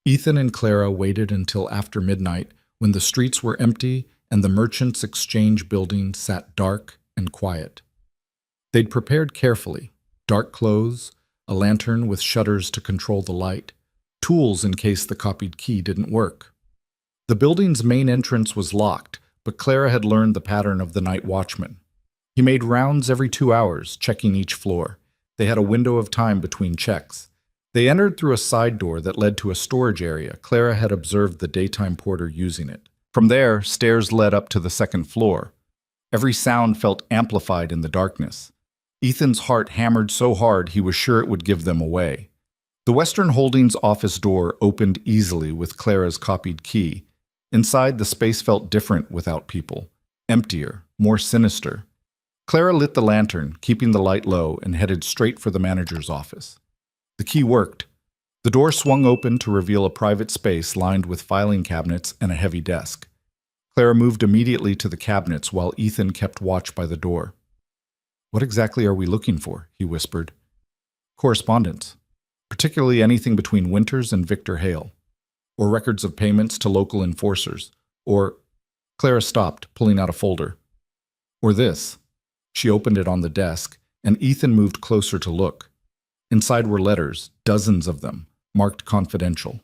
Ethan and Clara waited until after midnight when the streets were empty and the Merchants Exchange building sat dark and quiet. They'd prepared carefully, dark clothes, a lantern with shutters to control the light, tools in case the copied key didn't work. The building's main entrance was locked, but Clara had learned the pattern of the night watchman. He made rounds every 2 hours, checking each floor. They had a window of time between checks. They entered through a side door that led to a storage area. Clara had observed the daytime porter using it. From there, stairs led up to the second floor. Every sound felt amplified in the darkness. Ethan's heart hammered so hard he was sure it would give them away. The Western Holdings office door opened easily with Clara's copied key. Inside, the space felt different without people. Emptier, more sinister. Clara lit the lantern, keeping the light low, and headed straight for the manager's office. The key worked. The door swung open to reveal a private space lined with filing cabinets and a heavy desk. Clara moved immediately to the cabinets while Ethan kept watch by the door. "What exactly are we looking for?" he whispered. "Correspondence, particularly anything between Winters and Victor Hale, or records of payments to local enforcers, or—" Clara stopped, pulling out a folder. "Or this." She opened it on the desk, and Ethan moved closer to look. Inside were letters, dozens of them, marked confidential.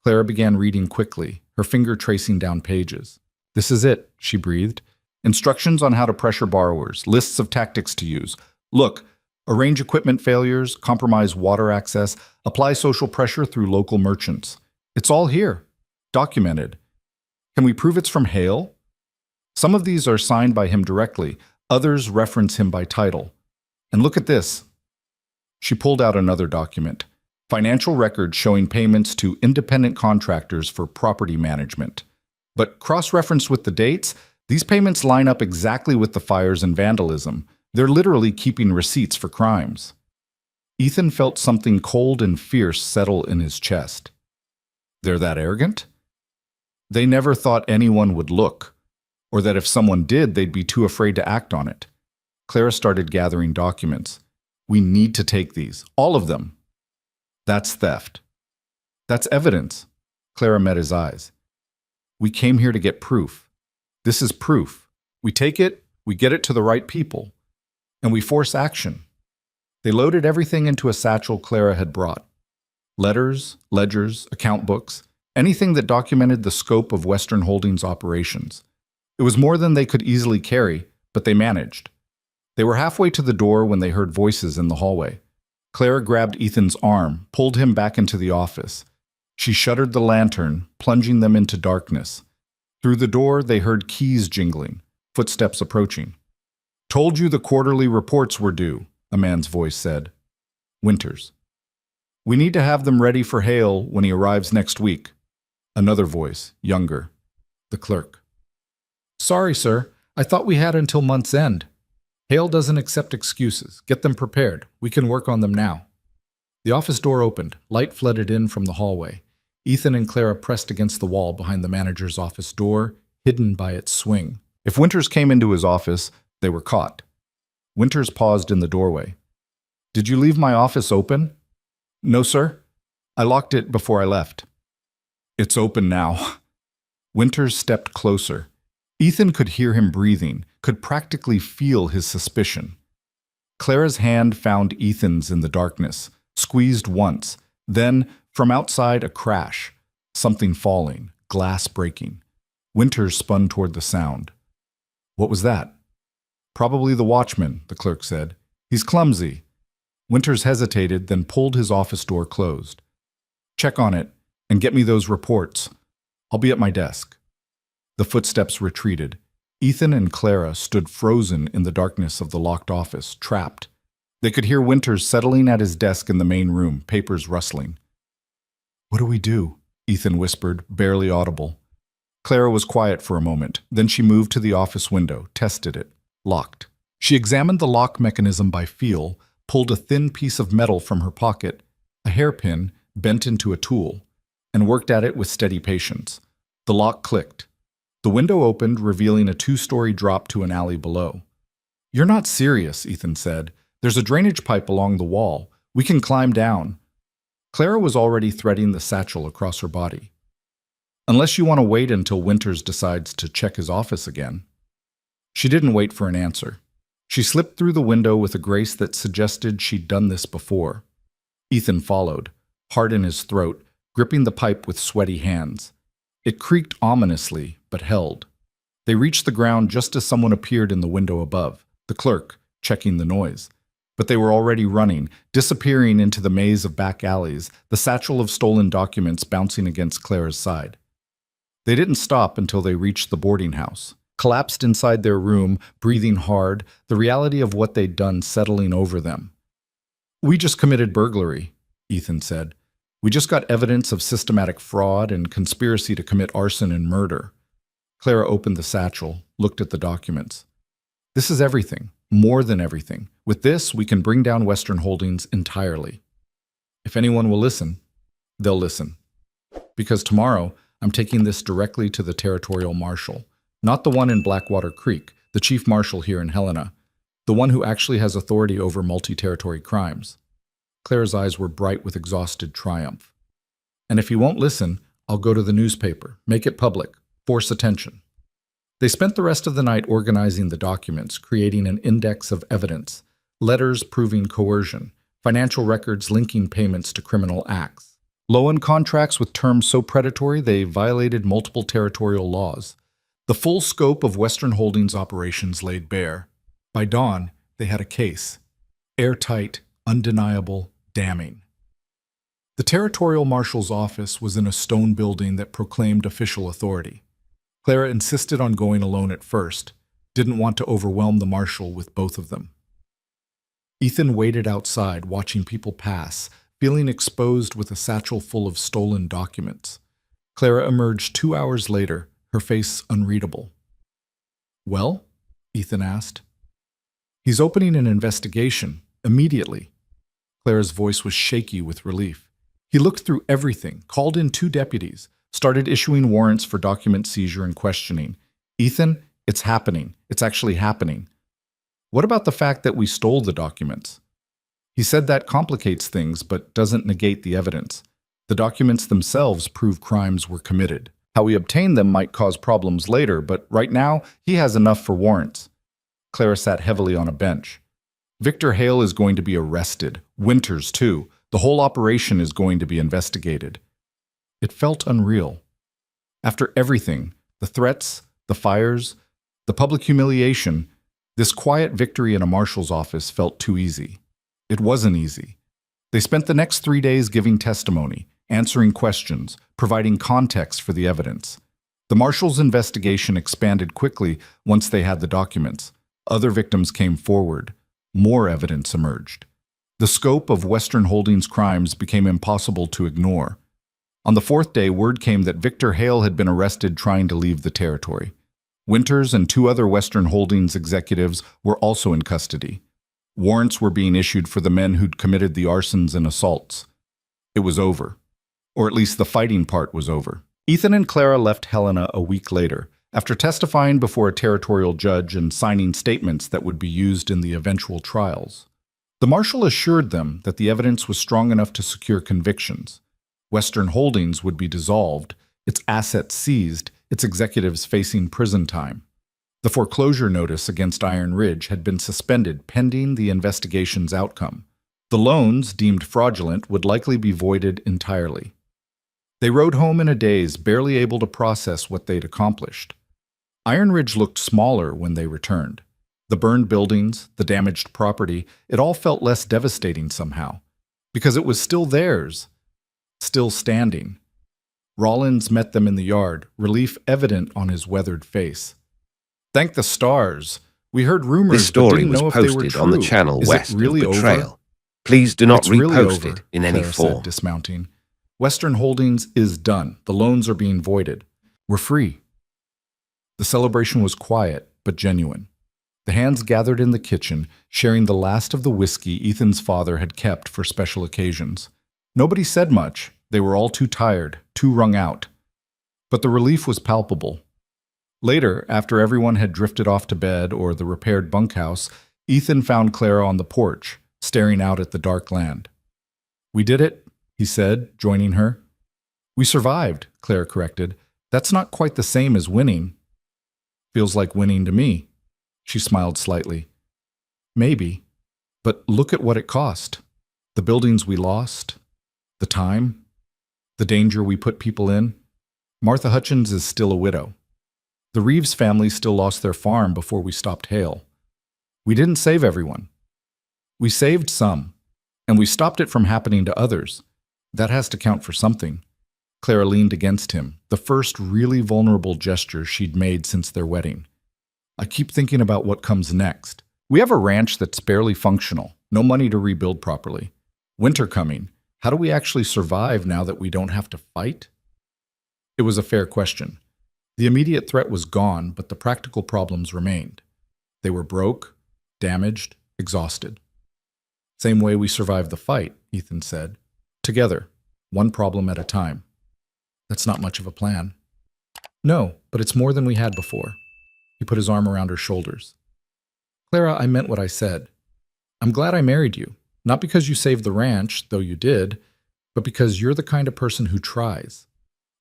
Clara began reading quickly, her finger tracing down pages. "This is it," she breathed. "Instructions on how to pressure borrowers, lists of tactics to use. Look, arrange equipment failures, compromise water access, apply social pressure through local merchants. It's all here, documented. Can we prove it's from Hale? Some of these are signed by him directly, others reference him by title. And look at this." She pulled out another document. Financial records showing payments to independent contractors for property management. But cross-referenced with the dates, these payments line up exactly with the fires and vandalism. They're literally keeping receipts for crimes. Ethan felt something cold and fierce settle in his chest. They're that arrogant? They never thought anyone would look, or that if someone did, they'd be too afraid to act on it. Clara started gathering documents. "We need to take these, all of them." "That's theft. That's evidence." Clara met his eyes. "We came here to get proof. This is proof. We take it, we get it to the right people, and we force action." They loaded everything into a satchel Clara had brought. Letters, ledgers, account books, anything that documented the scope of Western Holdings operations. It was more than they could easily carry, but they managed. They were halfway to the door when they heard voices in the hallway. Clara grabbed Ethan's arm, pulled him back into the office. She shuttered the lantern, plunging them into darkness. Through the door, they heard keys jingling, footsteps approaching. "Told you the quarterly reports were due," a man's voice said. "Winters. We need to have them ready for Hale when he arrives next week." Another voice, younger. The clerk. "Sorry, sir. I thought we had until month's end. Hale doesn't accept excuses. Get them prepared. We can work on them now." The office door opened. Light flooded in from the hallway. Ethan and Clara pressed against the wall behind the manager's office door, hidden by its swing. If Winters came into his office, they were caught. Winters paused in the doorway. "Did you leave my office open?" "No, sir. I locked it before I left." "It's open now." Winters stepped closer. Ethan could hear him breathing, could practically feel his suspicion. Clara's hand found Ethan's in the darkness, squeezed once. Then, from outside, a crash. Something falling, glass breaking. Winters spun toward the sound. "What was that?" "Probably the watchman," the clerk said. "He's clumsy." Winters hesitated, then pulled his office door closed. "Check on it, and get me those reports. I'll be at my desk." The footsteps retreated. Ethan and Clara stood frozen in the darkness of the locked office, trapped. They could hear Winters settling at his desk in the main room, papers rustling. "What do we do?" Ethan whispered, barely audible. Clara was quiet for a moment. Then she moved to the office window, tested it. Locked. She examined the lock mechanism by feel, pulled a thin piece of metal from her pocket, a hairpin bent into a tool, and worked at it with steady patience. The lock clicked. The window opened, revealing a 2-story drop to an alley below. "You're not serious," Ethan said. "There's a drainage pipe along the wall. We can climb down." Clara was already threading the satchel across her body. "Unless you want to wait until Winters decides to check his office again." She didn't wait for an answer. She slipped through the window with a grace that suggested she'd done this before. Ethan followed, heart in his throat, gripping the pipe with sweaty hands. It creaked ominously, but held. They reached the ground just as someone appeared in the window above, the clerk, checking the noise. But they were already running, disappearing into the maze of back alleys, the satchel of stolen documents bouncing against Clara's side. They didn't stop until they reached the boarding house. Collapsed inside their room, breathing hard, the reality of what they'd done settling over them. "We just committed burglary," Ethan said. "We just got evidence of systematic fraud and conspiracy to commit arson and murder." Clara opened the satchel, looked at the documents. "This is everything, more than everything. With this, we can bring down Western Holdings entirely. If anyone will listen, they'll listen. Because tomorrow, I'm taking this directly to the territorial marshal. Not the one in Blackwater Creek, the chief marshal here in Helena, the one who actually has authority over multi-territory crimes." Clara's eyes were bright with exhausted triumph. "And if he won't listen, I'll go to the newspaper, make it public, force attention." They spent the rest of the night organizing the documents, creating an index of evidence, letters proving coercion, financial records linking payments to criminal acts, loan contracts with terms so predatory they violated multiple territorial laws. The full scope of Western Holdings operations laid bare. By dawn, they had a case. Airtight, undeniable, damning. The territorial marshal's office was in a stone building that proclaimed official authority. Clara insisted on going alone at first, didn't want to overwhelm the marshal with both of them. Ethan waited outside, watching people pass, feeling exposed with a satchel full of stolen documents. Clara emerged 2 hours later, her face unreadable. "Well?" Ethan asked. "He's opening an investigation, immediately." Clara's voice was shaky with relief. "He looked through everything, called in 2 deputies, started issuing warrants for document seizure and questioning. Ethan, it's happening. It's actually happening." "What about the fact that we stole the documents?" "He said that complicates things, but doesn't negate the evidence. The documents themselves prove crimes were committed. How we obtained them might cause problems later, but right now, he has enough for warrants." Clara sat heavily on a bench. "Victor Hale is going to be arrested. Winters, too. The whole operation is going to be investigated." It felt unreal. After everything, the threats, the fires, the public humiliation, this quiet victory in a marshal's office felt too easy. It wasn't easy. They spent the next 3 days giving testimony, answering questions, providing context for the evidence. The marshal's investigation expanded quickly once they had the documents. Other victims came forward. More evidence emerged. The scope of Western Holdings crimes became impossible to ignore. On the 4th day, word came that Victor Hale had been arrested trying to leave the territory. Winters and 2 other Western Holdings executives were also in custody. Warrants were being issued for the men who'd committed the arsons and assaults. It was over. Or at least the fighting part was over. Ethan and Clara left Helena a week later, after testifying before a territorial judge and signing statements that would be used in the eventual trials. The marshal assured them that the evidence was strong enough to secure convictions. Western Holdings would be dissolved, its assets seized, its executives facing prison time. The foreclosure notice against Iron Ridge had been suspended pending the investigation's outcome. The loans, deemed fraudulent, would likely be voided entirely. They rode home in a daze, barely able to process what they'd accomplished. Iron Ridge looked smaller when they returned. The burned buildings, the damaged property, it all felt less devastating somehow. Because it was still theirs, still standing. Rollins met them in the yard, relief evident on his weathered face. "Thank the stars. We heard rumors, This story but didn't was know if they were posted true. on the channel Is west it really of Betrayal. over?" Please do not "It's really repost over," it in any Clara form. said, dismounting. "Western Holdings is done. The loans are being voided. We're free." The celebration was quiet, but genuine. The hands gathered in the kitchen, sharing the last of the whiskey Ethan's father had kept for special occasions. Nobody said much. They were all too tired, too wrung out. But the relief was palpable. Later, after everyone had drifted off to bed or the repaired bunkhouse, Ethan found Clara on the porch, staring out at the dark land. "We did it," he said, joining her. "We survived," Clara corrected. "That's not quite the same as winning." "Feels like winning to me." She smiled slightly. "Maybe, but look at what it cost. The buildings we lost, the time, the danger we put people in. Martha Hutchins is still a widow. The Reeves family still lost their farm before we stopped Hale. We didn't save everyone. We saved some, and we stopped it from happening to others. That has to count for something. Clara leaned against him, the first really vulnerable gesture she'd made since their wedding. I keep thinking about what comes next. We have a ranch that's barely functional, no money to rebuild properly. Winter coming. How do we actually survive now that we don't have to fight? It was a fair question. The immediate threat was gone, but the practical problems remained. They were broke, damaged, exhausted. Same way we survived the fight, Ethan said. Together, one problem at a time. That's not much of a plan. No, but it's more than we had before. He put his arm around her shoulders. Clara, I meant what I said. I'm glad I married you, not because you saved the ranch, though you did, but because you're the kind of person who tries,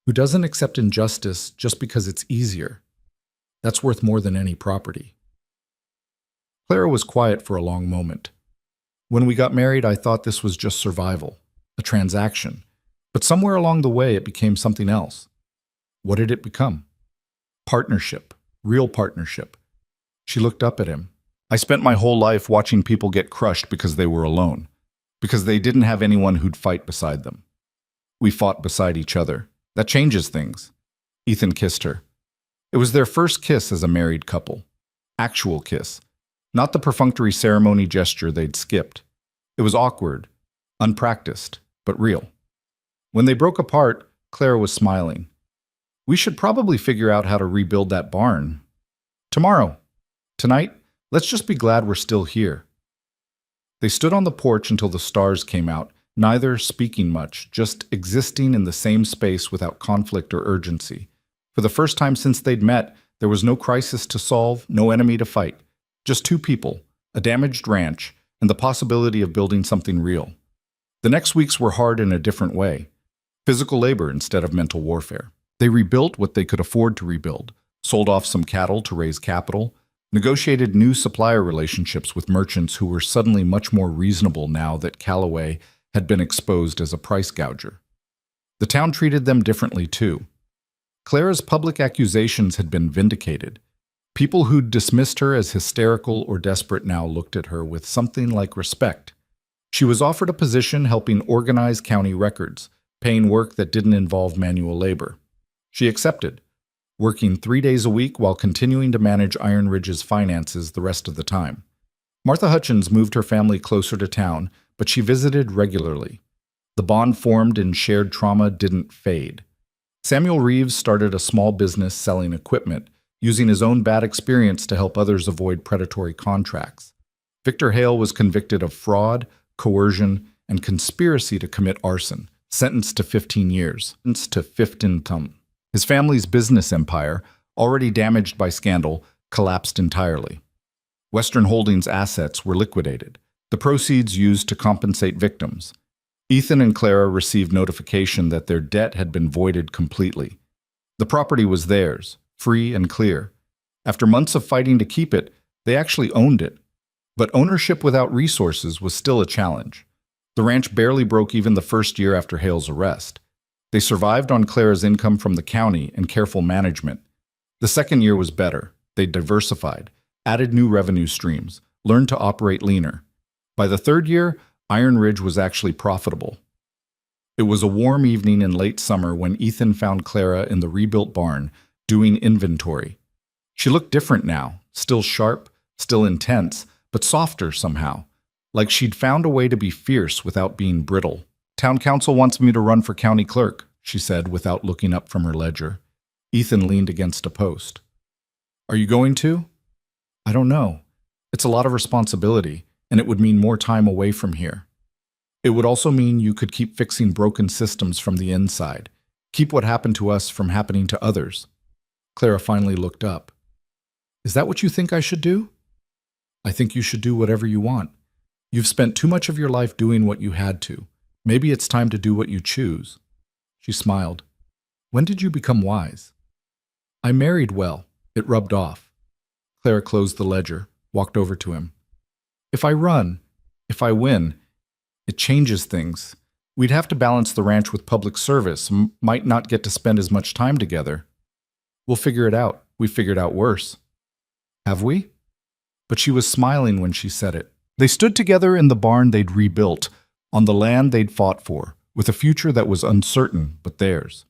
who doesn't accept injustice just because it's easier. That's worth more than any property. Clara was quiet for a long moment. When we got married, I thought this was just survival, a transaction. But somewhere along the way, it became something else. What did it become? Partnership, real partnership. She looked up at him. I spent my whole life watching people get crushed because they were alone, because they didn't have anyone who'd fight beside them. We fought beside each other. That changes things. Ethan kissed her. It was their first kiss as a married couple. Actual kiss. Not the perfunctory ceremony gesture they'd skipped. It was awkward, unpracticed, but real. When they broke apart, Clara was smiling. We should probably figure out how to rebuild that barn. Tomorrow. Tonight, let's just be glad we're still here. They stood on the porch until the stars came out, neither speaking much, just existing in the same space without conflict or urgency. For the first time since they'd met, there was no crisis to solve, no enemy to fight. Just two people, a damaged ranch, and the possibility of building something real. The next weeks were hard in a different way. Physical labor instead of mental warfare. They rebuilt what they could afford to rebuild, sold off some cattle to raise capital, negotiated new supplier relationships with merchants who were suddenly much more reasonable now that Callaway had been exposed as a price gouger. The town treated them differently too. Clara's public accusations had been vindicated. People who'd dismissed her as hysterical or desperate now looked at her with something like respect. She was offered a position helping organize county records, paying work that didn't involve manual labor. She accepted, working 3 days a week while continuing to manage Iron Ridge's finances the rest of the time. Martha Hutchins moved her family closer to town, but she visited regularly. The bond formed in shared trauma didn't fade. Samuel Reeves started a small business selling equipment, using his own bad experience to help others avoid predatory contracts. Victor Hale was convicted of fraud, coercion, and conspiracy to commit arson, sentenced to 15 years, His family's business empire, already damaged by scandal, collapsed entirely. Western Holdings' assets were liquidated, the proceeds used to compensate victims. Ethan and Clara received notification that their debt had been voided completely. The property was theirs, free and clear. After months of fighting to keep it, they actually owned it. But ownership without resources was still a challenge. The ranch barely broke even the first year after Hale's arrest. They survived on Clara's income from the county and careful management. The second year was better. They diversified, added new revenue streams, learned to operate leaner. By the third year, Iron Ridge was actually profitable. It was a warm evening in late summer when Ethan found Clara in the rebuilt barn, doing inventory. She looked different now, still sharp, still intense, but softer somehow, like she'd found a way to be fierce without being brittle. Town council wants me to run for county clerk, she said without looking up from her ledger. Ethan leaned against a post. Are you going to? I don't know. It's a lot of responsibility, and it would mean more time away from here. It would also mean you could keep fixing broken systems from the inside, keep what happened to us from happening to others. Clara finally looked up. Is that what you think I should do? I think you should do whatever you want. You've spent too much of your life doing what you had to. Maybe it's time to do what you choose. She smiled. When did you become wise? I married well. It rubbed off. Clara closed the ledger, walked over to him. If I run, if I win, it changes things. We'd have to balance the ranch with public service, might not get to spend as much time together. We'll figure it out. We figured out worse. Have we? But she was smiling when she said it, They stood together in the barn they'd rebuilt, on the land they'd fought for, with a future that was uncertain but theirs.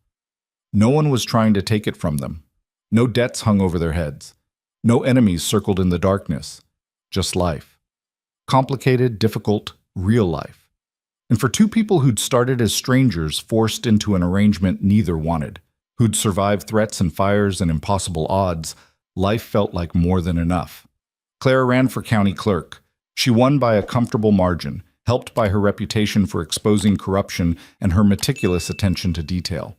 No one was trying to take it from them. No debts hung over their heads. No enemies circled in the darkness. Just life. Complicated, difficult, real life. And for two people who'd started as strangers forced into an arrangement neither wanted, who'd survived threats and fires and impossible odds, life felt like more than enough. Clara ran for county clerk. She won by a comfortable margin, helped by her reputation for exposing corruption and her meticulous attention to detail.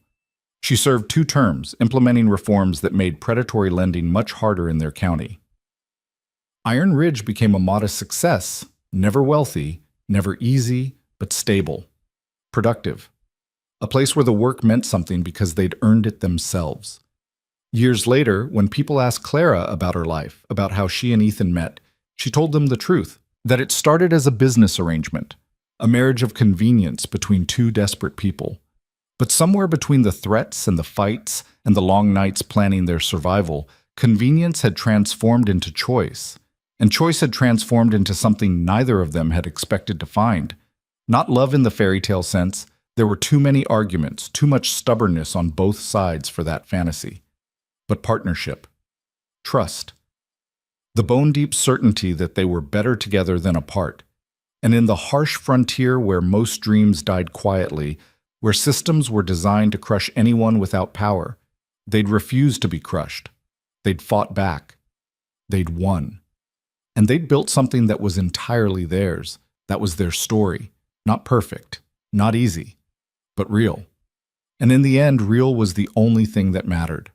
She served 2 terms, implementing reforms that made predatory lending much harder in their county. Iron Ridge became a modest success, never wealthy, never easy, but stable, productive. A place where the work meant something because they'd earned it themselves. Years later, when people asked Clara about her life, about how she and Ethan met, she told them the truth, that it started as a business arrangement, a marriage of convenience between 2 desperate people. But somewhere between the threats and the fights and the long nights planning their survival, convenience had transformed into choice, and choice had transformed into something neither of them had expected to find. Not love in the fairy tale sense. There were too many arguments, too much stubbornness on both sides for that fantasy. But partnership. Trust. The bone-deep certainty that they were better together than apart. And in the harsh frontier where most dreams died quietly, where systems were designed to crush anyone without power, they'd refused to be crushed. They'd fought back. They'd won. And they'd built something that was entirely theirs. That was their story. Not perfect, not easy, but real. And in the end, real was the only thing that mattered.